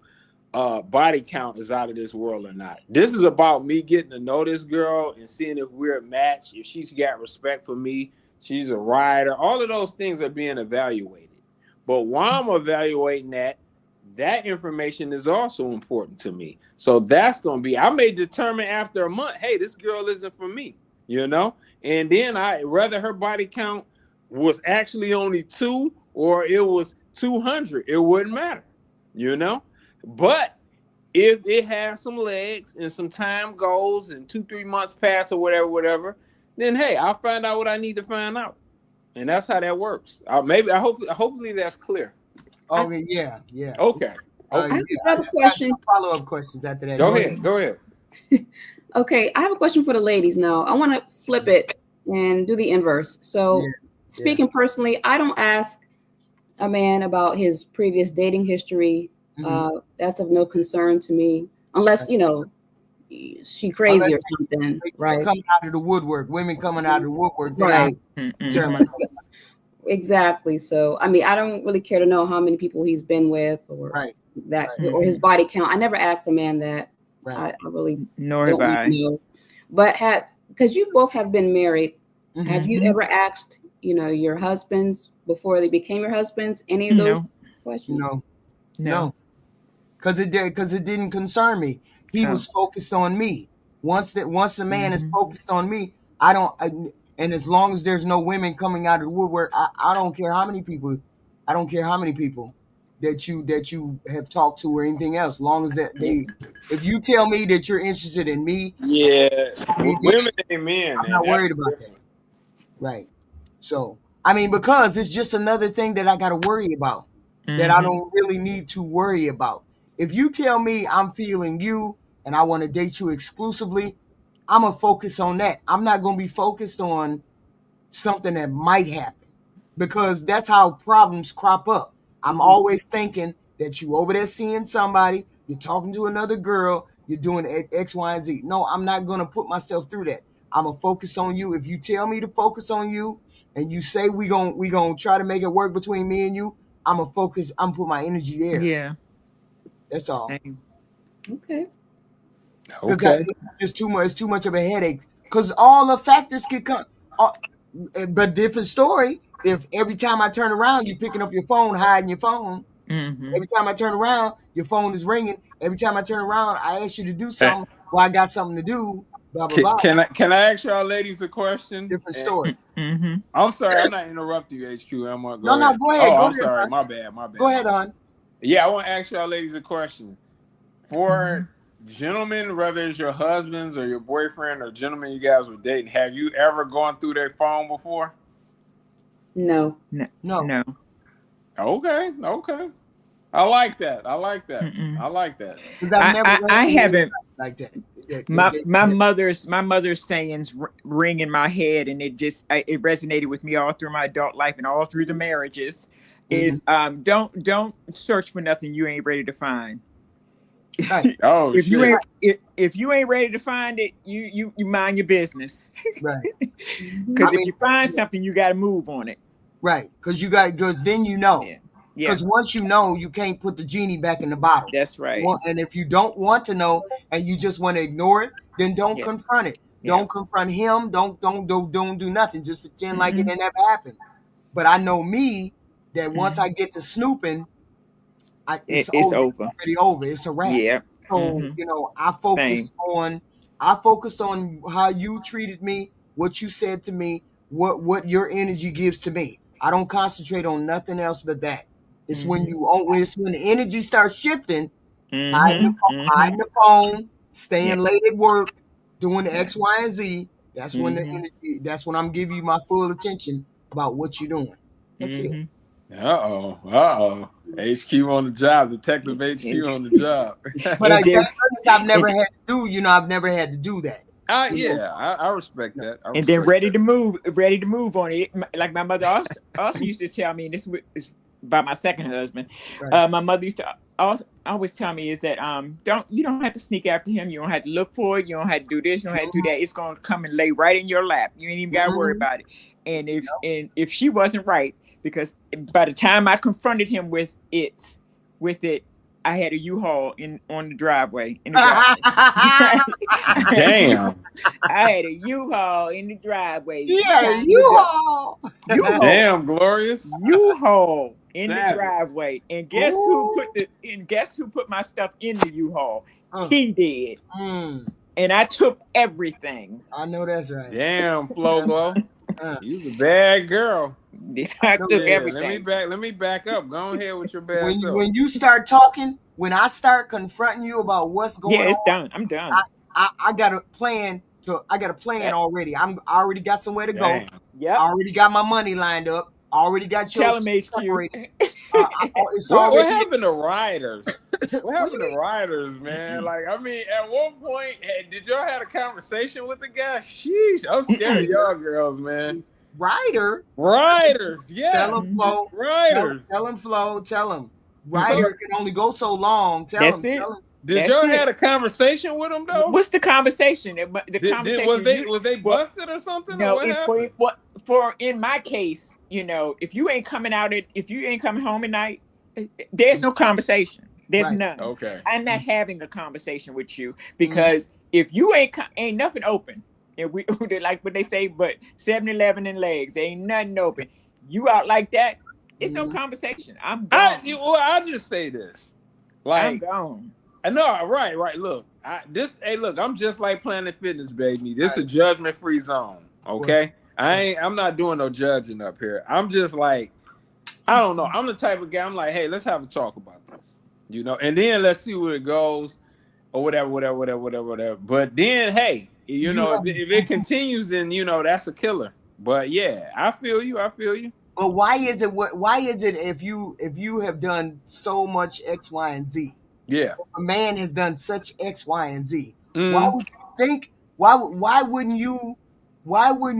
Speaker 5: body count is out of this world or not. This is about me getting to know this girl and seeing if we're a match, if she's got respect for me, she's a rider. All of those things are being evaluated. But while I'm evaluating that information is also important to me. So that's going to be, I may determine after a month, hey, this girl isn't for me, you know? And then whether her body count was actually only 2 or it was 200, it wouldn't matter, you know? But if it has some legs and some time goes and 2-3 months pass or whatever, then hey, I'll find out what I need to find out. And that's how that works. Hopefully that's clear.
Speaker 2: Okay, yeah.
Speaker 5: Okay.
Speaker 7: I have another question.
Speaker 2: Follow-up questions after that.
Speaker 5: Go ahead.
Speaker 7: Okay, I have a question for the ladies now. I want to flip it and do the inverse. So speaking personally, I don't ask a man about his previous dating history. That's of no concern to me, unless, you know, she crazy or something, right?
Speaker 2: Coming out of the woodwork, women coming out of the woodwork,
Speaker 7: right? Exactly. So, I mean, I don't really care to know how many people he's been with or or his body count. I never asked a man that. I really don't know. But because you both have been married, have you ever asked, you know, your husbands before they became your husbands any of those questions?
Speaker 2: No. Because it didn't concern me. He was focused on me. Once a man is focused on me, and as long as there's no women coming out of the woodwork, I don't care how many people. I don't care how many people that you have talked to or anything else. Long as if you tell me that you're interested in me,
Speaker 5: women ain't men.
Speaker 2: I'm not worried about that. Right. So, I mean, because it's just another thing that I got to worry about that I don't really need to worry about. If you tell me I'm feeling you and I want to date you exclusively, I'm going to focus on that. I'm not going to be focused on something that might happen because that's how problems crop up. I'm always thinking that you over there seeing somebody, you're talking to another girl, you're doing X, Y, and Z. No, I'm not going to put myself through that. I'm going to focus on you. If you tell me to focus on you and you say we gonna try to make it work between me and you, I'm going to focus. I'm put my energy there.
Speaker 6: Yeah.
Speaker 2: That's all.
Speaker 7: Okay.
Speaker 5: Okay.
Speaker 2: It's too much. It's too much of a headache because all the factors could come. But different story. If every time I turn around, you picking up your phone, hiding your phone. Every time I turn around, your phone is ringing. Every time I turn around, I ask you to do something. Well, I got something to do. Blah blah blah.
Speaker 5: Can I ask y'all ladies a question?
Speaker 2: Different story.
Speaker 5: I'm sorry, I'm not interrupting you, HQ. I'm gonna
Speaker 2: go ahead.
Speaker 5: Oh,
Speaker 2: go
Speaker 5: I'm
Speaker 2: ahead,
Speaker 5: sorry.
Speaker 2: hon.
Speaker 5: My bad.
Speaker 2: Go ahead, hon.
Speaker 5: Yeah, I want to ask y'all ladies a question. For gentlemen, whether it's your husbands or your boyfriend or gentlemen you guys were dating, have you ever gone through their phone before?
Speaker 7: No.
Speaker 5: Okay. I like that.
Speaker 2: Because I've never.
Speaker 6: I haven't
Speaker 2: like that.
Speaker 6: My mother's sayings ring in my head, and it resonated with me all through my adult life and all through the marriages. Is don't search for nothing you ain't ready to find.
Speaker 2: Right.
Speaker 5: Oh,
Speaker 6: if you ain't ready to find it, you mind your business.
Speaker 2: Right.
Speaker 6: Because if you find something, you got to move on it.
Speaker 2: Right. Because then you know.
Speaker 6: Yeah.
Speaker 2: Because once you know, you can't put the genie back in the bottle.
Speaker 6: That's right.
Speaker 2: And if you don't want to know and you just want to ignore it, then don't confront it. Don't confront him. Don't do nothing. Just pretend like it never happened. But I know me that once I get to snooping, it's over. It's already over. It's a wrap.
Speaker 6: Yeah.
Speaker 2: So I focus on how you treated me, what you said to me, what your energy gives to me. I don't concentrate on nothing else but that. It's when the energy starts shifting, hiding the phone, staying late at work, doing the X, Y, and Z. That's when the energy. That's when I'm giving you my full attention about what you're doing. That's it.
Speaker 5: HQ on the job, Detective HQ on the job.
Speaker 2: But I've never had to do. I've never had to do that.
Speaker 5: I respect that.
Speaker 6: And then ready to move on it. Like my mother also used to tell me, and this is by my second husband. Right. My mother used to always tell me is that you don't have to sneak after him. You don't have to look for it. You don't have to do this. You don't have to do that. It's going to come and lay right in your lap. You ain't even got to worry about it. And if she wasn't right, because by the time I confronted him with it, I had a U-Haul on the driveway.
Speaker 5: Damn.
Speaker 6: I had a U-Haul in the driveway.
Speaker 2: Yeah, U-Haul.
Speaker 5: Damn, glorious.
Speaker 6: U-Haul in the driveway. And guess who put my stuff in the U-Haul? He did. And I took everything.
Speaker 2: I know that's right.
Speaker 5: Damn, Flo. You's a bad girl.
Speaker 6: I took everything.
Speaker 5: Let me back up. Go ahead with your bad self.
Speaker 2: When you start talking, when I start confronting you about what's going on,
Speaker 6: it's done. I'm done.
Speaker 2: I got a plan already. I already got somewhere to go.
Speaker 6: Yeah.
Speaker 2: I already got my money lined up. I already got your
Speaker 6: separated.
Speaker 5: What happened to riders? What happened to riders, man? Like, I mean, at one point, did y'all have a conversation with the guy? Sheesh, I'm scared of y'all girls, man.
Speaker 2: Riders,
Speaker 5: yeah.
Speaker 2: Tell him, Flo.
Speaker 5: Riders.
Speaker 2: Tell him, Flo. Tell him. Rider can only go so long. Tell him.
Speaker 5: Did y'all had a conversation with him though?
Speaker 6: What's the conversation?
Speaker 5: Was they busted or something?
Speaker 6: No. In my case, if you ain't coming home at night, there's no conversation. There's none.
Speaker 5: Okay.
Speaker 6: I'm not having a conversation with you because if you ain't nothing open. And we like what they say, but 7-Eleven and legs, ain't nothing open. You out like that, it's no conversation. I'm gone.
Speaker 5: I'll just say this. Like,
Speaker 6: I'm gone.
Speaker 5: I know, right. Look, I'm just like Planet Fitness, baby. This is a judgment-free zone. Okay? I'm not doing no judging up here. I'm just like, I don't know. I'm the type of guy, I'm like, hey, let's have a talk about this. And then let's see where it goes. Or whatever. But then, hey, if it continues, then that's a killer. But yeah, I feel you.
Speaker 2: But why is it if you have done so much X, Y, and Z?
Speaker 5: Yeah.
Speaker 2: A man has done such X, Y, and Z. Why
Speaker 5: Mm-hmm.
Speaker 2: would you think? Why wouldn't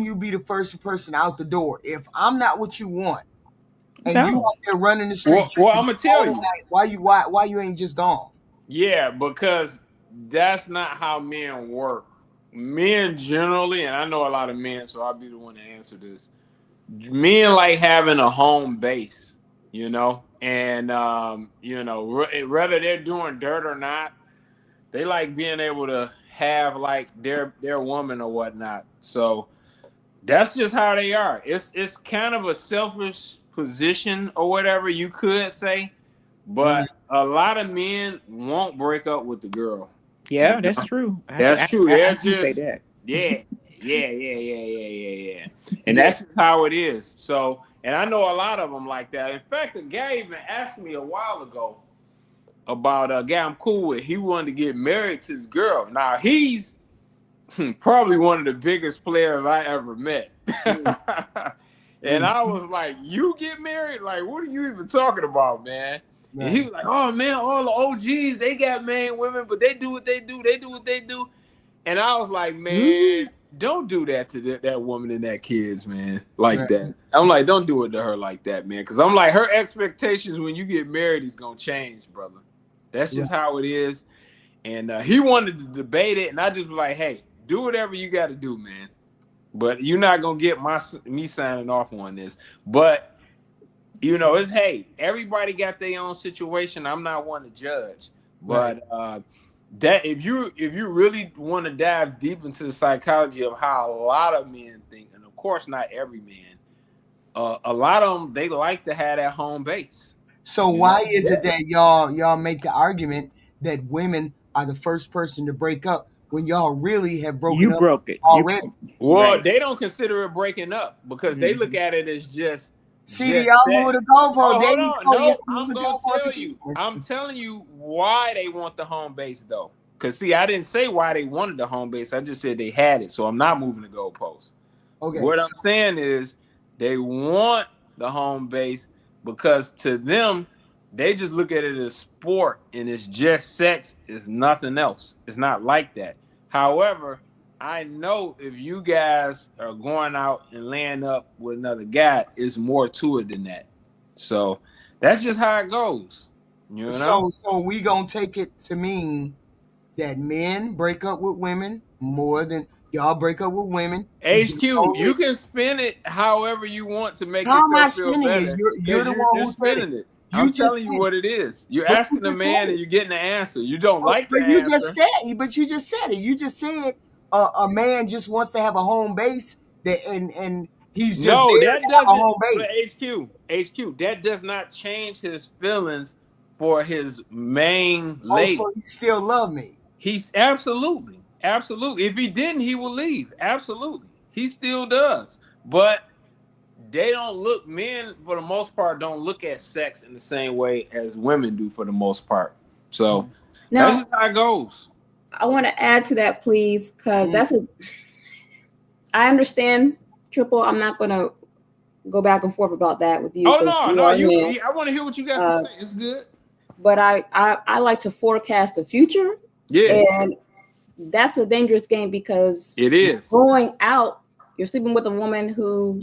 Speaker 2: you be the first person out the door if I'm not what you want? And
Speaker 6: No.
Speaker 2: you out there running the streets.
Speaker 5: Well, I'm gonna tell you
Speaker 2: why you ain't just gone.
Speaker 5: Yeah, because that's not how men work. Men generally, and I know a lot of men, so I'll be the one to answer this. Men like having a home base, you know, and you know, whether they're doing dirt or not, they like being able to have like their woman or whatnot. So that's just how they are. It's kind of a selfish position or whatever you could say, but a lot of men won't break up with the girl.
Speaker 6: Yeah, that's true.
Speaker 5: That's true. They're just
Speaker 6: say that.
Speaker 5: Yeah. And that's just how it is. So, and I know a lot of them like that. In fact, a guy even asked me a while ago about a guy I'm cool with. He wanted to get married to his girl. Now he's probably one of the biggest players I ever met. And I was like, you get married? Like, what are you even talking about, man? Right. And he was like, oh, man, all the OGs, they got married women, but they do what they do. They do what they do. And I was like, man, don't do that to that woman and that kids, man, like that. I'm like, don't do it to her like that, man. Because I'm like, her expectations when you get married is going to change, brother. That's just how it is. And he wanted to debate it. And I just was like, hey, do whatever you got to do, man. But you're not going to get me signing off on this. But, you know, it's, hey, everybody got their own situation. I'm not one to judge. But that if you really want to dive deep into the psychology of how a lot of men think, and of course not every man, a lot of them, they like to have that home base.
Speaker 2: So why is it that y'all make the argument that women are the first person to break up when y'all really have broken up?
Speaker 6: You broke it
Speaker 2: already.
Speaker 5: Well, they don't consider it breaking up because they look at it as just.
Speaker 2: See, y'all move the goalpost.
Speaker 5: I'm telling you why they want the home base, though. Because, see, I didn't say why they wanted the home base. I just said they had it, so I'm not moving the goalpost. Okay. What I'm saying is they want the home base because to them, they just look at it as sport, and it's just sex. It's nothing else. It's not like that. However, I know if you guys are going out and laying up with another guy, it's more to it than that. So that's just how it goes. You know?
Speaker 2: So we gonna take it to mean that men break up with women more than y'all break up with women.
Speaker 5: HQ, you can spin it however you want to make yourself feel better.
Speaker 2: You're the one who's spinning it.
Speaker 5: I'm telling you what it is. You're asking the man and you're getting the answer. You don't like the answer.
Speaker 2: You just said it. You just said a man just wants to have a home base and he's just
Speaker 5: that doesn't
Speaker 2: have a home base.
Speaker 5: HQ, that does not change his feelings for his main lady.
Speaker 2: So he still love me.
Speaker 5: He's absolutely. If he didn't, he would leave. Absolutely. He still does. But they don't look, men for the most part don't look at sex in the same way as women do for the most part. So that's just how it goes.
Speaker 7: I want to add to that, please, because I understand, Triple. I'm not going to go back and forth about that with you.
Speaker 5: Oh, no. I want to hear what you got to say. It's good.
Speaker 7: But I like to forecast the future.
Speaker 5: Yeah.
Speaker 7: And that's a dangerous game because
Speaker 5: it is.
Speaker 7: Going out, you're sleeping with a woman who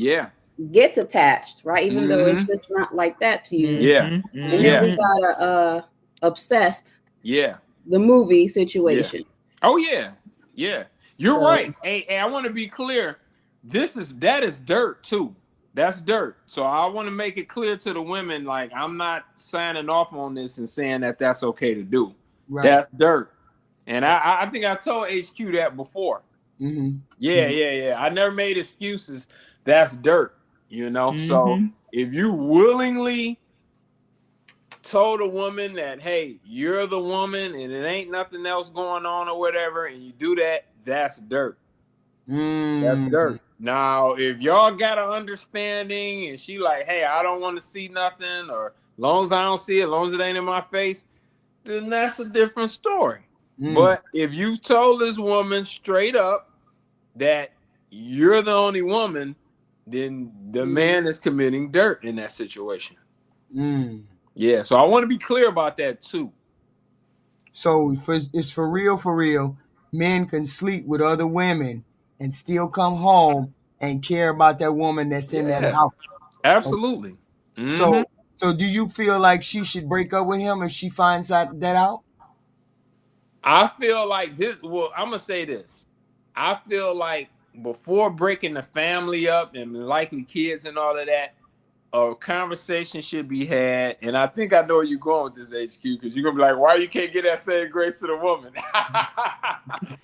Speaker 7: gets attached, right? Even though it's just not like that to you.
Speaker 5: Yeah.
Speaker 7: And then we got a Obsessed.
Speaker 5: Yeah.
Speaker 7: The movie situation.
Speaker 5: Yeah. Oh yeah. Yeah. You're right. Hey, I want to be clear. That is dirt too. That's dirt. So I want to make it clear to the women, like I'm not signing off on this and saying that that's okay to do. Right. That's dirt. And I think I told HQ that before. Yeah. I never made excuses. That's dirt, you know? So if you willingly told a woman that, hey, you're the woman and it ain't nothing else going on or whatever, and you do that, that's dirt. That's dirt. Now, if y'all got an understanding and she like, hey, I don't want to see nothing, or as long as I don't see it, as long as it ain't in my face, then that's a different story. But if you told this woman straight up that you're the only woman, then the man is committing dirt in that situation.
Speaker 2: Mm.
Speaker 5: Yeah, so I want to be clear about that too.
Speaker 2: So it's for real. Men can sleep with other women and still come home and care about that woman that's in that house.
Speaker 5: Absolutely.
Speaker 2: Okay. So do you feel like she should break up with him if she finds that out?
Speaker 5: I feel like this. Well, I'm gonna say this. I feel like before breaking the family up and likely kids and all of that, a conversation should be had. And I think I know where you're going with this, HQ, because you're gonna be like, why you can't get that same grace to the woman?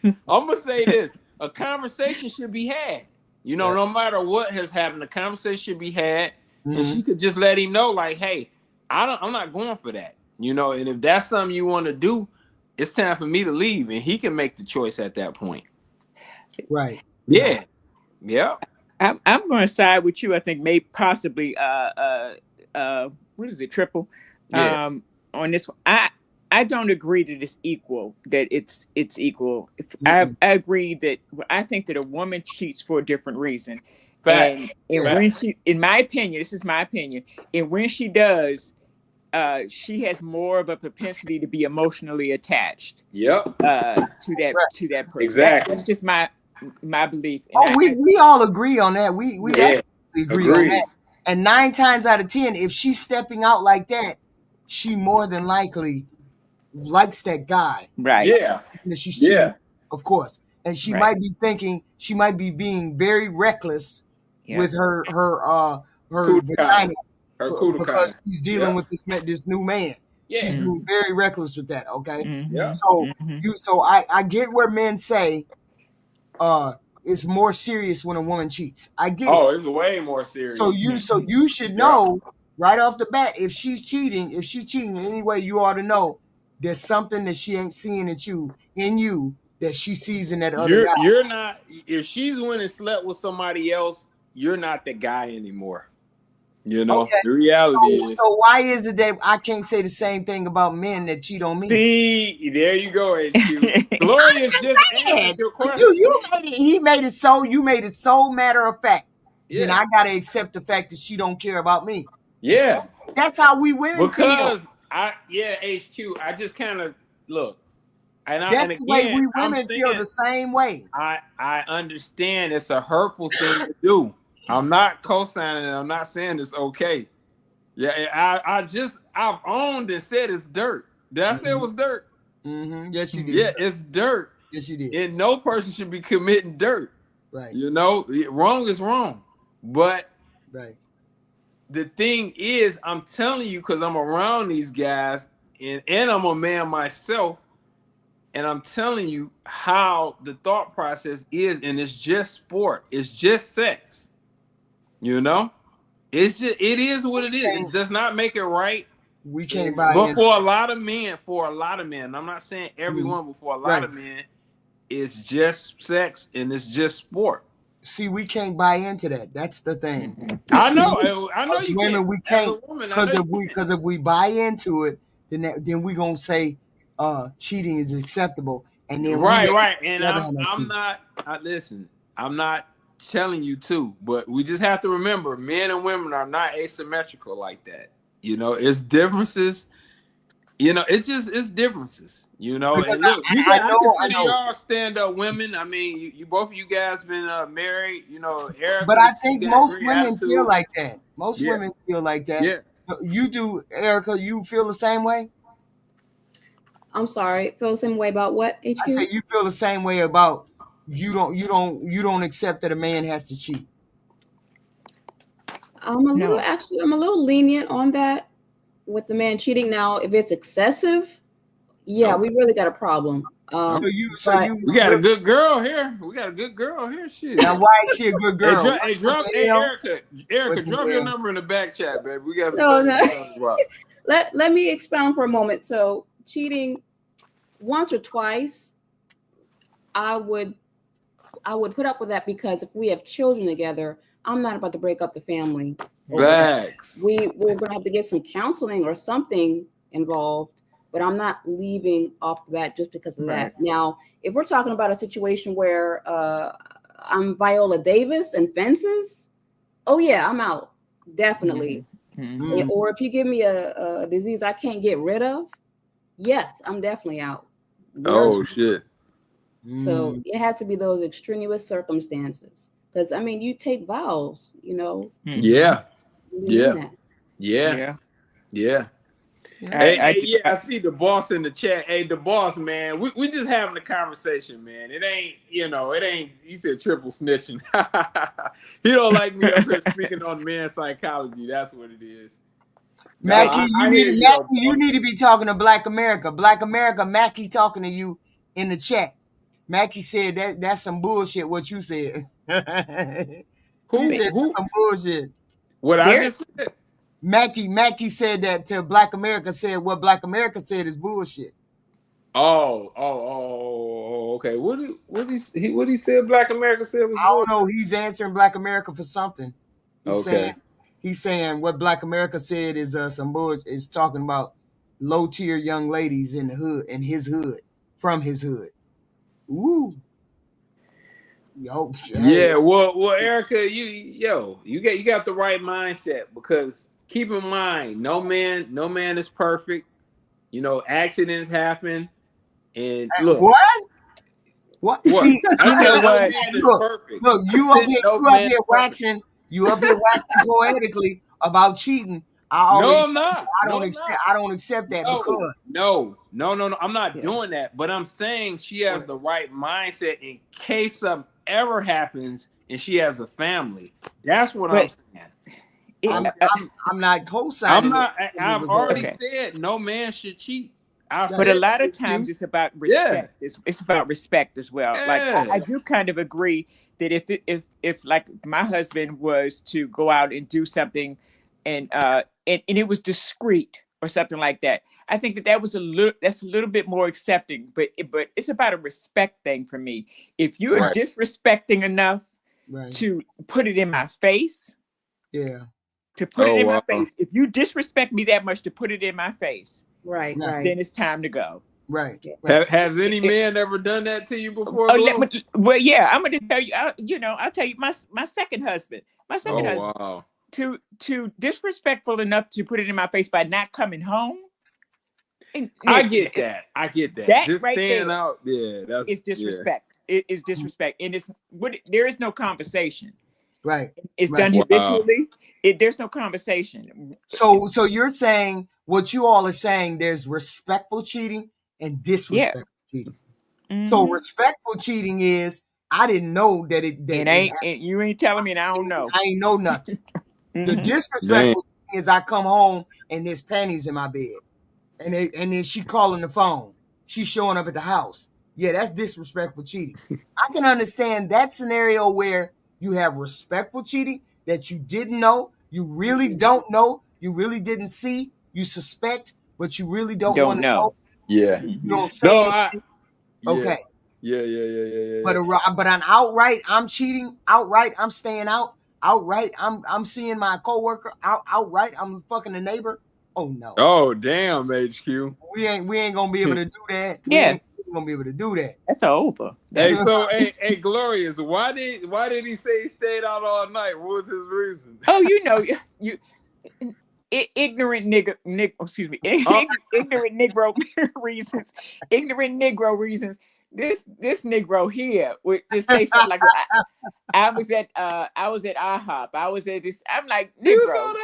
Speaker 5: I'm gonna say this: a conversation should be had. You know, no matter what has happened, a conversation should be had, and she could just let him know, like, hey, I'm not going for that. You know, and if that's something you want to do, it's time for me to leave, and he can make the choice at that point.
Speaker 2: Right.
Speaker 5: Yeah. Yeah.
Speaker 6: I'm going to side with you. I think maybe possibly what is it, triple?
Speaker 5: Yeah.
Speaker 6: On this one, I don't agree that it's equal. That it's equal. I agree that I think that a woman cheats for a different reason.
Speaker 5: Facts.
Speaker 6: And when she, in my opinion, this is my opinion, and when she does, she has more of a propensity to be emotionally attached.
Speaker 5: Yep.
Speaker 6: To that person.
Speaker 5: Exactly.
Speaker 6: That's just my belief.
Speaker 2: And we all agree on that. We agree on that. And 9 times out of 10, if she's stepping out like that, she more than likely likes that guy.
Speaker 6: Right.
Speaker 5: Yeah.
Speaker 2: She's cheating, of course. And she might be thinking, she might be being very reckless with her vagina. Because she's dealing with this new man. Yeah. She's being very reckless with that. Okay.
Speaker 5: Yeah.
Speaker 2: So I get where men say it's more serious when a woman cheats. I get it.
Speaker 5: Oh, it's way more serious.
Speaker 2: So you should know right off the bat if she's cheating in any way, you ought to know there's something that she ain't seeing in you that she sees in that other guy.
Speaker 5: You're not, if she's went and slept with somebody else, you're not the guy anymore. You know, the reality is.
Speaker 2: So why is it that I can't say the same thing about men that cheat on me?
Speaker 5: See, there you go, HQ. Glorious just answered your question.
Speaker 2: You made it so matter of fact. Yeah. Then I gotta accept the fact that she don't care about me.
Speaker 5: Yeah.
Speaker 2: That's how we women feel.
Speaker 5: HQ, I just kind of look.
Speaker 2: That's the way we women feel the same way.
Speaker 5: I understand it's a hurtful thing to do. I'm not co-signing it. I'm not saying it's okay. Yeah, I've owned and said it's dirt. Did I say it was dirt?
Speaker 2: Yes, you did.
Speaker 5: Yeah, it's dirt.
Speaker 2: Yes, you did.
Speaker 5: And no person should be committing dirt.
Speaker 2: Right.
Speaker 5: You know, wrong is wrong. But the thing is, I'm telling you, because I'm around these guys and I'm a man myself, and I'm telling you how the thought process is, and it's just sport. It's just sex. You know, it is what it is. It does not make it right.
Speaker 2: We can't buy
Speaker 5: but for a lot of men, I'm not saying everyone, but for a lot of men, it's just sex and it's just sport.
Speaker 2: See, we can't buy into that. That's the thing.
Speaker 5: I know you
Speaker 2: women, we can't, because if we buy into it, then we gonna say cheating is acceptable, and then
Speaker 5: right. And I'm not telling you to, but we just have to remember, men and women are not asymmetrical like that. You know, it's differences. You know, it's differences. You know, and look, I know y'all stand up women. I mean, you both of you guys been married. You know, Erica.
Speaker 2: But I think most women feel like that. Most women feel like that. Yeah. You do, Erica. You feel the same way?
Speaker 7: I'm sorry. Feel the same way about what? HQ?
Speaker 2: I said you feel the same way about you don't accept that a man has to cheat.
Speaker 7: I'm a little lenient on that with the man cheating. Now, if it's excessive, we really got a problem.
Speaker 5: We got a good girl here. Shit.
Speaker 2: Now, why is she a good girl?
Speaker 5: Erica, drop your number in the back chat, baby. We got
Speaker 7: let me expound for a moment. So, cheating once or twice, I would put up with that, because if we have children together, I'm not about to break up the family.
Speaker 5: Facts.
Speaker 7: We're gonna have to get some counseling or something involved, but I'm not leaving off the bat just because of that. Now, if we're talking about a situation where I'm Viola Davis and fences, Oh yeah, I'm out. Definitely.
Speaker 6: Mm-hmm.
Speaker 7: Or if you give me a disease I can't get rid of, yes, I'm definitely out.
Speaker 5: Oh shit.
Speaker 7: So it has to be those extraneous circumstances. Because I mean, you take vows, you know.
Speaker 5: Yeah.
Speaker 7: Yeah.
Speaker 5: Yeah. Yeah. Hey, I see the boss in the chat. Hey, the boss, man, we just having a conversation, man. It ain't, he said triple snitching. He don't like me up here speaking on men's psychology. That's what it is.
Speaker 2: Mackie, you need to be talking to Black America. Black America, Mackie talking to you in the chat. Mackie said that's some bullshit what you said. He said some bullshit.
Speaker 5: What I just said?
Speaker 2: Mackie said that to Black America, said what Black America said is bullshit.
Speaker 5: Okay. What he said Black America said was bullshit?
Speaker 2: I don't know. He's answering Black America for something. He's saying what Black America said is some bullshit. Is talking about low tier young ladies in the hood, in his hood, from his hood. Ooh. Yo,
Speaker 5: yeah, well, Erica, you got the right mindset, because keep in mind, no man is perfect. Accidents happen, and look.
Speaker 2: What? See,
Speaker 5: I know what?
Speaker 2: Look, you up here waxing poetically about cheating.
Speaker 5: I'm not.
Speaker 2: I don't accept that because
Speaker 5: no. I'm not doing that. But I'm saying she has the right mindset in case something ever happens and she has a family. That's what I'm saying.
Speaker 2: I'm not co-signing.
Speaker 5: I've already said no man should cheat.
Speaker 6: But a lot of times it's about respect. Yeah. It's about respect as well. Yeah. Like I do kind of agree that if like my husband was to go out and do something and it was discreet or something like that, I think that's a little bit more accepting. But it's about a respect thing for me. If you're disrespecting enough to put it in my face, to put it in my face, if you disrespect me that much to put it in my face,
Speaker 7: right.
Speaker 6: then it's time to go.
Speaker 2: Right.
Speaker 5: Has any man ever done that to you before?
Speaker 6: Well, yeah, I'm going to tell you. I'll tell you my second husband.
Speaker 5: Wow.
Speaker 6: To disrespectful enough to put it in my face by not coming home.
Speaker 5: I get that.
Speaker 6: That
Speaker 5: just
Speaker 6: right
Speaker 5: staying
Speaker 6: there
Speaker 5: out. Yeah,
Speaker 6: it's disrespect. It is disrespect, and there is no conversation.
Speaker 2: Right.
Speaker 6: It's done habitually. There's no conversation.
Speaker 2: So you're saying what you all are saying? There's respectful cheating and disrespectful cheating. Mm-hmm. So respectful cheating is I didn't know that it.
Speaker 6: You ain't telling me, and I don't know.
Speaker 2: I ain't know nothing. The disrespectful cheating is I come home and there's panties in my bed, and then she calling the phone. She's showing up at the house. Yeah, that's disrespectful cheating. I can understand that scenario where you have respectful cheating that you didn't know, you really don't know, you really didn't see, you suspect, but you really don't want to know.
Speaker 5: Yeah.
Speaker 2: You don't say anything. Okay.
Speaker 5: Yeah.
Speaker 2: But on outright, I'm cheating. Outright, I'm staying out. Outright, I'm seeing my coworker. Outright, I'm fucking a neighbor. Oh no.
Speaker 5: Oh damn, HQ.
Speaker 2: We ain't gonna be able to do that.
Speaker 6: Yeah.
Speaker 2: We're gonna be able to do that.
Speaker 6: That's over.
Speaker 5: Hey, Glorious, why did he say he stayed out all night? What was his reason?
Speaker 6: Oh, you ignorant ignorant Negro reasons. Ignorant Negro reasons. This Negro here would just say something like, I was at IHOP. I was at this. I'm like, Negro.
Speaker 5: You go to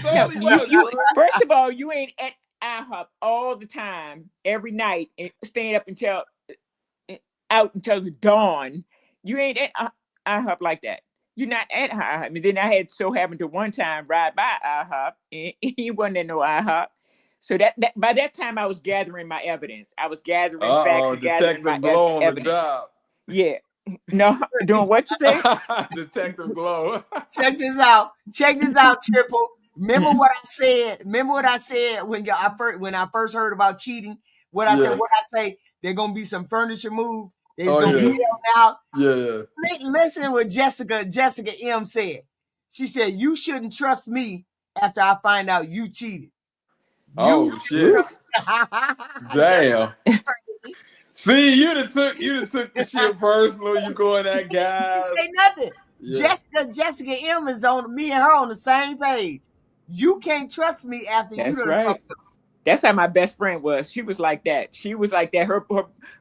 Speaker 5: IHOP.
Speaker 6: First of all, you ain't at IHOP all the time, every night, and staying up out until the dawn. You ain't at IHOP like that. You're not at IHOP. And then I had so happened to one time ride by IHOP, and he wasn't at no IHOP. So that by that time I was gathering my evidence. I was gathering facts and gathering my
Speaker 5: Glow
Speaker 6: evidence.
Speaker 5: On the job.
Speaker 6: Yeah. No, doing what you say?
Speaker 5: Detective Glow.
Speaker 2: Check this out, Triple. Remember what I said when I first heard about cheating? What I say, there's gonna be some furniture moved. There's gonna be out.
Speaker 5: Yeah.
Speaker 2: Listen what Jessica M said. She said, "You shouldn't trust me after I find out you cheated."
Speaker 5: Shit. Damn. See, you done took the shit personal. You going that guy.
Speaker 2: Say nothing. Jessica M is on me and her on the same page. You can't trust me after
Speaker 6: That's
Speaker 2: you done
Speaker 6: right.
Speaker 2: fucked up.
Speaker 6: That's how my best friend was. She was like that. She was like that.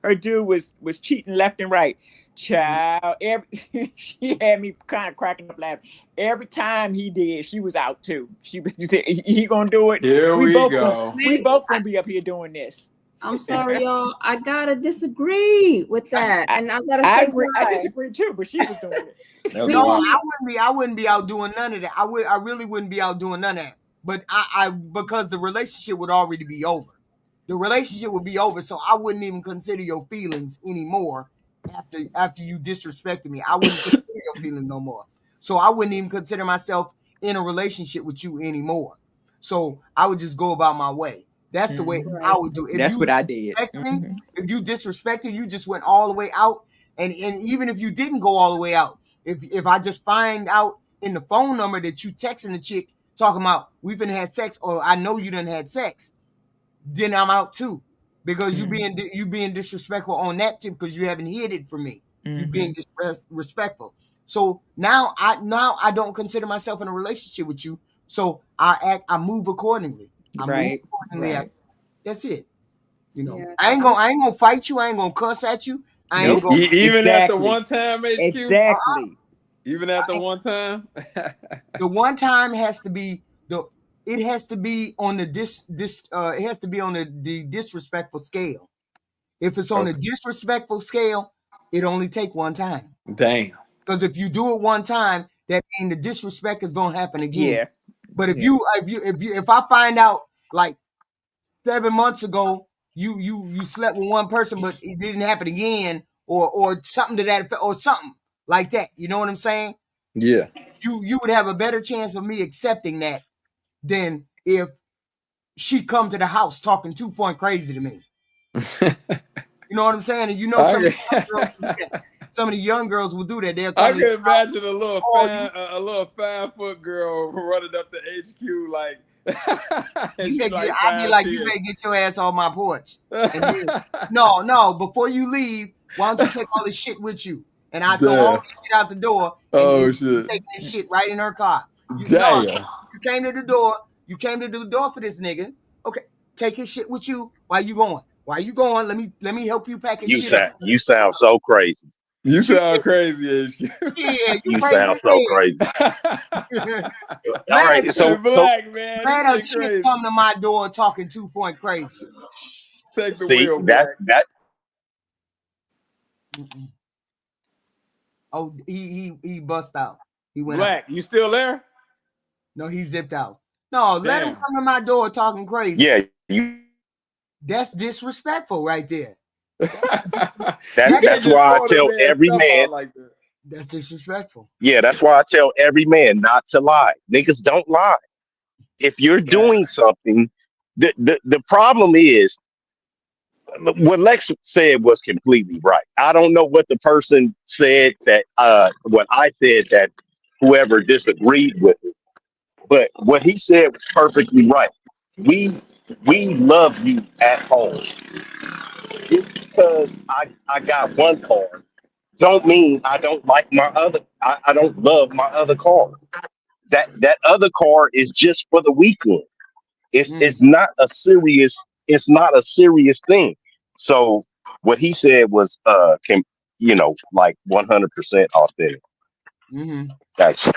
Speaker 6: Her dude was cheating left and right. Child, she had me kind of cracking up laughing. Every time he did, she was out too. She said, he gonna do it.
Speaker 5: Here we go.
Speaker 6: We both gonna be up here doing this.
Speaker 7: I'm sorry, y'all. I gotta disagree with that, and I gotta say
Speaker 6: I agree.
Speaker 7: why.
Speaker 6: I disagree too, but she was doing it.
Speaker 2: No, I wouldn't be out doing none of that. I really wouldn't be out doing none of that. But I because the relationship would already be over. The relationship would be over, so I wouldn't even consider your feelings anymore after you disrespected me. I wouldn't consider your feelings no more. So I wouldn't even consider myself in a relationship with you anymore. So I would just go about my way. That's the way I would do it.
Speaker 6: That's what I did.
Speaker 2: If you disrespected, you just went all the way out. And even if you didn't go all the way out, if I just find out in the phone number that you texting the chick talking about we've been had sex, or I know you done had sex, then I'm out too, because you being disrespectful on that tip because you haven't hid it from me. You being disrespectful. So now I don't consider myself in a relationship with you. So I move accordingly.
Speaker 6: Right.
Speaker 2: That's it. You know, yeah. I ain't gonna fight you. I ain't gonna cuss at you. I ain't gonna
Speaker 5: even at the one time, HQ.
Speaker 6: Exactly.
Speaker 5: Even at the one time.
Speaker 2: The one time has to be it has to be on the it has to be on the disrespectful scale. If it's on the disrespectful scale, it only take one time.
Speaker 5: Damn.
Speaker 2: Because if you do it one time, that means the disrespect is gonna happen again.
Speaker 6: Yeah.
Speaker 2: But if I find out like 7 months ago you slept with one person but it didn't happen again, or something to that effect, or something like that, you know what I'm saying?
Speaker 5: Yeah.
Speaker 2: You would have a better chance of me accepting that than if she come to the house talking 2 point crazy to me. You know what I'm saying? And you know some of the young girls will do that.
Speaker 5: I can imagine a little 5-foot girl running up to HQ like.
Speaker 2: I'd be like, you better get your ass on my porch. No, before you leave, why don't you take all this shit with you? And I throw all this shit out the door. And shit! Take this shit right in her car. You came to the door. You came to the door for this nigga. Okay, take his shit with you. Why you going? Let me help you pack his shit.
Speaker 4: You sound so crazy.
Speaker 5: You sound crazy, HQ.
Speaker 2: Yeah,
Speaker 4: you sound so crazy. All right, so
Speaker 5: black man.
Speaker 2: Let a chick come to my door talking 2 point crazy.
Speaker 5: Take the wheel,
Speaker 4: that.
Speaker 2: Oh, he bust out. He went
Speaker 5: black.
Speaker 2: Out.
Speaker 5: You still there?
Speaker 2: No, he zipped out. No, let him come to my door talking crazy.
Speaker 4: Yeah,
Speaker 2: that's disrespectful right there.
Speaker 4: That's why I tell every man.
Speaker 5: Like that.
Speaker 2: That's disrespectful.
Speaker 4: Yeah, that's why I tell every man not to lie. Niggas don't lie. If you're doing something, the problem is what Lex said was completely right. I don't know what the person said that what I said that whoever disagreed with it, but what he said was perfectly right. We love you at home. Just because I got one car don't mean I don't like my other. I don't love my other car. That other car is just for the weekend. It's not a serious. It's not a serious thing. So what he said was like 100% authentic. That's.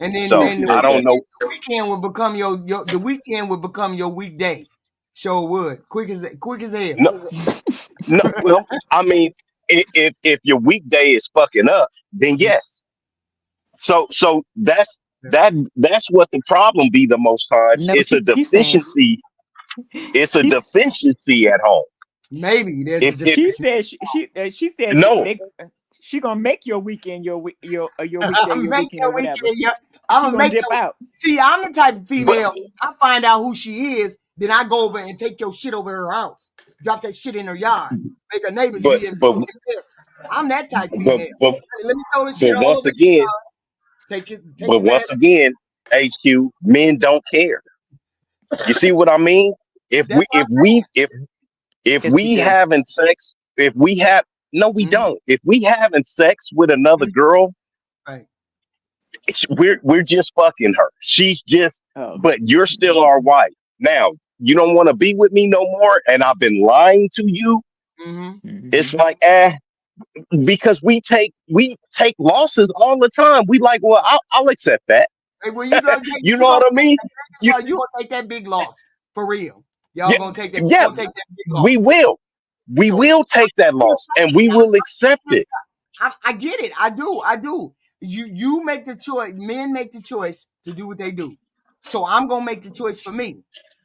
Speaker 2: And then,
Speaker 4: so
Speaker 2: I
Speaker 4: don't know.
Speaker 2: The weekend would become the weekend would become your weekday. Sure would. Quick as hell.
Speaker 4: No. Well, I mean, if your weekday is fucking up, then yes. So that's what the problem be the most times. It's a deficiency. It's a deficiency at home.
Speaker 2: Maybe
Speaker 6: she said
Speaker 4: no.
Speaker 6: She gonna make your weekend your weekday, your weekend or whatever.
Speaker 2: I'm gonna make
Speaker 6: dip out.
Speaker 2: See, I'm the type of female. I find out who she is, then I go over and take your shit over her house, drop that shit in her yard, make her neighbors be in. I'm that type of female. Let me throw this shit all
Speaker 4: once
Speaker 2: over
Speaker 4: again,
Speaker 2: take it.
Speaker 4: But once again, HQ, men don't care. You see what I mean? If we having sex, if we have. No, we don't. If we having sex with another girl,
Speaker 2: right,
Speaker 4: we're just fucking her. She's just, but you're still our wife. Now, you don't want to be with me no more, and I've been lying to you.
Speaker 2: Mm-hmm.
Speaker 4: It's like, because we take losses all the time. We like, well, I'll accept that.
Speaker 2: Hey, well, you gonna
Speaker 4: you know what I mean?
Speaker 2: You gonna take that big loss for real. Y'all gonna take that.
Speaker 4: Yeah,
Speaker 2: gonna take that big loss.
Speaker 4: We will. We will take that loss, and we will accept it.
Speaker 2: I get it. I do. You make the choice. Men make the choice to do what they do. So I'm gonna make the choice for me.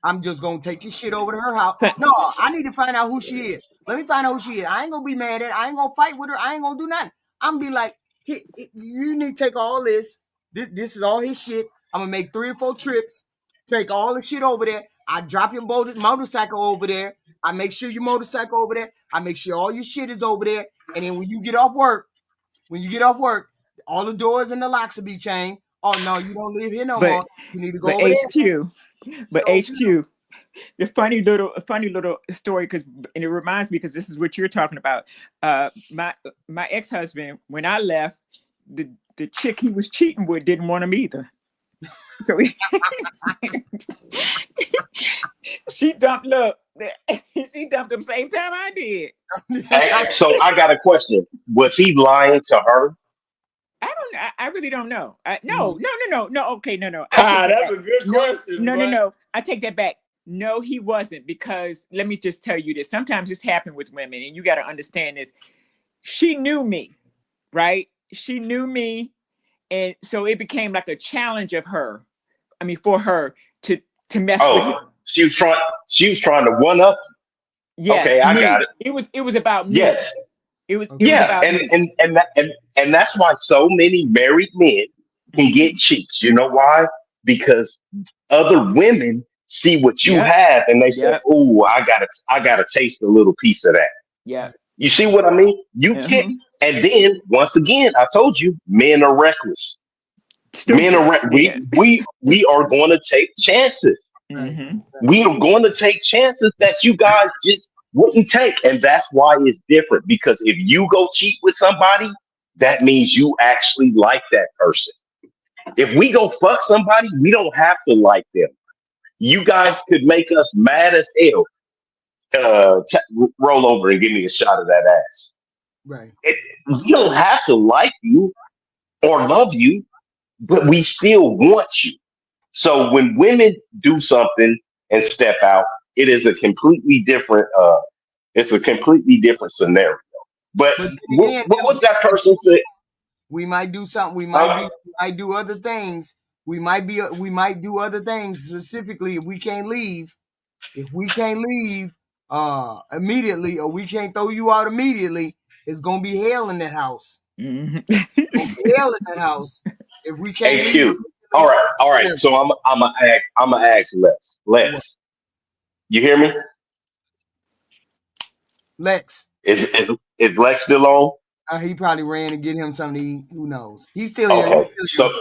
Speaker 2: I'm just gonna take your shit over to her house. No, I need to find out who she is. Let me find out who she is. I ain't gonna be mad at her. I ain't gonna fight with her. I ain't gonna do nothing. I'm gonna be like, you need to take all this. This is all his shit. I'm gonna make 3 or 4 trips. Take all the shit over there. I drop your motorcycle over there. I make sure your motorcycle over there. I make sure all your shit is over there. And then when you get off work, all the doors and the locks will be chained. Oh no, you don't live here no more. You need to go over
Speaker 6: there. But HQ, the funny little story, and it reminds me, because this is what you're talking about. My ex-husband, when I left, the chick he was cheating with didn't want him either. So she dumped him same time I did.
Speaker 4: So I got a question. Was he lying to her?
Speaker 6: I really don't know. No. Okay, no.
Speaker 5: That's a good question.
Speaker 6: No. I take that back. No, he wasn't, because let me just tell you this. Sometimes this happens with women, and you got to understand this. She knew me, right? She knew me, and so it became like a challenge of her. I mean, for her to mess with him. She was
Speaker 4: trying to one up.
Speaker 6: Yes,
Speaker 4: okay, I got it.
Speaker 6: It was about me.
Speaker 4: Yes.
Speaker 6: It was about me.
Speaker 4: And that's why so many married men can get cheats. You know why? Because other women see what you have, and they say, "Oh, I gotta taste a little piece of that."
Speaker 6: Yeah.
Speaker 4: You see what I mean? You can't. And then once again, I told you, men are reckless.
Speaker 6: Stupid.
Speaker 4: Men are we are going to take chances.
Speaker 6: Mm-hmm.
Speaker 4: We are going to take chances that you guys just wouldn't take, and that's why it's different. Because if you go cheat with somebody, that means you actually like that person. If we go fuck somebody, we don't have to like them. You guys could make us mad as hell. Roll over and give me a shot of that ass.
Speaker 2: Right.
Speaker 4: We don't have to like you or love you, but we still want you. So when women do something and step out, it is a completely different. It's a completely different scenario. But what was that person say?
Speaker 2: We might do something. We might do other things. We might do other things. Specifically, if we can't leave immediately, or we can't throw you out immediately, it's gonna be hell in that house.
Speaker 6: Mm-hmm.
Speaker 2: Hell in that house. If we can't
Speaker 4: HQ.
Speaker 2: leave.
Speaker 4: All right. So I'm gonna ask Lex. You hear me?
Speaker 2: Lex.
Speaker 4: Is Lex still on?
Speaker 2: He probably ran to get him something to eat. Who knows? He's still
Speaker 4: here.
Speaker 2: Okay. He's still here.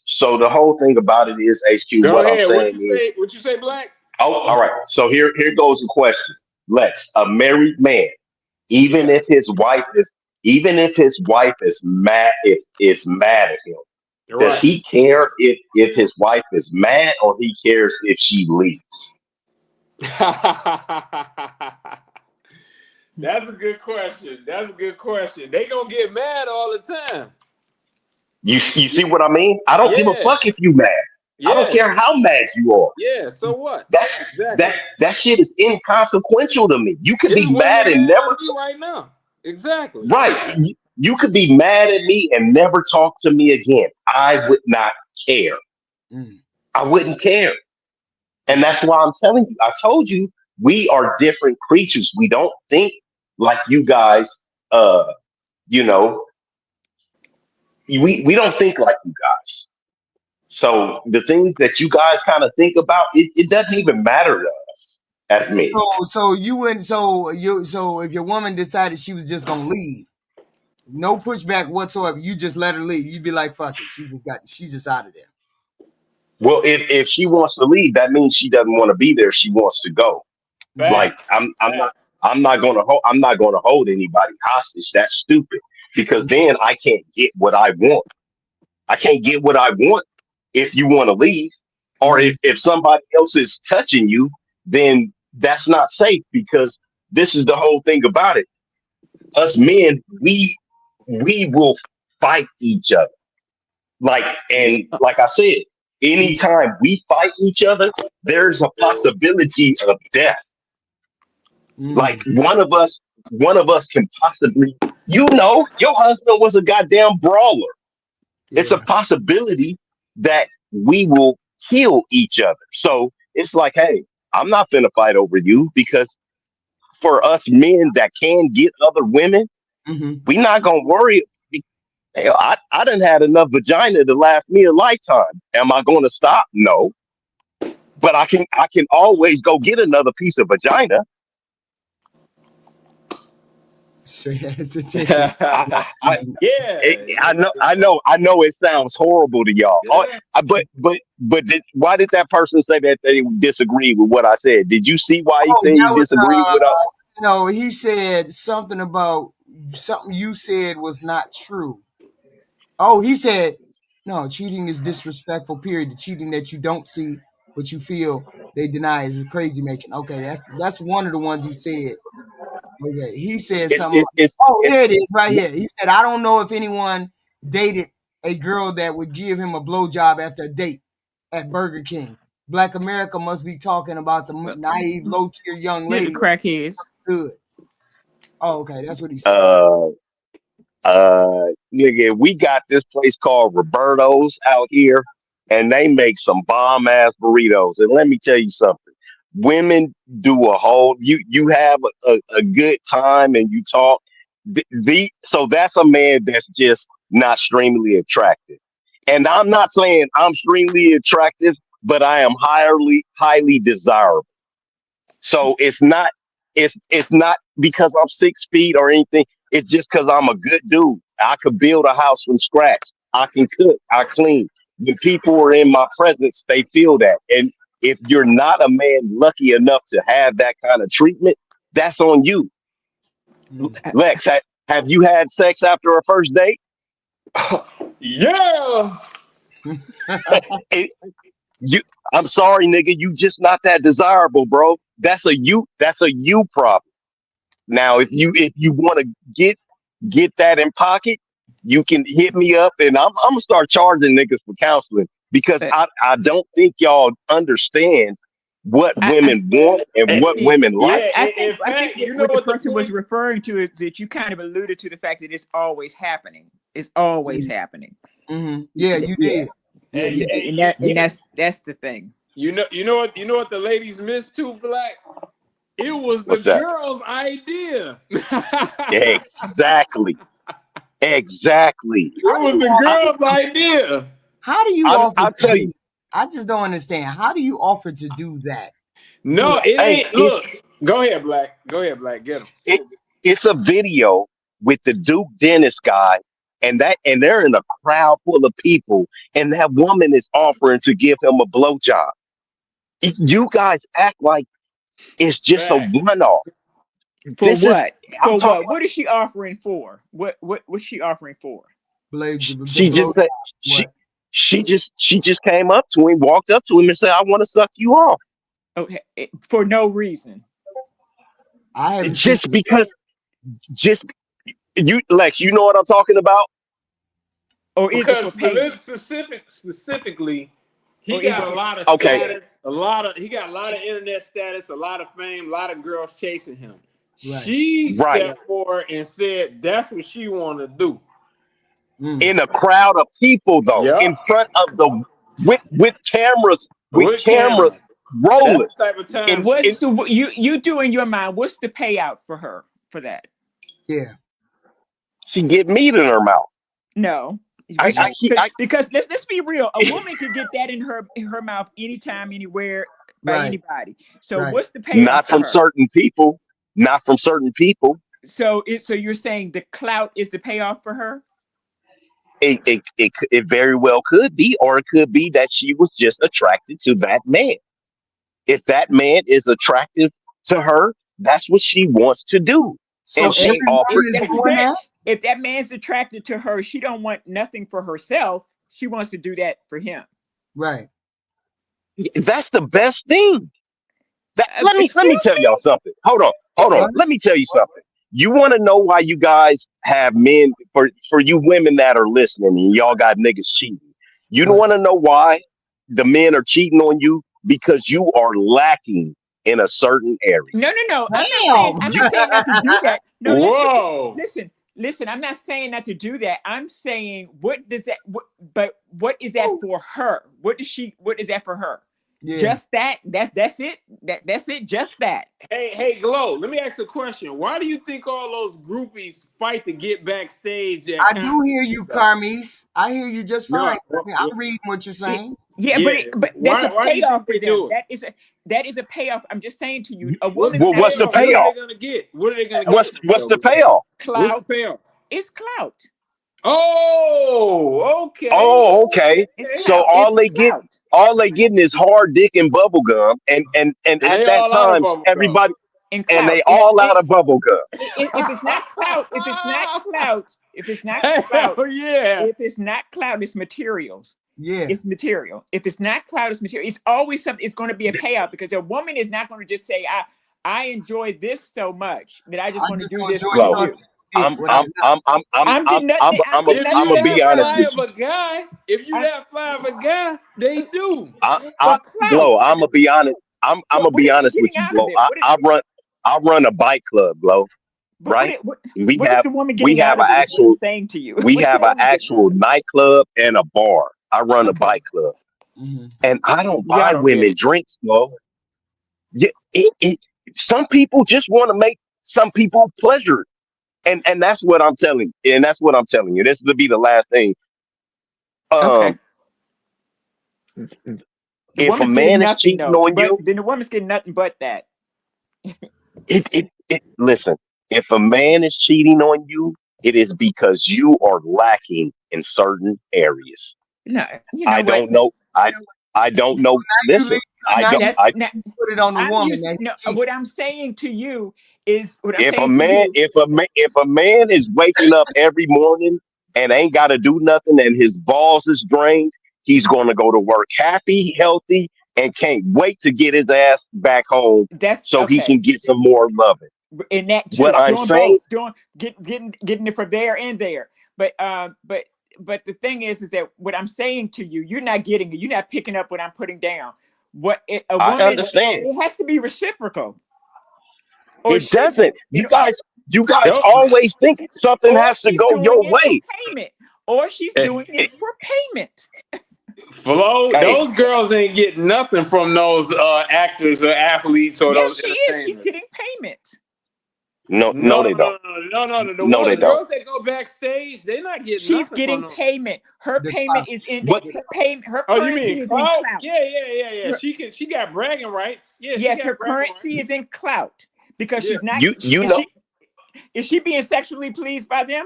Speaker 4: So the whole thing about it is, HQ.
Speaker 5: Go
Speaker 4: what
Speaker 5: ahead.
Speaker 4: I'm saying
Speaker 5: What you say, Black?
Speaker 4: Oh, all right. So here goes the question. Lex, a married man, even if his wife is mad, is mad at him, does he care if his wife is mad, or he cares if she leaves?
Speaker 5: That's a good question. They gonna get mad all the time.
Speaker 4: You see what I mean? I don't give a fuck if you mad. I don't care how mad you are.
Speaker 5: Yeah, so what?
Speaker 4: That shit is inconsequential to me. You could be mad and never
Speaker 5: right now. Exactly.
Speaker 4: Right. You could be mad at me and never talk to me again. I would not care. I wouldn't care. And that's why I'm telling you. I told you, we are different creatures. We don't think like you guys. We don't think like you guys. So the things that you guys kind of think about, it doesn't even matter to us as me.
Speaker 2: So if your woman decided she was just gonna leave, no pushback whatsoever, you just let her leave. You'd be like, fuck it, she's just out of there.
Speaker 4: Well, if she wants to leave, that means she doesn't want to be there. She wants to go. Like I'm not gonna hold anybody hostage. That's stupid, because then I can't get what I want. I can't get what I want if you want to leave. Or if somebody else is touching you, then that's not safe, because this is the whole thing about it. Us men, we will fight each other. Like I said, anytime we fight each other, there's a possibility of death. Like one of us can possibly, your husband was a goddamn brawler. Yeah. It's a possibility that we will kill each other. So it's like, hey, I'm not gonna fight over you, because for us men that can get other women, we're not gonna worry. Hell, I done had enough vagina to last me a lifetime. Am I gonna stop? No. But I can always go get another piece of vagina. I know it sounds horrible to y'all. Yeah. But why did that person say that they disagree with what I said? Did you see why he said he disagreed with us?
Speaker 2: No, he said something about something you said was not true. Oh, he said, no, cheating is disrespectful, period. The cheating that you don't see, but you feel they deny is crazy making. Okay, that's one of the ones he said. Okay, he said something. Here it is, right here. He said, I don't know if anyone dated a girl that would give him a blowjob after a date at Burger King. Black America must be talking about the naive, low-tier young ladies.
Speaker 6: The crackheads.
Speaker 2: Good. Oh, okay, that's what he said.
Speaker 4: Nigga, we got this place called Roberto's out here, and they make some bomb ass burritos. And let me tell you something. Women do a whole you have a good time and you talk. So that's a man that's just not extremely attractive. And I'm not saying I'm extremely attractive, but I am highly desirable. So it's not because I'm 6 feet or anything. It's just because I'm a good dude. I could build a house from scratch. I can cook. I clean. When people are in my presence, they feel that. And if you're not a man lucky enough to have that kind of treatment, that's on you. Lex, have you had sex after a first date?
Speaker 5: Yeah.
Speaker 4: I'm sorry, nigga. You just not that desirable, bro. That's a you problem. Now, if you want to get that in pocket, you can hit me up, and I'm gonna start charging niggas for counseling, because I don't think y'all understand what women want and what women like.
Speaker 6: I think what the person was referring to is that you kind of alluded to the fact that it's always happening. It's always happening.
Speaker 2: Mm-hmm. Yeah, you did.
Speaker 6: Yeah, and that's the thing.
Speaker 5: You know what the ladies missed too, Black? It was the girl's idea.
Speaker 4: Exactly. Exactly.
Speaker 5: It was the girl's idea.
Speaker 2: How do you offer? I'll tell you. I just don't understand. How do you offer to do that?
Speaker 5: No, it ain't. Look, go ahead, Black. Go ahead, Black. Get him.
Speaker 4: It's a video with the Duke Dennis guy, and they're in a crowd full of people, and that woman is offering to give him a blowjob. You guys act like it's just a one-off.
Speaker 6: For what? What is she offering for? What's she offering for?
Speaker 4: She just said she just came up to him, walked up to him, and said, "I want to suck you off."
Speaker 6: Okay, for no reason.
Speaker 4: Because you, Lex, you know what I'm talking about?
Speaker 6: Or is
Speaker 5: because
Speaker 6: it
Speaker 5: specifically, he got a lot of status, he got a lot of internet status, a lot of fame, a lot of girls chasing him. Right. She stepped forward and said that's what she want to do.
Speaker 4: In a crowd of people, though, in front of the with cameras, rolling.
Speaker 5: That's the type of time.
Speaker 6: And what's you do in your mind? What's the payout for her for that?
Speaker 2: Yeah,
Speaker 4: she get meat in her mouth.
Speaker 6: No, because let's be real. A woman can get that in her mouth anytime, anywhere, by anybody. So what's the payout?
Speaker 4: Not from certain people. Not from certain people.
Speaker 6: So you're saying the clout is the payoff for her?
Speaker 4: It very well could be, or it could be that she was just attracted to that man. If that man is attractive to her, that's what she wants to do. So and she offers.
Speaker 6: If that man's attracted to her, she don't want nothing for herself. she wants to do that for him.
Speaker 2: Right.
Speaker 4: That's the best thing. Let me tell y'all something. Hold on. Let me tell you something. You want to know why you guys have men, for you women that are listening and y'all got niggas cheating. You don't want to know why the men are cheating on you? Because you are lacking in a certain area.
Speaker 6: No. I'm not saying not to do that. No,
Speaker 5: whoa.
Speaker 6: Listen, I'm not saying not to do that. I'm saying what is that for her? What is that for her? Yeah. Just that. That's it. That's it. Just that.
Speaker 5: Hey, Glow. Let me ask a question. Why do you think all those groupies fight to get backstage?
Speaker 2: I do hear you, Carmise. I hear you just fine. I'm reading what you're saying.
Speaker 6: Yeah, but that's a payoff for them. That is a payoff. I'm just saying to you, a woman.
Speaker 4: Well, what's the payoff?
Speaker 5: What are they gonna get? What are they gonna get?
Speaker 4: What's the payoff?
Speaker 6: Clout.
Speaker 5: What's the payoff?
Speaker 6: It's clout.
Speaker 5: Oh, okay.
Speaker 4: Oh, okay. So all they getting is hard dick and bubble gum, and at that time everybody and they all out of bubble gum.
Speaker 6: If it's not clout, if it's not clout, it's materials.
Speaker 2: Yeah,
Speaker 6: it's material. If it's not clout, it's material. It's always something. It's going to be a payout because a woman is not going to just say, "I enjoy this so much that I just want to do this for you."
Speaker 4: I'm gonna be honest with you.
Speaker 5: If you that fly of a guy, they do.
Speaker 4: I'm gonna be honest. I'm gonna be honest with you, Glow. I run a bike club, Glow. Right? We have an actual
Speaker 6: saying to you.
Speaker 4: We have an actual nightclub and a bar. I run a bike club, and I don't buy women drinks, Glow. Yeah, some people just want to make some people pleasure. And that's what I'm telling you. And that's what I'm telling you. This will be the last thing. If a man is cheating on you,
Speaker 6: then the woman's getting nothing but that.
Speaker 4: Listen, if a man is cheating on you, it is because you are lacking in certain areas.
Speaker 6: No,
Speaker 4: I don't know. I don't know. Listen, I
Speaker 2: put it on the woman.
Speaker 6: What I'm saying to you is,
Speaker 4: if a man is waking up every morning and ain't got to do nothing and his balls is drained, he's going to go to work happy, healthy, and can't wait to get his ass back home he can get some more loving.
Speaker 6: In that too,
Speaker 4: what I'm saying,
Speaker 6: getting it from there and there. But the thing is that what I'm saying to you, you're not getting it. You're not picking up what I'm putting down. I understand. It has to be reciprocal.
Speaker 4: It doesn't. You guys always think something has to go your way.
Speaker 6: Or she's doing it for payment.
Speaker 5: Flo, those girls ain't getting nothing from those actors or athletes or those.
Speaker 6: She is. She's getting payment.
Speaker 4: No, they don't.
Speaker 5: No, the girls that go backstage, they're not getting.
Speaker 6: She's getting payment. Her payment is in payment. Her
Speaker 5: currency
Speaker 6: is in clout.
Speaker 5: Yeah. She got bragging rights. Yeah.
Speaker 6: Yes, her currency is in clout because she's not. Is she being sexually pleased by them?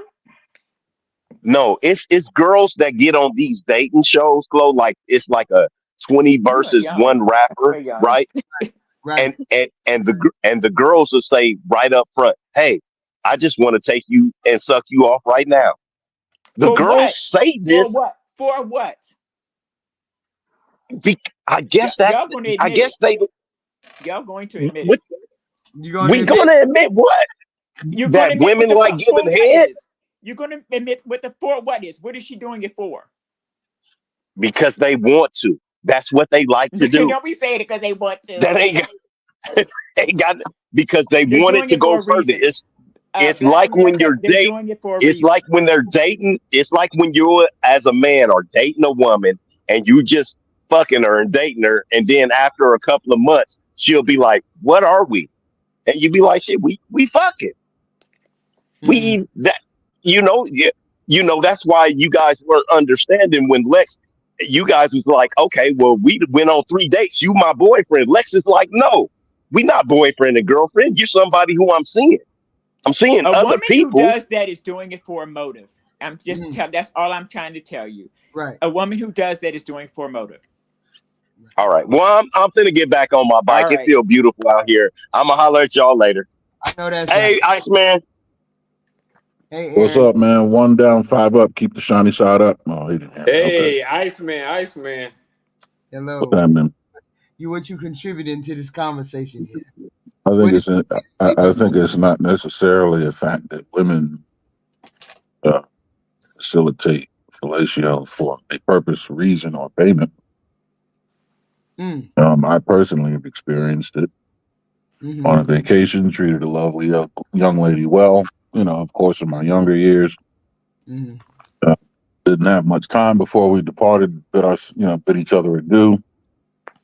Speaker 4: No, it's girls that get on these dating shows, Glow, like it's like a 20 versus one rapper, right? Right. And the girls will say right up front, "Hey, I just want to take you and suck you off right now." The girls say this
Speaker 6: for what?
Speaker 4: I guess that's. I guess they.
Speaker 6: Y'all going to admit it.
Speaker 4: We're going to admit what? That women like giving head.
Speaker 6: You're going to admit what the for what is. What is she doing it for?
Speaker 4: Because they want to. That's what they like to do.
Speaker 6: Don't be saying it because they want to.
Speaker 4: That ain't got because they want it to go further. It's like when you're dating. It's like when they're dating. It's like when you as a man are dating a woman and you just fucking her and dating her, and then after a couple of months she'll be like, "What are we?" And you be like, "Shit, we fucking." We that. That's why you guys weren't understanding when Lex, you guys was like, okay, well, we went on 3 dates. You my boyfriend. Lex is like, no, we not boyfriend and girlfriend. You're somebody who I'm seeing. I'm seeing other people.
Speaker 6: A woman who does that is doing it for a motive. I'm just that's all I'm trying to tell you.
Speaker 2: Right.
Speaker 6: A woman who does that is doing it for a motive.
Speaker 4: All right. Well, I'm finna get back on my bike. Right. It feel beautiful out here. I'm gonna holler at y'all later.
Speaker 2: I know that's
Speaker 4: Hey,
Speaker 2: right.
Speaker 4: Iceman.
Speaker 2: Hey,
Speaker 8: What's
Speaker 2: Aaron.
Speaker 8: up, man? 1 down, 5 up. Keep the shiny side up. Oh, he didn't have it.
Speaker 5: Hey,
Speaker 8: Okay.
Speaker 5: Iceman.
Speaker 2: Hello.
Speaker 8: What's happening?
Speaker 2: What you contributing to this conversation here?
Speaker 8: I think it's not necessarily a fact that women facilitate fellatio for a purpose, reason, or payment. I personally have experienced it on a vacation, treated a lovely young lady well. Of course, in my younger years, didn't have much time before we departed, bid each other adieu,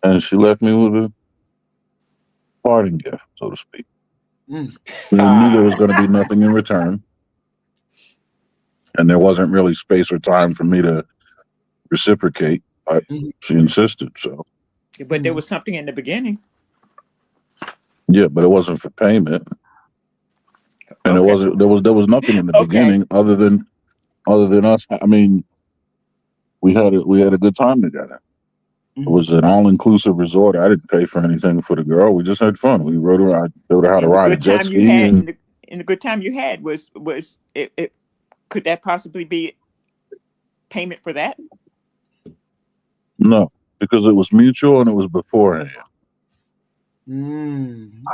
Speaker 8: and she left me with a parting gift, so to speak. I knew there was going to be nothing in return, and there wasn't really space or time for me to reciprocate. She insisted, so.
Speaker 6: But there was something in the beginning.
Speaker 8: Yeah, but it wasn't for payment, and there was nothing in the beginning other than us. I mean, we had a good time together. It was an all-inclusive resort. I didn't pay for anything for the girl. We just had fun. We rode her. I showed her how to ride a jet ski.
Speaker 6: And the good time you had was it? Could that possibly be payment for that?
Speaker 8: No, because it was mutual and it was beforehand.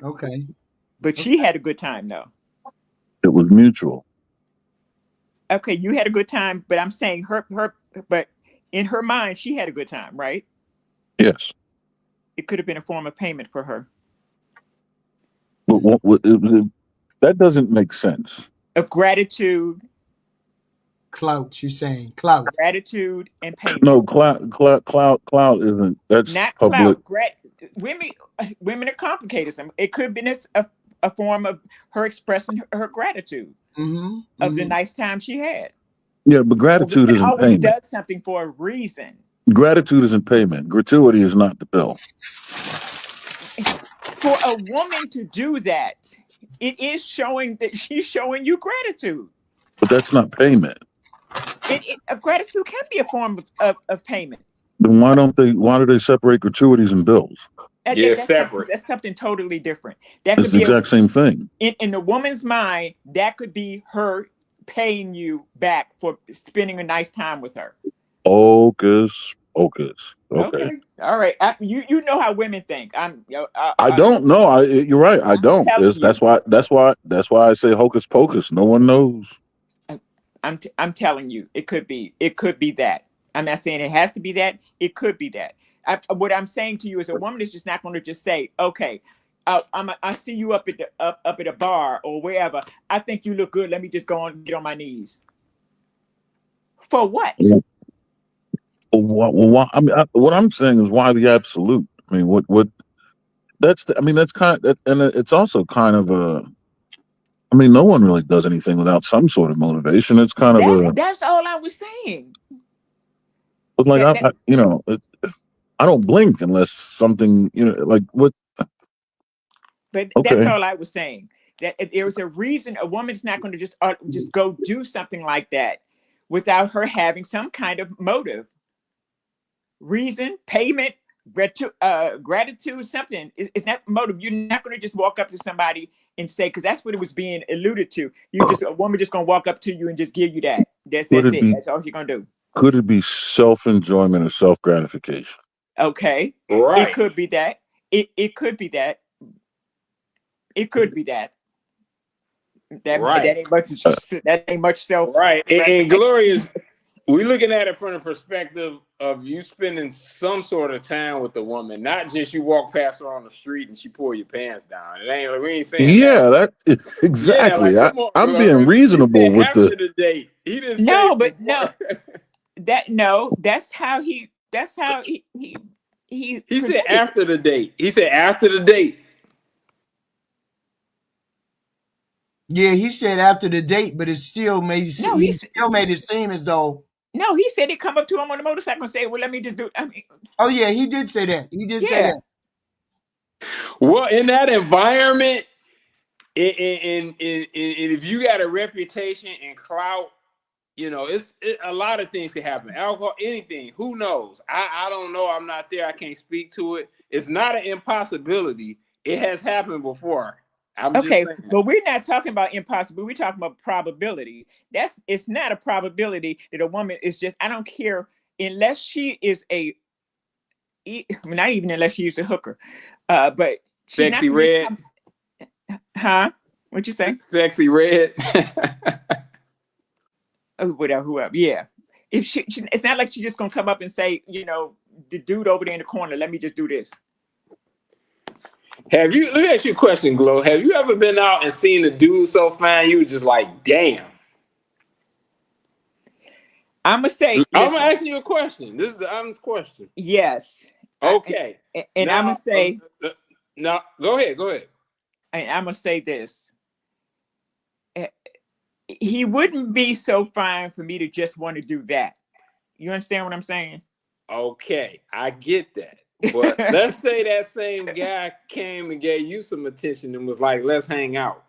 Speaker 2: Okay.
Speaker 6: But she had a good time, though.
Speaker 8: It was mutual.
Speaker 6: Okay, you had a good time, but I'm saying but in her mind, she had a good time, right?
Speaker 8: Yes.
Speaker 6: It could have been a form of payment for her.
Speaker 8: That doesn't make sense.
Speaker 6: Of gratitude.
Speaker 2: Clout, you're saying clout.
Speaker 6: Gratitude and payment.
Speaker 8: No, clout isn't. That's
Speaker 6: not
Speaker 8: public.
Speaker 6: Clout. Women are complicated. It could be a form of her expressing her gratitude of the nice time she had.
Speaker 8: Yeah, but gratitude isn't payment.
Speaker 6: Does something for a reason.
Speaker 8: Gratitude isn't payment. Gratuity is not the bill.
Speaker 6: For a woman to do that, it is showing that she's showing you gratitude.
Speaker 8: But that's not payment.
Speaker 6: Gratitude can be a form of payment.
Speaker 8: Then why do they separate gratuities and bills?
Speaker 6: That's separate. That's something totally different.
Speaker 8: It's the exact same thing.
Speaker 6: In the woman's mind, that could be her paying you back for spending a nice time with her.
Speaker 8: Focus. Okay.
Speaker 6: All right. You know how women think.
Speaker 8: I don't know. You're right. I don't. That's why I say hocus pocus. No one knows.
Speaker 6: I'm telling you, it could be that. I'm not saying it has to be that. It could be that. What I'm saying to you is a woman is just not going to just say, okay, I see you up at a bar or wherever. I think you look good. Let me just go and get on my knees. For what?
Speaker 8: Well, I mean, what I'm saying is why the absolute? I mean, what? That's kind of, and it's also kind of a. I mean, no one really does anything without some sort of motivation. It's kind of
Speaker 6: that's all I was saying.
Speaker 8: It's like I don't blink unless something, like what.
Speaker 6: But that's all I was saying. That if there was a reason, a woman's not going to just go do something like that without her having some kind of motive, reason, payment, gratitude, something. It's not motive. You're not going to just walk up to somebody and say, because that's what it was being alluded to. A woman just going to walk up to you and just give you that. That's it. That's all you're going to do.
Speaker 8: Could it be self-enjoyment or self-gratification?
Speaker 6: Okay.
Speaker 5: Right.
Speaker 6: It could be that. It could be that. It could be that. That ain't much self.
Speaker 5: Right. And Glorious, we're looking at it from the perspective of you spending some sort of time with the woman, not just you walk past her on the street and she pull your pants down. It ain't like we ain't saying
Speaker 8: that exactly. Yeah, like, I'm being reasonable with
Speaker 5: after the date. He didn't
Speaker 6: that's how he
Speaker 5: said after the date. He said after the date.
Speaker 2: Yeah, he said after the date, but it still made it seem as though.
Speaker 6: No, he said he'd come up to him on the motorcycle and say, "Well, let me just do."
Speaker 2: Oh yeah, he did say that. Say that.
Speaker 5: Well, in that environment, and if you got a reputation and clout, it's a lot of things can happen. Alcohol, anything. Who knows? I don't know. I'm not there. I can't speak to it. It's not an impossibility. It has happened before.
Speaker 6: Okay, but we're not talking about impossible. We're talking about probability. It's not a probability that a woman is just, I don't care, unless she is not even unless she's a hooker, but
Speaker 5: Sexy Red.
Speaker 6: Huh? What'd you say?
Speaker 5: Sexy Red.
Speaker 6: Whatever, whoever. Yeah. If she, it's not like she's just gonna come up and say, you know, the dude over there in the corner, let me just do this.
Speaker 5: Let me ask you a question, Glow. Have you ever been out and seen a dude so fine you were just like, damn?
Speaker 6: I'm gonna say,
Speaker 5: I'm gonna ask you a question. This is the honest question.
Speaker 6: Yes.
Speaker 5: Okay.
Speaker 6: And now, I'm gonna say,
Speaker 5: now go ahead.
Speaker 6: And I'm gonna say this. He wouldn't be so fine for me to just want to do that. You understand what I'm saying?
Speaker 5: Okay, I get that. But let's say that same guy came and gave you some attention and was like, let's hang out.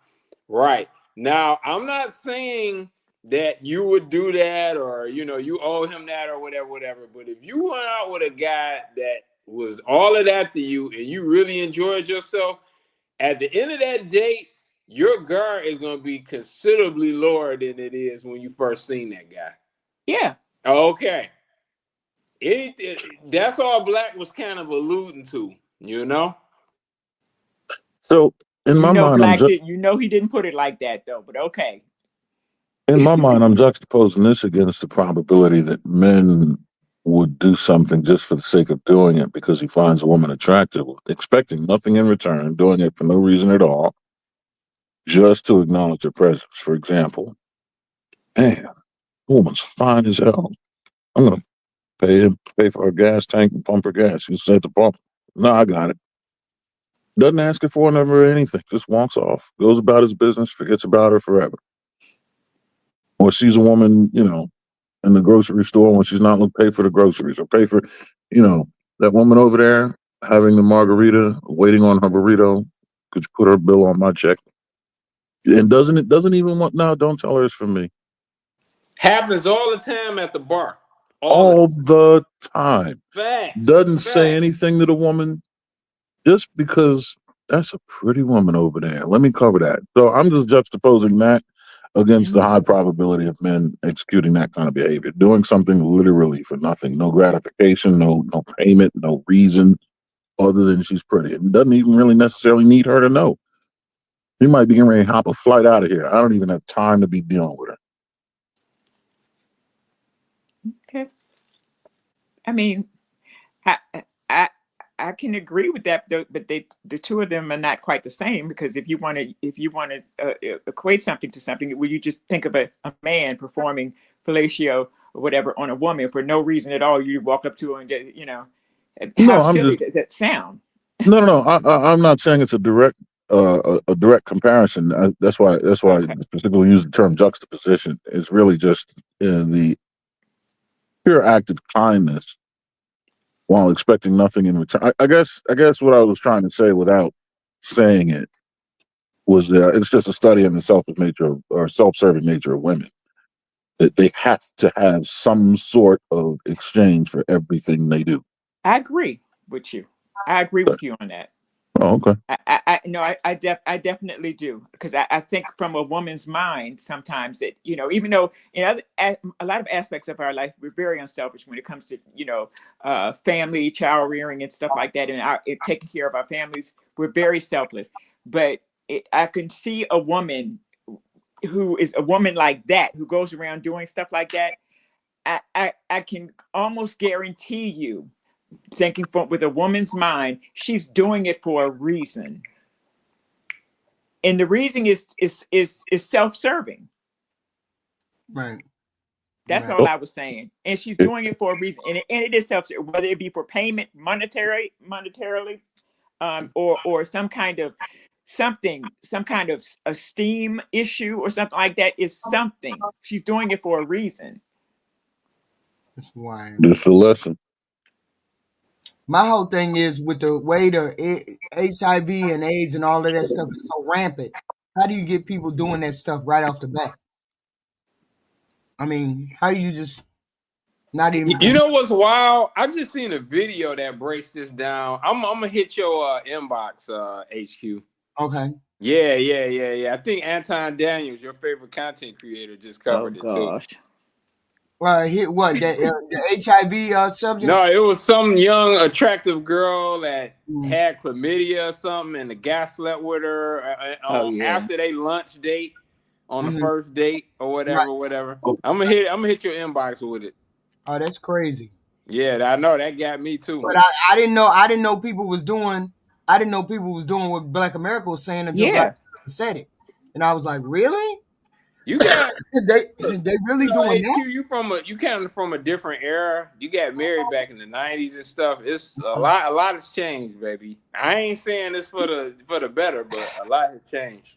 Speaker 5: Right. Now, I'm not saying that you would do that or, you know, you owe him that or whatever. But if you went out with a guy that was all of that to you and you really enjoyed yourself, at the end of that date, your guard is going to be considerably lower than it is when you first seen that guy.
Speaker 6: Yeah.
Speaker 5: Okay. That's all Black was kind of alluding to, you know?
Speaker 8: So in my mind,
Speaker 6: Black he didn't put it like that though, but okay.
Speaker 8: In my mind, I'm juxtaposing this against the probability that men would do something just for the sake of doing it because he finds a woman attractive, expecting nothing in return, doing it for no reason at all, just to acknowledge her presence. For example, man, woman's fine as hell. I'm gonna pay for her gas tank and pump her gas. She's at the pump. No, I got it. Doesn't ask her for a number or anything. Just walks off, goes about his business, forgets about her forever. Or sees a woman, you know, in the grocery store when she's not looking to pay for the groceries or pay for, you know, that woman over there having the margarita, waiting on her burrito. Could you put her bill on my check? And doesn't even want, no, don't tell her it's from me.
Speaker 5: Happens all the time at the bar.
Speaker 8: All the time.
Speaker 5: Facts.
Speaker 8: Doesn't say anything to the woman just because that's a pretty woman over there. Let me cover that. So I'm just juxtaposing that against the high probability of men executing that kind of behavior, doing something literally for nothing, no gratification, no payment, no reason other than she's pretty. It doesn't even really necessarily need her to know. He might be getting ready to hop a flight out of here. I don't even have time to be dealing with her.
Speaker 6: Okay. I mean, I can agree with that, but the two of them are not quite the same, because if you want to equate something to something, will you just think of a man performing fellatio or whatever on a woman for no reason at all? You walk up to her and get, you know, how silly does that sound?
Speaker 8: No. I'm not saying it's a direct comparison. That's why I specifically use the term juxtaposition. It's really just in the pure act of kindness while expecting nothing in return. I guess what I was trying to say without saying it was that it's just a study in the self-serving nature of women. That they have to have some sort of exchange for everything they do.
Speaker 6: I agree with you. I agree with you on that.
Speaker 8: Oh, okay.
Speaker 6: I definitely do, because I think from a woman's mind sometimes that, you know, even though in a lot of aspects of our life we're very unselfish when it comes to, you know, family, child rearing and stuff like that, and taking care of our families, we're very selfless. But I can see a woman who is a woman like that, who goes around doing stuff like that. I can almost guarantee you, thinking with a woman's mind, she's doing it for a reason, and the reason is self-serving.
Speaker 2: Right.
Speaker 6: That's all I was saying. And she's doing it for a reason, and it is self-serving, whether it be for payment monetarily, or some kind of esteem issue or something like that. Is something she's doing it for a reason.
Speaker 2: That's why.
Speaker 8: Just a lesson.
Speaker 2: My whole thing is with the way the HIV and AIDS and all of that stuff is so rampant. How do you get people doing that stuff right off the bat? I mean, how do you just not even?
Speaker 5: You know what's wild? I just seen a video that breaks this down. I'm gonna hit your inbox, HQ.
Speaker 2: Okay.
Speaker 5: Yeah. I think Anton Daniels, your favorite content creator, just covered it too.
Speaker 2: What the HIV subject?
Speaker 5: No, it was some young, attractive girl that had chlamydia or something, and the guy slept with her after they lunch date on the first date or whatever. I'm gonna hit your inbox with it.
Speaker 2: Oh, that's crazy.
Speaker 5: Yeah, I know that got me too.
Speaker 2: But I didn't know people was doing. I didn't know people was doing what Black America was saying until Black America said it, and I was like, really?
Speaker 5: You got
Speaker 2: they really doing that?
Speaker 5: You came from a different era. You got married back in the 90s and stuff. It's a lot has changed, baby. I ain't saying this for the better, but a lot has changed.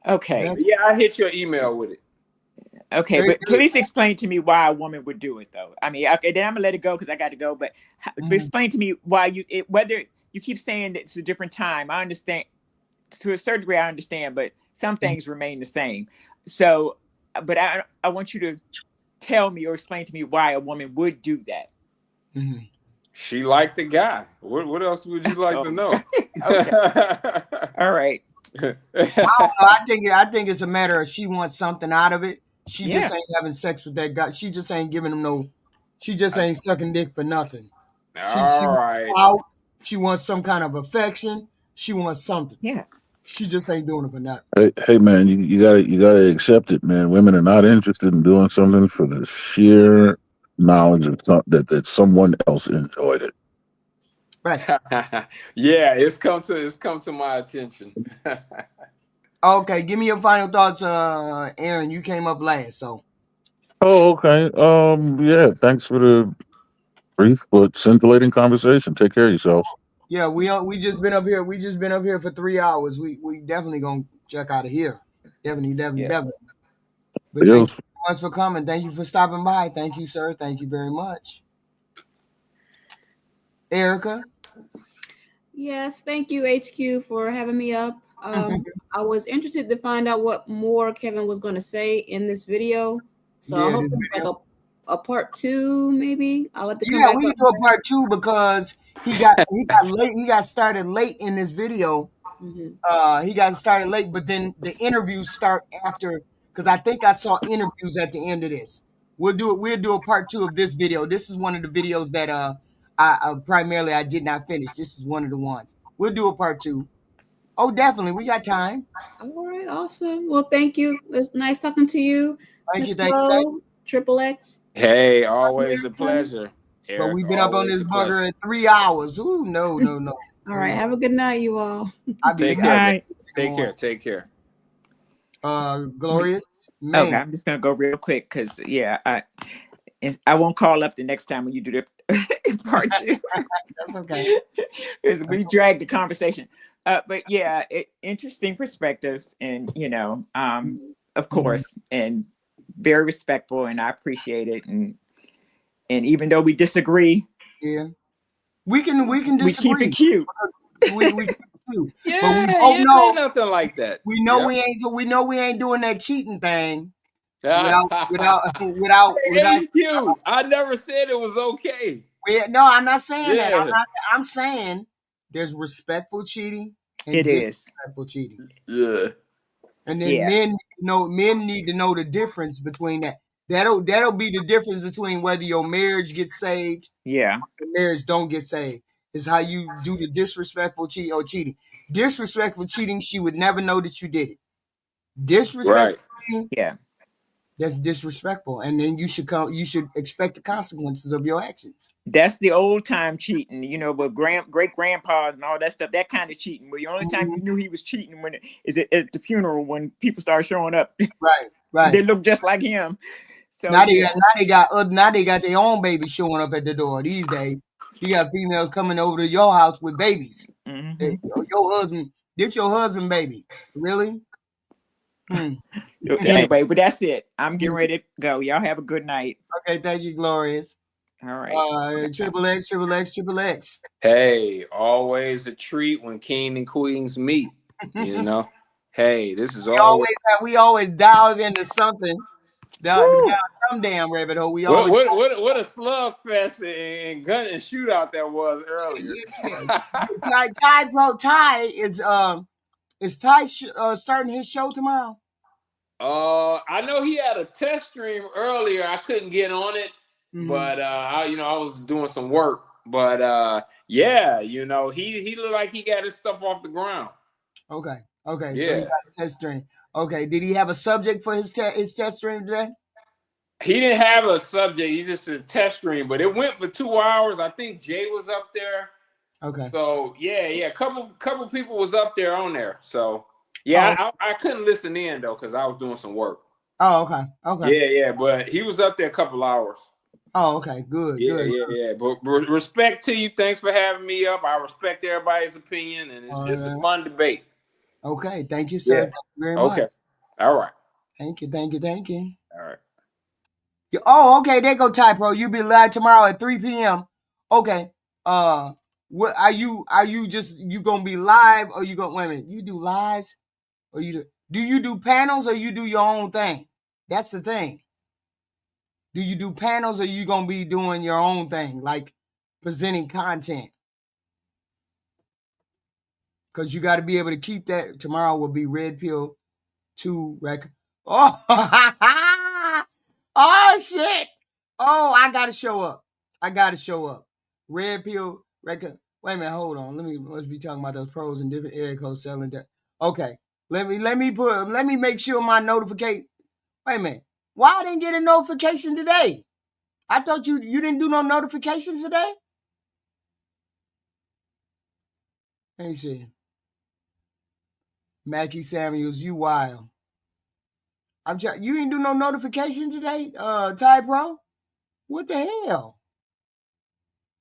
Speaker 6: Okay.
Speaker 5: Yeah, I hit your email with it.
Speaker 6: Okay, but please explain to me why a woman would do it, though. I mean, okay, then I'm gonna let it go because I got to go. But explain to me why whether you keep saying that it's a different time. I understand to a certain degree. I understand, but some things remain the same. So, but I want you to tell me or explain to me why a woman would do that.
Speaker 5: She liked the guy. What else would you like to know?
Speaker 6: All right.
Speaker 2: I don't know. I think it's a matter of she wants something out of it. She just ain't having sex with that guy. She just ain't giving him no. She just ain't sucking dick for nothing. She wants some kind of affection. She wants something.
Speaker 6: Yeah.
Speaker 2: She just ain't doing it for nothing.
Speaker 8: Hey man, you gotta accept it, man. Women are not interested in doing something for the sheer knowledge of that someone else enjoyed it.
Speaker 2: Right.
Speaker 5: Yeah, it's come to my attention.
Speaker 2: Okay, give me your final thoughts, Aaron. You came up last, so.
Speaker 8: Oh, okay. Yeah. Thanks for the brief but scintillating conversation. Take care of yourselves.
Speaker 2: Yeah, we just been up here. We just been up here for 3 hours. We definitely gonna check out of here. Definitely. But thank you so much for coming. Thank you for stopping by. Thank you, sir. Thank you very much. Erica.
Speaker 7: Yes, thank you, HQ, for having me up. I was interested to find out what more Kevin was going to say in this video. So I hope it's like a part 2, maybe. I'll let the
Speaker 2: we can do a part 2 because he got late. He got started late in this video. He got started late, but then the interviews start after. Because I think I saw interviews at the end of this. We'll do a part 2 of this video. This is one of the videos that I primarily I did not finish. This is one of the ones. We'll do a part 2. Oh, definitely. We got time.
Speaker 7: All right, awesome. Well, thank you. It's nice talking to you.
Speaker 2: Thank you.
Speaker 7: Triple X.
Speaker 5: Hey, always a pleasure.
Speaker 2: But we've been up on this bugger at 3 hours. Ooh, no.
Speaker 7: All right, have a good night, you all.
Speaker 5: Take care.
Speaker 2: Glorious.
Speaker 6: Man. Okay, I'm just gonna go real quick because I won't call up the next time when you do the part 2.
Speaker 2: That's okay.
Speaker 6: Because we dragged the conversation. But yeah, interesting perspectives, and of course, and very respectful, and I appreciate it. And even though we disagree,
Speaker 2: we can disagree.
Speaker 6: We keep it cute.
Speaker 2: We keep it cute.
Speaker 5: Yeah,
Speaker 2: but we both know
Speaker 5: nothing like that.
Speaker 2: We know we ain't doing that cheating thing. Without
Speaker 5: you. I never said it was okay.
Speaker 2: No, I'm not saying that. I'm saying there's respectful cheating and disrespectful cheating.
Speaker 5: Yeah.
Speaker 2: And then men need to know the difference between that. That'll be the difference between whether your marriage gets saved,
Speaker 6: or
Speaker 2: marriage don't get saved. Is how you do the disrespectful cheating. Disrespectful cheating, she would never know that you did it. Disrespectful cheating, that's disrespectful, and then you should expect the consequences of your actions.
Speaker 6: That's the old time cheating, with great grandpas and all that stuff. That kind of cheating, where the only time you knew he was cheating is at the funeral when people start showing up.
Speaker 2: Right.
Speaker 6: They look just like him. So
Speaker 2: now they got their own babies showing up at the door these days. You got females coming over to your house with babies. Hey, your husband, this your husband, baby. Really?
Speaker 6: Anyway, but that's it. I'm getting ready to go. Y'all have a good night.
Speaker 2: Okay, thank you, Glorious.
Speaker 6: All right.
Speaker 2: Triple X.
Speaker 5: Hey, always a treat when king and queens meet. Hey, this is
Speaker 2: we always dive into something. Down some damn rabbit hole. We always
Speaker 5: what a slugfest and gun and shootout that was earlier.
Speaker 2: Ty is Is Ty starting his show tomorrow?
Speaker 5: I know he had a test stream earlier. I couldn't get on it, but I was doing some work. But yeah, he looked like he got his stuff off the ground.
Speaker 2: Okay. Yeah. So he got a test stream. Okay. Did he have a subject for his test stream today?
Speaker 5: He didn't have a subject. He's just a test stream, but it went for 2 hours. I think Jay was up there.
Speaker 2: Okay.
Speaker 5: So yeah, couple people was up there on there. So yeah, I couldn't listen in though because I was doing some work.
Speaker 2: Oh, okay.
Speaker 5: Yeah, but he was up there a couple hours.
Speaker 2: Oh, okay, good.
Speaker 5: Yeah. But respect to you. Thanks for having me up. I respect everybody's opinion, and it's a fun debate.
Speaker 2: Okay, thank you, sir.
Speaker 5: Yeah.
Speaker 2: Thank you very much.
Speaker 5: Okay, all right.
Speaker 2: Thank you.
Speaker 5: All right.
Speaker 2: Oh, okay. There go Ty Pro. You be live tomorrow at 3 p.m. Okay. What are you gonna be live or you gonna wait a minute? You do lives or do you do panels or you do your own thing? That's the thing. Do you do panels or you gonna be doing your own thing, like presenting content? Because you got to be able to keep that. Tomorrow will be Red Pill 2 record. Oh shit! Oh, I gotta show up. Red Pill record. Wait a minute, hold on. Let's be talking about those pros and different area codes selling that. Okay. Let me make sure my notification. Wait a minute. Why I didn't get a notification today? I thought you didn't do no notifications today? Let me see. Mackie Samuels, you wild. You didn't do no notification today, Ty Pro? What the hell?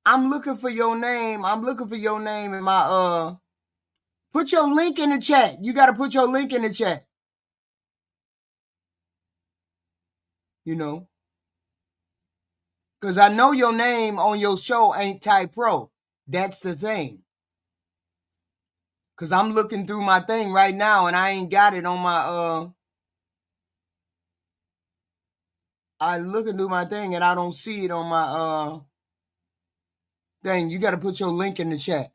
Speaker 2: I'm looking for your name. In my put your link in the chat. You gotta put your link in the chat. Because I know your name on your show ain't Ty Pro. That's the thing. Because I'm looking through my thing right now and I ain't got it on my I looking through my thing and I don't see it on my thing. You got to put your link in the chat.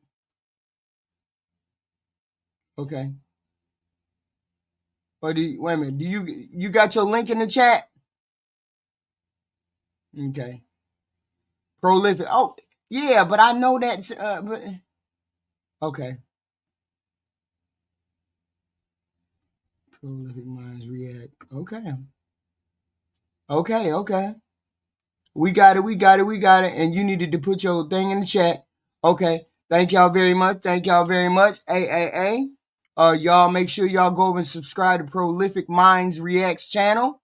Speaker 2: Okay. Or wait a minute. Do you got your link in the chat? Okay. Prolific. Oh, yeah, but I know that's okay. Prolific Minds React. Okay. We got it. And you needed to put your thing in the chat. Okay. Thank y'all very much. AAA. Y'all make sure y'all go over and subscribe to Prolific Minds Reacts channel.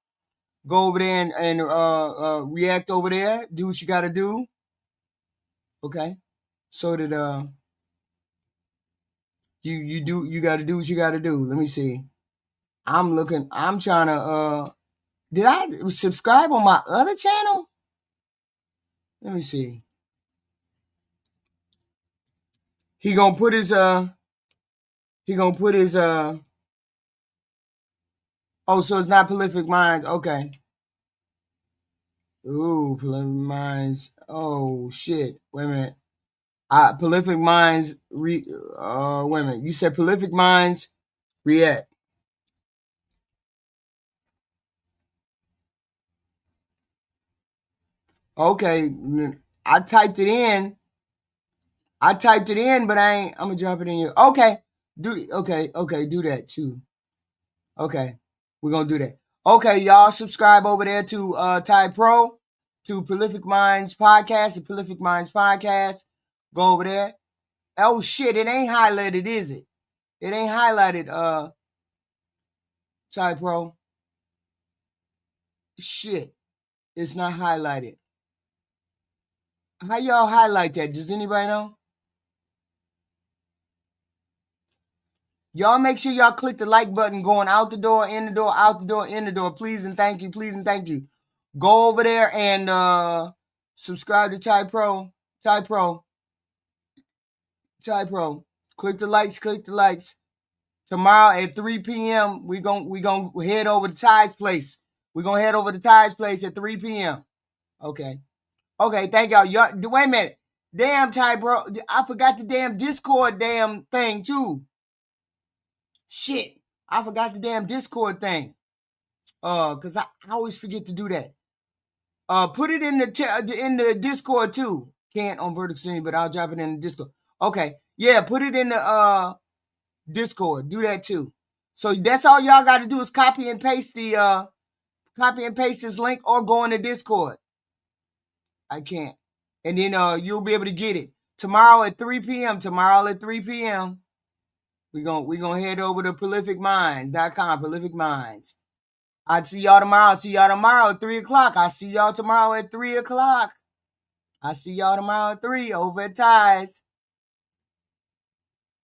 Speaker 2: Go over there and react over there. Do what you gotta do. Okay. So that you gotta do what you gotta do. Let me see. I'm trying to did I subscribe on my other channel? Let me see. He gonna put his oh, so it's not Prolific Minds. Okay. Ooh, Prolific Minds. Oh shit. Wait a minute. Prolific Minds wait a minute. You said Prolific Minds React. Okay. I typed it in, but I'm gonna drop it in here. Okay. Do that too. Okay. We're gonna do that. Okay, y'all subscribe over there to Ty Pro, to Prolific Minds Podcast, the Prolific Minds Podcast. Go over there. Oh shit, it ain't highlighted, is it? It ain't highlighted, Ty Pro. Shit. It's not highlighted. How y'all highlight that? Does anybody know? Y'all make sure y'all click the like button going out the door, in the door, out the door, in the door. Please and thank you. Go over there and subscribe to Ty Pro. Click the likes. Tomorrow at 3 p.m. we gonna head over to Ty's place. We're gonna head over to Ty's place at 3 p.m. Okay, thank y'all. Wait a minute. Damn, Ty Pro. I forgot the damn Discord damn thing too. Shit, I forgot the damn Discord thing. Cause I always forget to do that. Put it in the Discord too. Can't on Vertical Stream, but I'll drop it in the Discord. Okay, yeah, put it in the Discord. Do that too. So that's all y'all got to do is copy and paste this link or go in the Discord. I can't. And then you'll be able to get it tomorrow at 3 p.m. We're gonna head over to prolificminds.com, Prolific Minds. I'll see y'all tomorrow. At 3 o'clock. I'll see y'all tomorrow at 3 o'clock. I'll see y'all tomorrow at 3 over at Ty's.